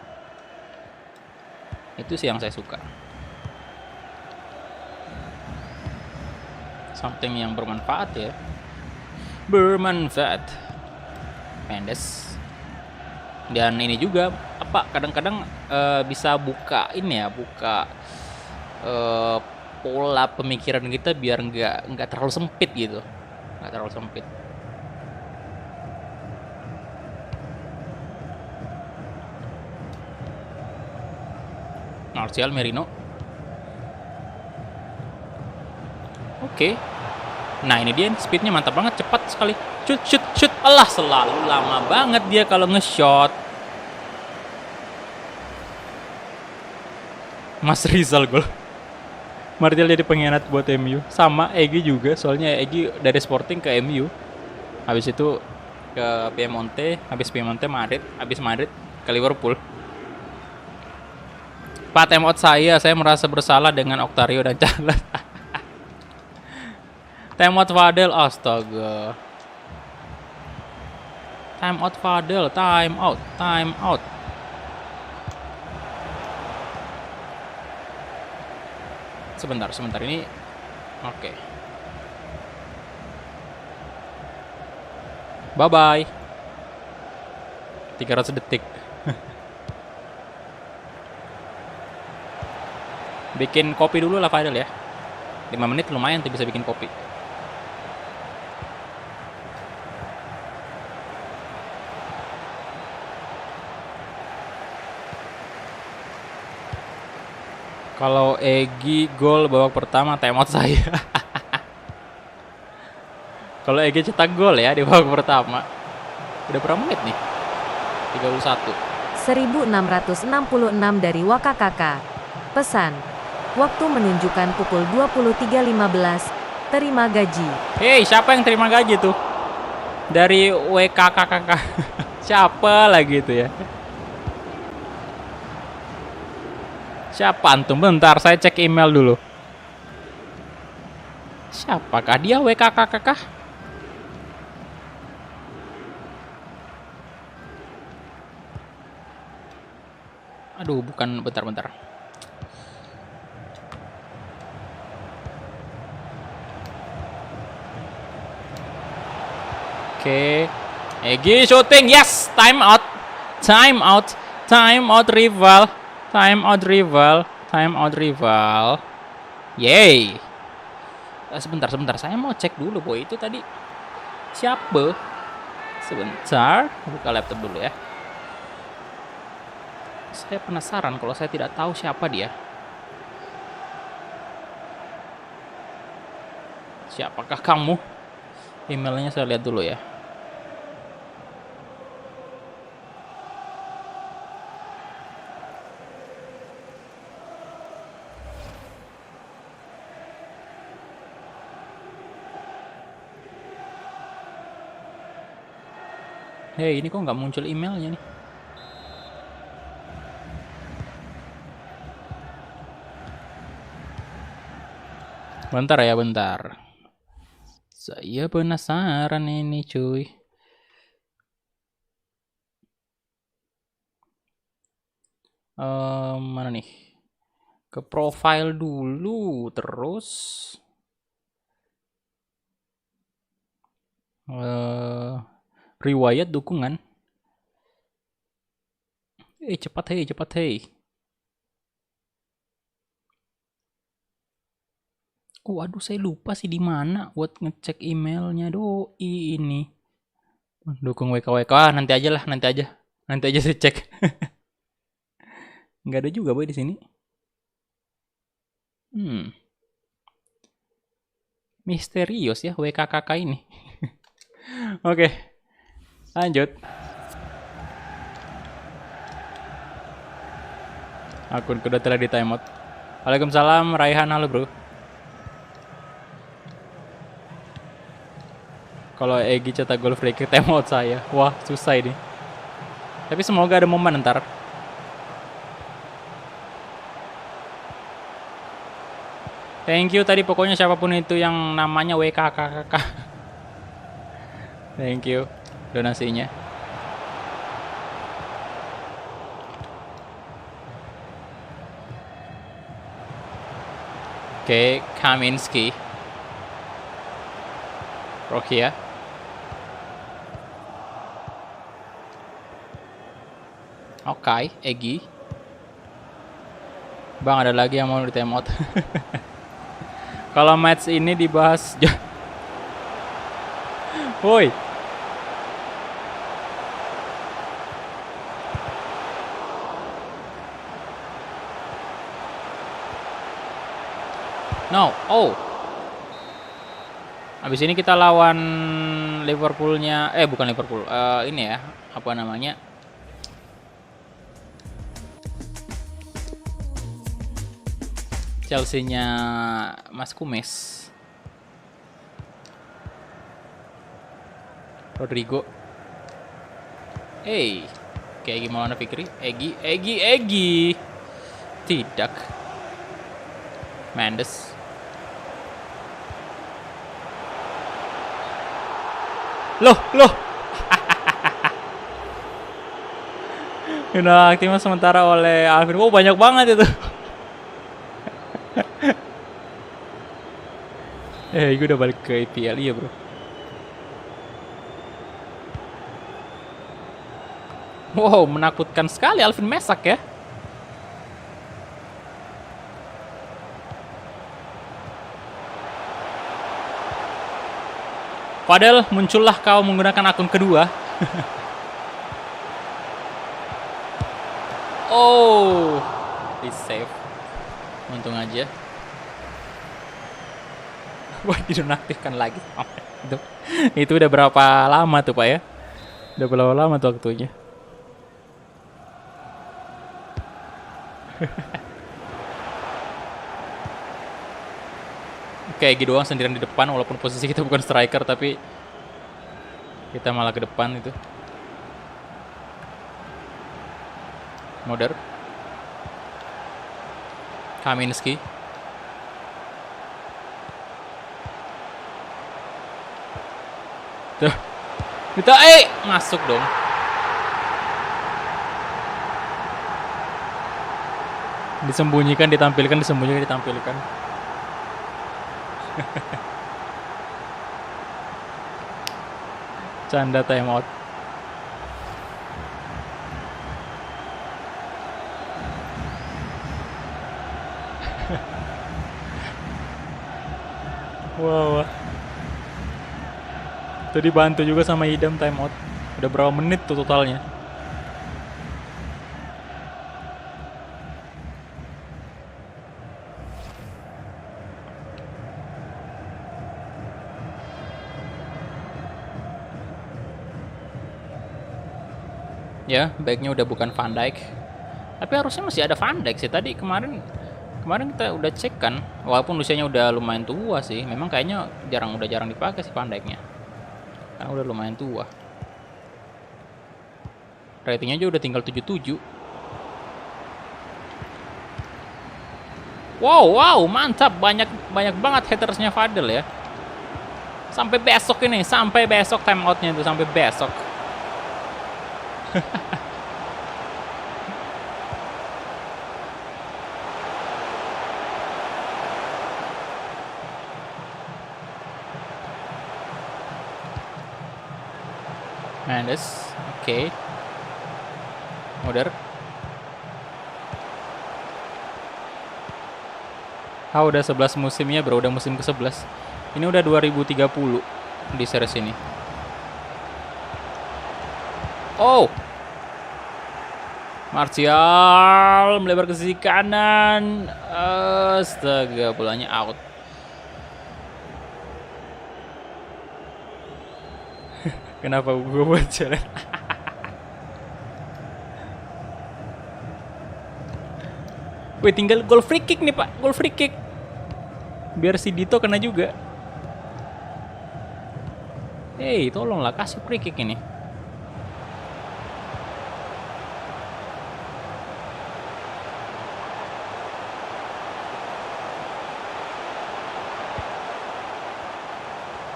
Itu sih yang saya suka, something yang bermanfaat ya, Mendes. Dan ini juga kadang-kadang bisa buka pola pemikiran kita biar nggak terlalu sempit gitu, nggak terlalu sempit. Martial, Merino. Oke. Nah, ini dia, speednya mantap banget, cepat sekali. Shoot. Allah, selalu lama banget dia kalau nge-shot. Mas Rizal gol. Martial jadi pengkhianat buat MU. Sama Egy juga, soalnya Egy dari Sporting ke MU. Habis itu ke Piemonte, habis Madrid ke Liverpool. Pak, time out saya merasa bersalah dengan Octario dan Charles. Time out Fadel, astaga. Time out Fadel, time out. Sebentar ini. Oke. Bye-bye. 300 detik. Bikin kopi dulu lah Fadel ya. 5 menit lumayan tuh bisa bikin kopi. Kalau Egy gol babak pertama, timeout saya. Kalau Egy cetak gol ya di babak pertama. Udah berapa menit nih? 31. 1666 dari Wakakaka. Pesan. Waktu menunjukkan pukul 23.15. Terima gaji. Hei, siapa yang terima gaji tuh? Dari WKKKK. Siapa lagi itu ya? Siapa antum? Bentar, saya cek email dulu. Siapakah dia WKKKK? Aduh, bukan, bentar. Oke. Egi shooting. Yes, time out rival. Yay. Sebentar. Saya mau cek dulu, boy. Itu tadi siapa? Sebentar. Buka laptop dulu ya. Saya penasaran kalau saya tidak tahu siapa dia. Siapakah kamu? Emailnya saya lihat dulu ya. Hei, ini kok nggak muncul emailnya nih? Bentar. Saya penasaran ini, cuy. Mana nih? Ke profile dulu, terus riwayat dukungan. Cepat hei. Waduh, saya lupa sih di mana buat ngecek emailnya doi ini. Dukung WKWK, nanti aja. Nanti aja saya cek. Nggak ada juga boy di sini. Misterius ya WKKK ini. Oke. Lanjut. Akun kuda telah di timeout. Waalaikumsalam Raihan, halo bro. Kalau Egi cetak gol free kick timeout saya. Wah, susah ini. Tapi semoga ada momen ntar. Thank you tadi pokoknya siapapun itu yang namanya WKKK. Thank you donasinya. Oke, Kaminski. Rokia. Oke, Egi. Bang, ada lagi yang mau di timeout. Kalau match ini dibahas. Woi. No. Oh. Habis ini kita lawan Liverpoolnya. Bukan Liverpool. Ini ya. Apa namanya? Chelsea-nya Mas Kumes. Rodrigo. Kayak gimana Fikri? Egi. Tidak. Mendes. Loh. Udah aktif sementara oleh Alvin. Oh, banyak banget itu. Gue udah balik ke IPL ya bro. Wow, menakutkan sekali Alvin Mesak ya. Padahal muncullah kau menggunakan akun kedua. Oh, di save. Untung aja. Wah, dinonaktifkan lagi. Itu udah berapa lama tuh Pak ya? Udah berapa lama tuh waktunya? Kayak gitu doang sendirian di depan, walaupun posisi kita bukan striker tapi kita malah ke depan itu. Modern. Kaminski. Tuh. Kita masuk dong. Disembunyikan, ditampilkan, disembunyikan, ditampilkan. Canda timeout. Wow. Tadi bantu juga sama Idam timeout. Udah berapa menit tuh totalnya? Ya, backnya udah bukan Van Dijk. Tapi harusnya masih ada Van Dijk sih. Tadi kemarin kita udah cek kan, walaupun usianya udah lumayan tua sih. Memang kayaknya udah jarang dipakai sih Van Dijk-nya. Karena udah lumayan tua. Ratingnya aja udah tinggal 77. Wow, mantap. Banyak banget hatersnya Fadel ya. Sampai besok timeoutnya itu, sampai besok. Mendes, oke. Muder. Udah 11 musimnya bro, udah musim ke-11. Ini udah 2030 di series ini. Oh, Martial melebar ke sisi kanan. Astaga, bolanya out. Kenapa gue buat jalan? Wih, tinggal gol free kick nih pak, gol free kick. Biar si Dito kena juga. Hey, tolonglah kasih free kick ini.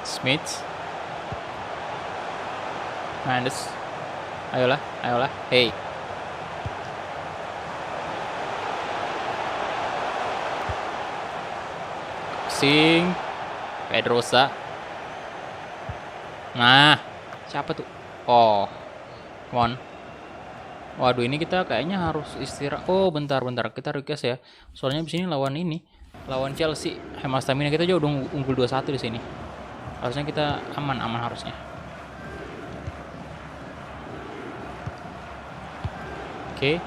Smith, Mendes, ayolah, hey. Sing, Pedrosa. Nah, siapa tuh? Oh, come on. Waduh, ini kita kayaknya harus istirahat. Oh, bentar, kita request ya. Soalnya di sini lawan Chelsea. Hemat stamina kita aja udah unggul 2-1 di sini. Harusnya kita aman harusnya. Oke.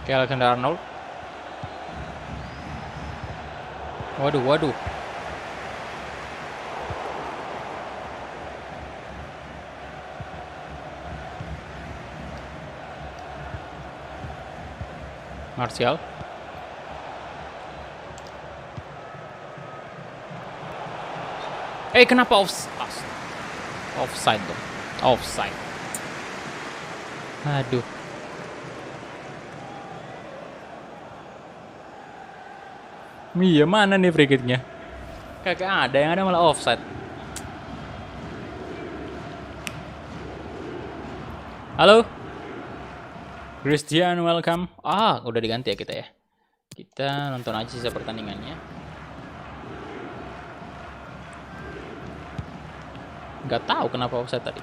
Oke, Alexander Arnold. Waduh. Martial. Kenapa offside dong? Offside. Aduh. Iya, mana nih free kick-nya? Kagak ada, yang ada malah offside. Halo? Christian, welcome. Udah diganti ya kita ya. Kita nonton aja sisa pertandingannya. Nggak tahu kenapa offside tadi.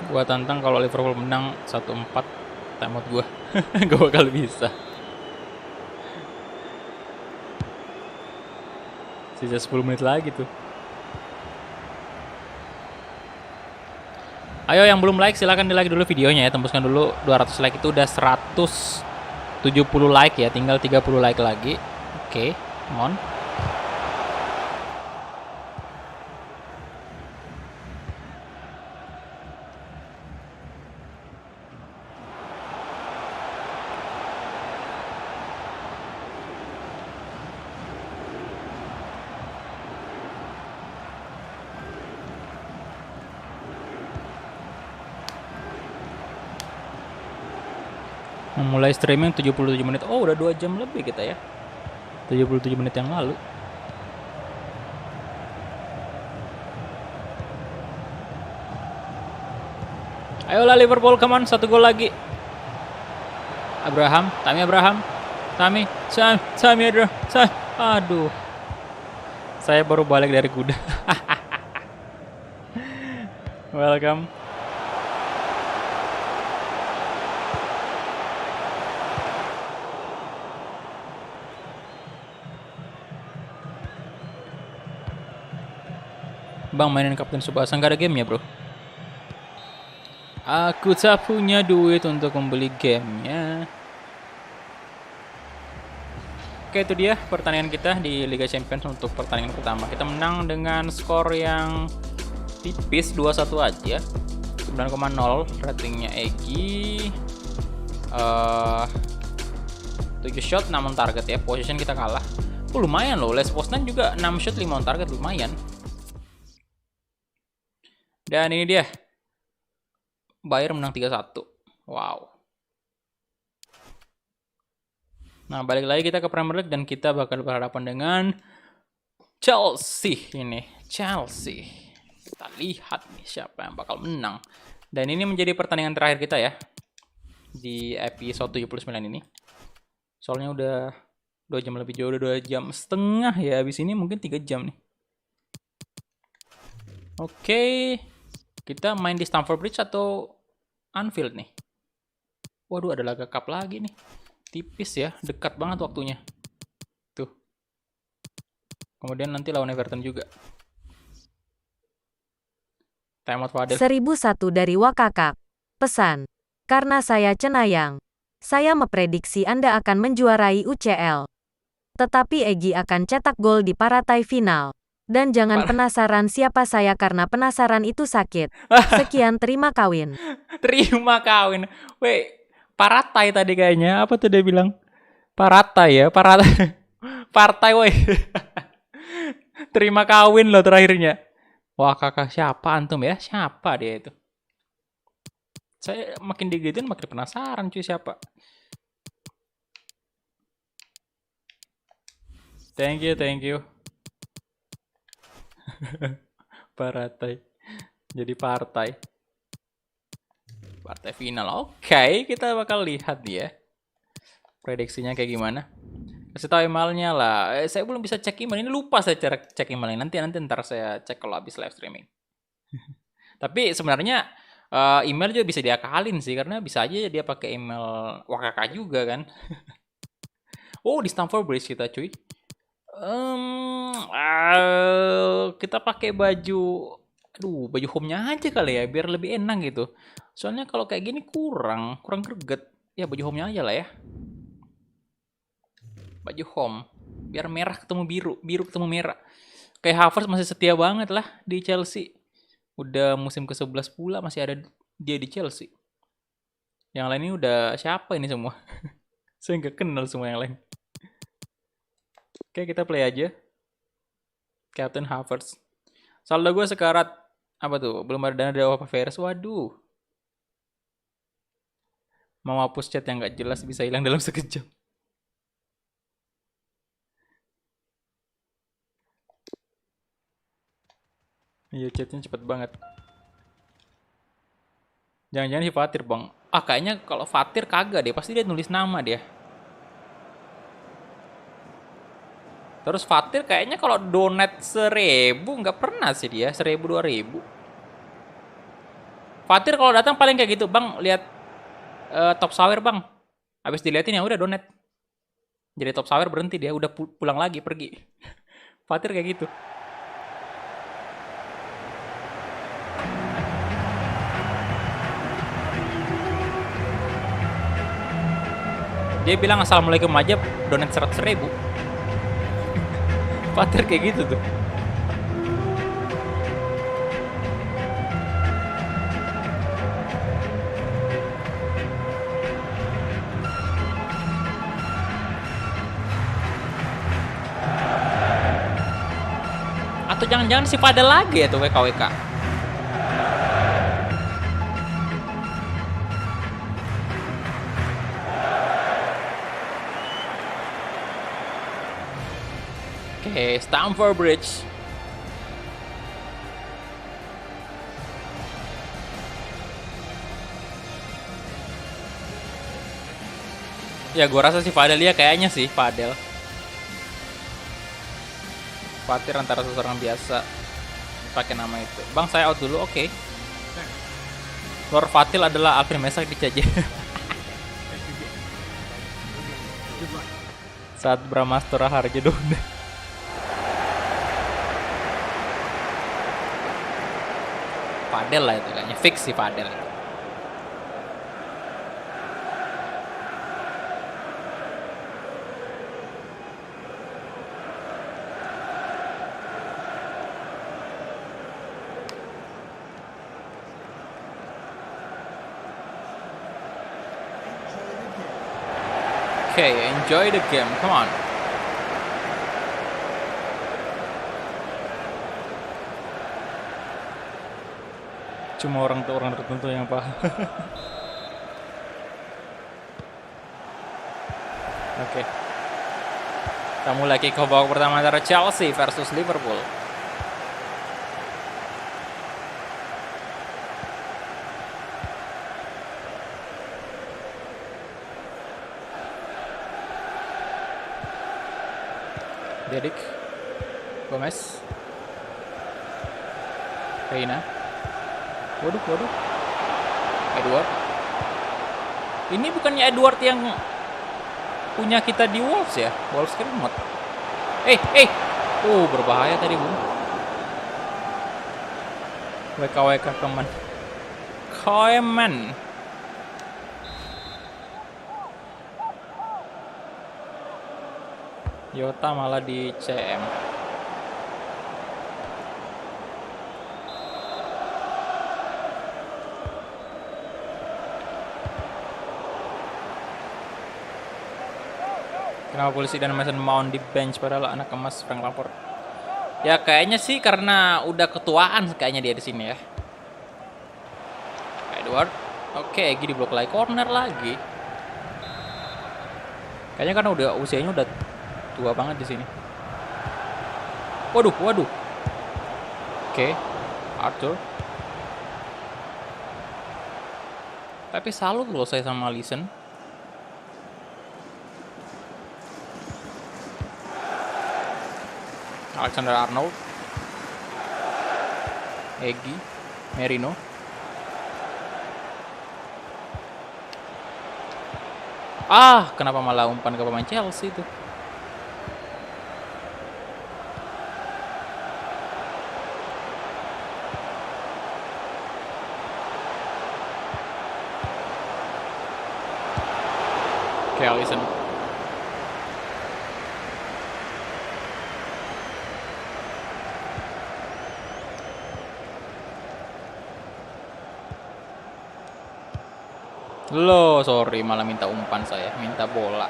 Gua tantang kalau Liverpool menang 1-4 timeout gua. Gak bakal bisa. Sisa 10 menit lagi tuh. Ayo yang belum like silahkan di like dulu videonya ya. Tembuskan dulu 200 like, itu udah 170 like ya. Tinggal 30 like lagi. Oke, come on. Mulai streaming 77 menit. Oh, udah 2 jam lebih kita ya. 77 menit yang lalu. Ayolah Liverpool, come on, 1 gol lagi. Abraham, Tammy Abraham. Aduh. Saya baru balik dari kuda. Welcome. Bang, mainin Kapten Tsubasa, nggak ada gamenya bro. Aku tak punya duit untuk membeli gamenya. Oke, itu dia pertandingan kita di Liga Champions untuk pertandingan pertama. Kita menang dengan skor yang tipis, 2-1 aja. 9,0 ratingnya Egy. 7 shot 6 on target ya. Position kita kalah. Lumayan loh, Les Poznan juga 6 shot 5 on target, lumayan. Dan ini dia. Bayern menang 3-1. Wow. Nah, balik lagi kita ke Premier League dan kita bakal berhadapan dengan Chelsea ini. Chelsea. Kita lihat nih siapa yang bakal menang. Dan ini menjadi pertandingan terakhir kita ya. Di episode 79 ini. Soalnya udah 2 jam lebih jauh, udah 2 jam setengah ya. Habis ini mungkin 3 jam nih. Oke. Kita main di Stamford Bridge atau Anfield nih. Waduh, ada laga cup lagi nih. Tipis ya, dekat banget waktunya. Tuh. Kemudian nanti lawan Everton juga. Time out Fadil. 1001 dari Wakakak. Pesan. Karena saya cenayang. Saya memprediksi Anda akan menjuarai UCL. Tetapi Egy akan cetak gol di partai final. Dan jangan penasaran siapa saya karena penasaran itu sakit. Sekian, terima kawin. Terima kawin. Weh, Paratai tadi kayaknya. Apa tuh dia bilang? Paratai ya, Paratai. Partai woi. Terima kawin loh terakhirnya. Wah, kakak siapa antum ya? Siapa dia itu? Saya makin digituin makin penasaran cuy siapa. Thank you. Paratai. Jadi partai. Partai final. Oke, kita bakal lihat ya. Prediksinya kayak gimana. Kasih tahu emailnya lah. Saya belum bisa cek email. Ini lupa saya cara cek emailnya. Nanti ntar saya cek kalau habis live streaming. Tapi sebenarnya email juga bisa diakalin sih. Karena bisa aja dia pakai email Wakaka juga kan. Oh, di Stamford Bridge kita cuy. Kita pakai baju, baju home-nya aja kali ya, biar lebih enak gitu. Soalnya kalau kayak gini kurang greget. Ya baju home-nya aja lah ya. Baju home, biar merah ketemu biru ketemu merah. Kayak Havertz masih setia banget lah di Chelsea. Udah musim ke-11 pula masih ada dia di Chelsea. Yang lain ini udah siapa ini semua? Saya nggak kenal semua yang lain. Oke, kita play aja. Captain Havertz. Saldo gue sekarat. Apa tuh? Belum ada dana dari Opa Veres. Waduh. Mau hapus chat yang gak jelas bisa hilang dalam sekejap. Iya, chatnya cepet banget. Jangan-jangan si Fatir bang. Kayaknya kalau Fatir kagak deh. Pasti dia nulis nama dia. Terus Fatir kayaknya kalau donat 1.000 nggak pernah sih dia 1.000 2.000. Fatir kalau datang paling kayak gitu, bang lihat top sawer bang. Habis diliatin ya udah donat. Jadi top sawer berhenti dia udah pulang lagi pergi. Fatir kayak gitu. Dia bilang assalamualaikum aja donat 100.000. Fatir kayak gitu tuh. Atau jangan-jangan si Fadel lagi ya tuh WKWK. Oke, Stamford Bridge. Ya, gua rasa si Fadel ya kayaknya sih Fadel. Khawatir antara seseorang biasa pakai nama itu. Bang, saya out dulu. Oke. Lord Fatil adalah Alvin Mesak di CJ. Saat Brahmastra Harja Donda. Fadel lah itu kayaknya. Fix sih Fadel. Okay, enjoy the game. Come on. Cuma orang tertentu yang paham. Oke. Kita mulai kick off babak pertama antara Chelsea versus Liverpool. Dedik, Gomez, Reina, waduh, Edward. Ini bukannya Edward yang punya kita di Wolves ya? Wolves kan mod. Berbahaya tadi bung. WKWK Koeman. Yota malah di CM. Kenapa polisi dan Mason Mount di bench padahal anak emas Frank Lampard? Ya kayaknya sih karena udah ketuaan kayaknya dia di sini ya. Edward. Oke, Egy diblok lagi, corner lagi. Kayaknya karena udah usianya udah tua banget di sini. Waduh. Oke, Arthur. Tapi salut loh saya sama Alisson. Alexander Arnold. Egy, Merino. Kenapa malah umpan ke pemain Chelsea itu? Oke, Alisson. Loh, sorry malah minta umpan saya, minta bola.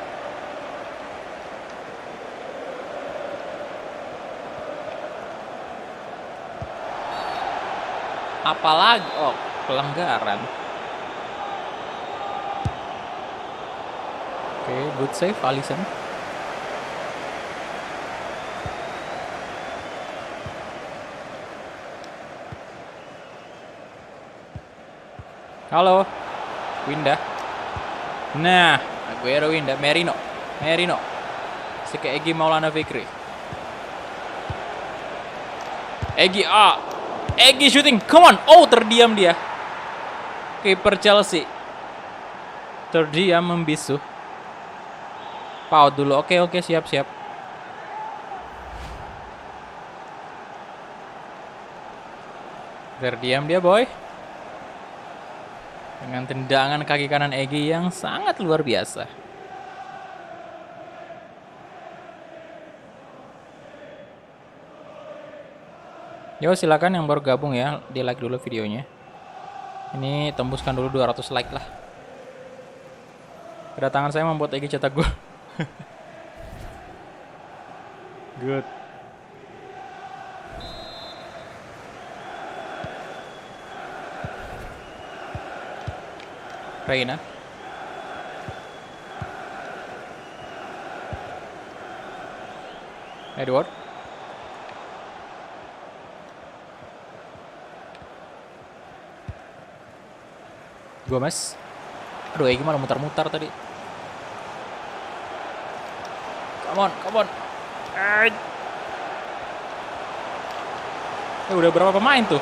Apalagi, pelanggaran. Oke, good save Alisson. Halo. Winda. Nah, Aguero Winda, Merino. Si ke Egy Maulana Fikri. Egy shooting. Come on. Terdiam dia. Kiper Chelsea. Terdiam membisu. Paut dulu. Oke, siap. Terdiam dia, boy. Dengan tendangan kaki kanan Egy yang sangat luar biasa. Yo, silakan yang baru gabung ya, di like dulu videonya. Ini tembuskan dulu 200 like lah. Kedatangan saya membuat Egy cetak gol. Good. Reina. Edward. Gomez. Aduh, gimana mutar-mutar tadi. Come on. Udah berapa pemain tuh?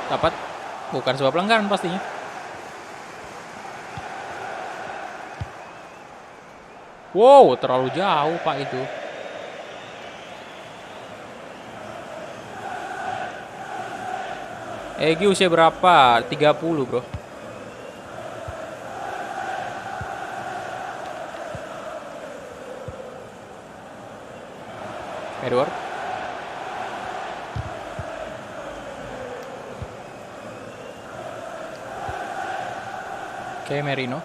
Dapat. Bukan sebuah pelanggaran pastinya. Wow, terlalu jauh Pak itu. Egy usia berapa? 30 bro. Edward. Oke, Merino.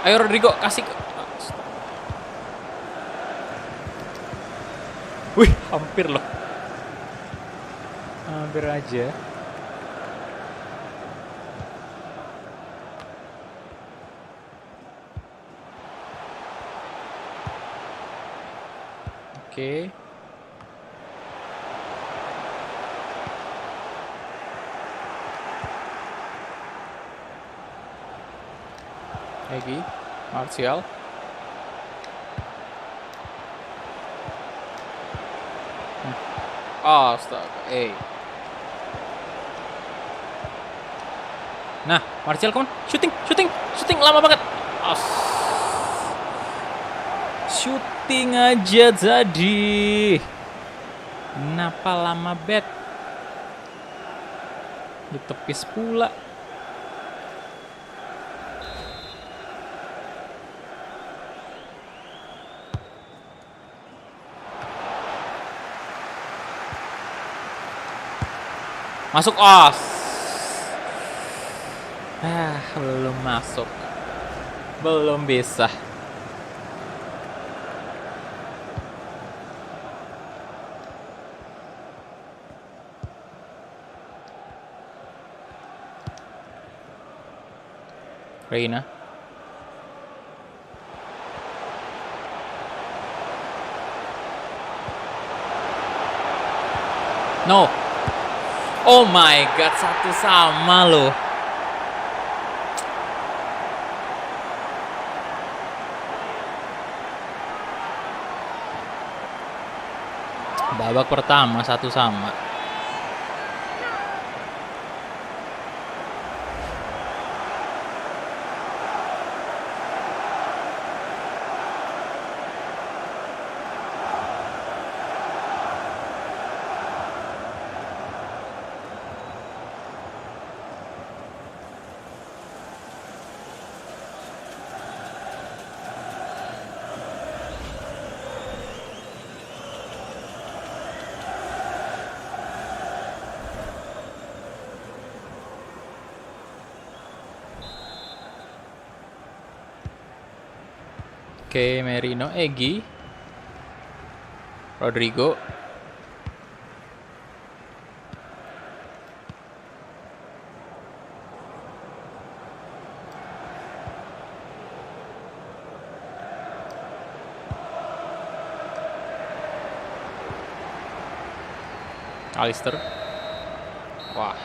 Ayo Rodrigo, kasih. Wih, hampir loh. Hampir aja. Oke. Egy, Martial. Astaga, Nah, Martial come on, shooting lama banget. Shooting aja tadi. Kenapa lama bet? Ditepis pula. Masuk, belum masuk. Belum bisa. Reina. No. Oh my god, 1-1 loh. Babak pertama 1-1. Oke, Merino, Egy, Rodrigo, Alistair. Wah.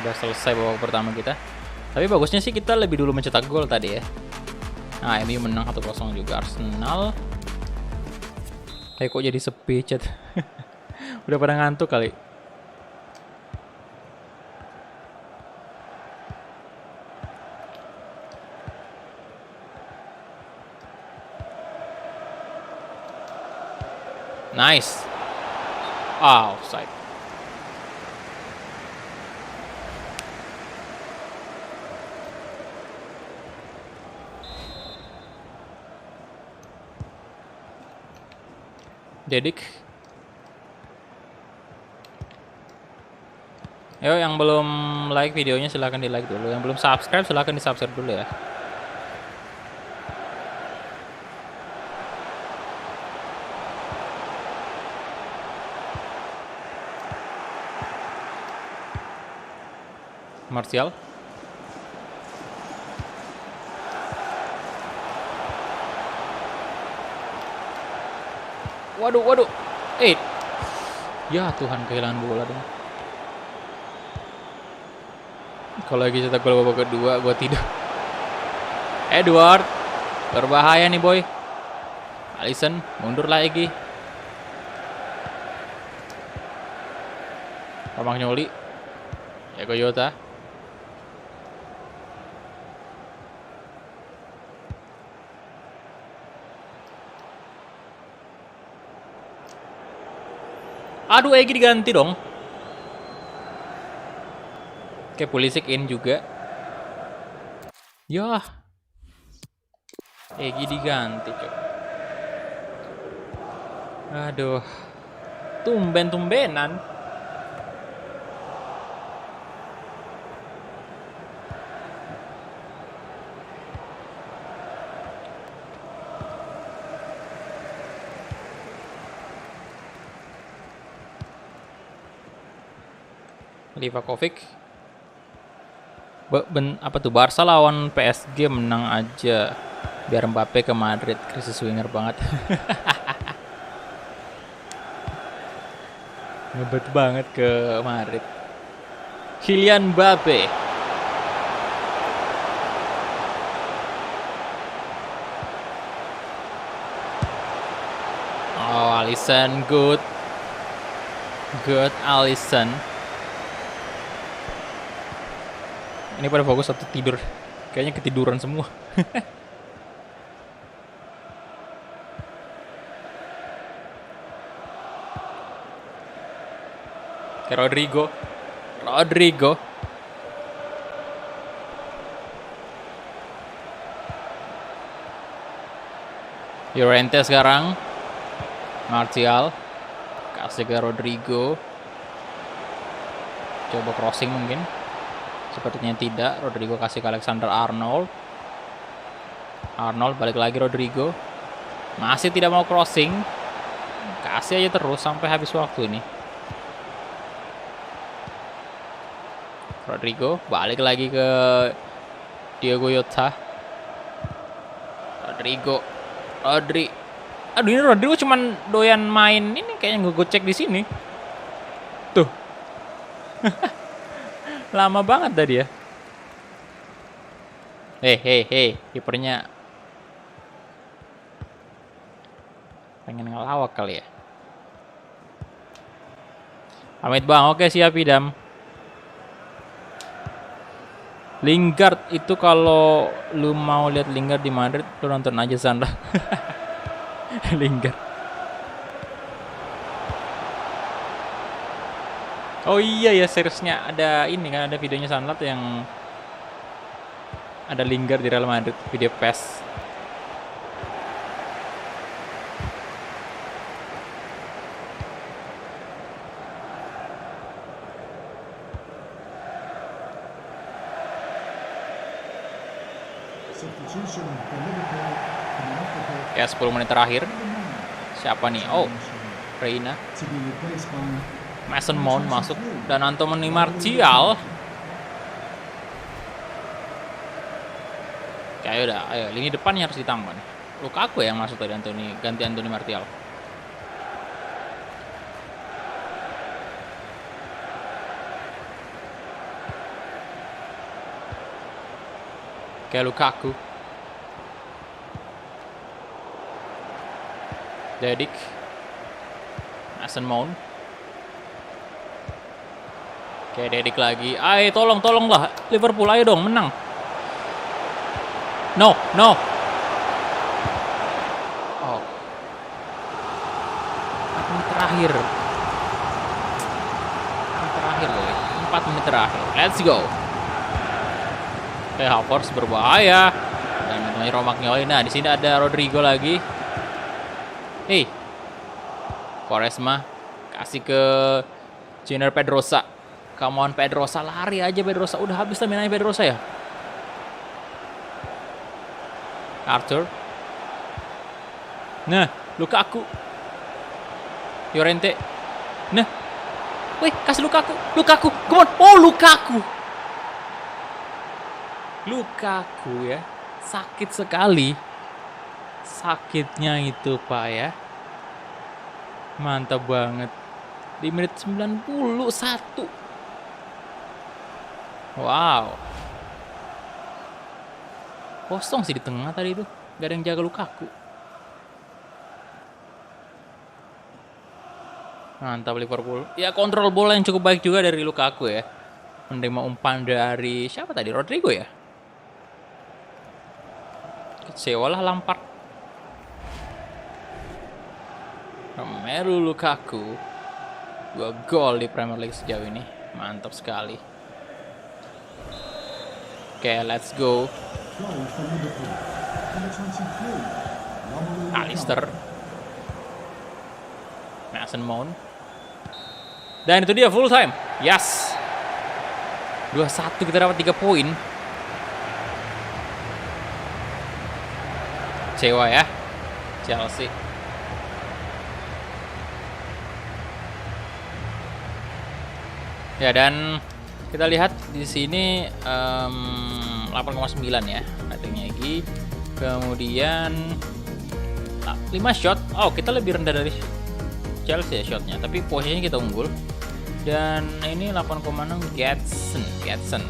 Udah selesai babak pertama kita. Tapi bagusnya sih kita lebih dulu mencetak gol tadi ya. Nah, MU menang 1-0 juga Arsenal. Kok jadi sepi chat. Udah pada ngantuk kali. Nice. Offside. Dedik. Ayo yang belum like videonya silahkan di like dulu. Yang belum subscribe silahkan di subscribe dulu ya. Martial. Waduh. Ya Tuhan, kehilangan bola dong. Kalau lagi cetak gol babak kedua, gua tidur. Edward, berbahaya nih boy. Alisson mundur lagi. Romagnoli. Diego Jota. Aduh, Egy diganti dong. Oke, Pulisic in juga. Yah. Egy diganti, cok. Aduh. Tumben-tumbenan. Livakovic. Apa tuh, Barca lawan PSG menang aja biar Mbappe ke Madrid. Krisis winger banget. Ngebet banget ke Madrid. Kylian Mbappe. Oh, Alisson, good Alisson. Ini pada fokus atau tidur? Kayaknya ketiduran semua. Kayak Rodrigo. Llorente sekarang. Martial. Kasih ke Rodrigo. Coba crossing mungkin. Sepertinya tidak. Rodrigo kasih ke Alexander Arnold. Balik lagi Rodrigo. Masih tidak mau crossing. Kasih aja terus sampai habis waktu ini. Rodrigo balik lagi ke Diego Jota. Rodri. Aduh, ini Rodrigo cuman doyan main ini, kayaknya ngegocek di sini. Tuh. Lama banget tadi ya. Hei, kipernya pengen ngelawak kali ya. Pamit bang, oke siap idam. Lingard itu kalau lu mau lihat Lingard di Madrid, lu nonton aja sana. Lingard. Oh iya ya, seriesnya ada ini kan, ada videonya Sunlat yang ada Lingard di Real Madrid, video PES. Ya 10 menit terakhir. Siapa nih? Oh, Reina. Mason Mount masuk dan Anthony Martial. Kayak udah, ayo lini depannya harus ditambah nih. Lukaku yang masuk tadi, ganti Anthony Martial. Kayak Lukaku. Dedik. Mason Mount. Kayak Dedik lagi. Ayo tolonglah Liverpool, ayo dong menang. No. Oh. 4 menit terakhir. 4 menit terakhir. Let's go. Kayak Havertz berbahaya. Dan Romagnoli. Nah, di sini ada Rodrigo lagi. Hey. Quaresma kasih ke Junior Pedrosa. Come on Pedrosa, lari aja Pedrosa. Udah habis staminanya Pedrosa ya. Arthur. Nah, Lukaku. Llorente. Nah. Wih, kasih Lukaku. Come on. Oh, Lukaku. Lukaku ya, sakit sekali. Sakitnya itu Pak ya. Mantap banget. Di menit 91. Wow. Kosong sih di tengah tadi itu. Gak ada yang jaga Lukaku. Mantap Liverpool. Ya kontrol bola yang cukup baik juga dari Lukaku ya. Menerima umpan dari siapa tadi? Rodrigo ya? Kecewalah Lampard. Romelu Lukaku. 2 gol di Premier League sejauh ini. Mantap sekali. Oke, let's go. Goal for Liverpool. Number 23, Romelu Lukaku. Alistair. Mason Mount. Dan itu dia full time. Yes. 2-1 kita dapat 3 poin. Kecewa ya. Chelsea. Ya dan kita lihat di sini 8,9 ya ratingnya Egy. Kemudian 5 shot. Oh, kita lebih rendah dari Chelsea ya shotnya, tapi posisinya kita unggul. Dan ini 8,6 Gedson.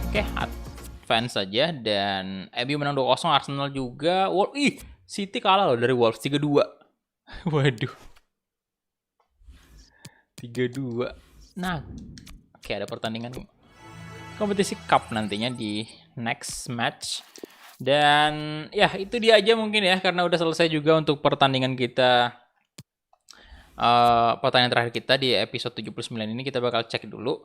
Oke, advance saja dan MU menang 2-0, Arsenal juga. City kalah loh dari Wolves 3-2. Waduh. 3-2. Nah, oke ada pertandingan kompetisi cup nantinya di next match. Dan ya itu dia aja mungkin ya, karena udah selesai juga untuk pertandingan kita. Pertandingan terakhir kita di episode 79 ini. Kita bakal cek dulu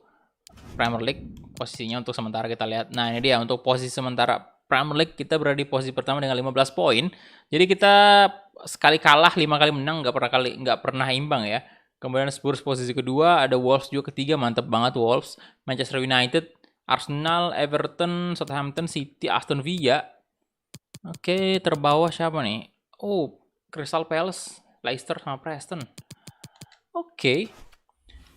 Premier League posisinya untuk sementara kita lihat. Nah ini dia untuk posisi sementara Premier League, kita berada di posisi pertama dengan 15 poin. Jadi kita sekali kalah 5 kali menang, nggak pernah imbang ya. Kemudian Spurs posisi kedua, ada Wolves juga ketiga, mantep banget Wolves. Manchester United, Arsenal, Everton, Southampton, City, Aston Villa. Oke, terbawah siapa nih? Oh, Crystal Palace, Leicester sama Preston. Oke.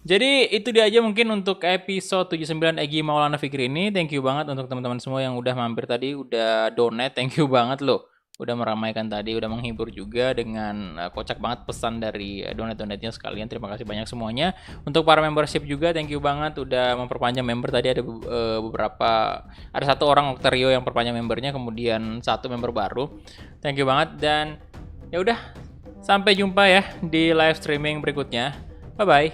Jadi itu dia aja mungkin untuk episode 79 Egy Maulana Fikri ini. Thank you banget untuk teman-teman semua yang udah mampir tadi, udah donate. Thank you banget loh. Udah meramaikan tadi, udah menghibur juga dengan kocak banget pesan dari donate-donate-nya sekalian. Terima kasih banyak semuanya. Untuk para membership juga thank you banget udah memperpanjang member. Tadi ada beberapa, ada 1 orang Octario yang perpanjang membernya, kemudian 1 member baru. Thank you banget dan ya udah, sampai jumpa ya di live streaming berikutnya. Bye bye.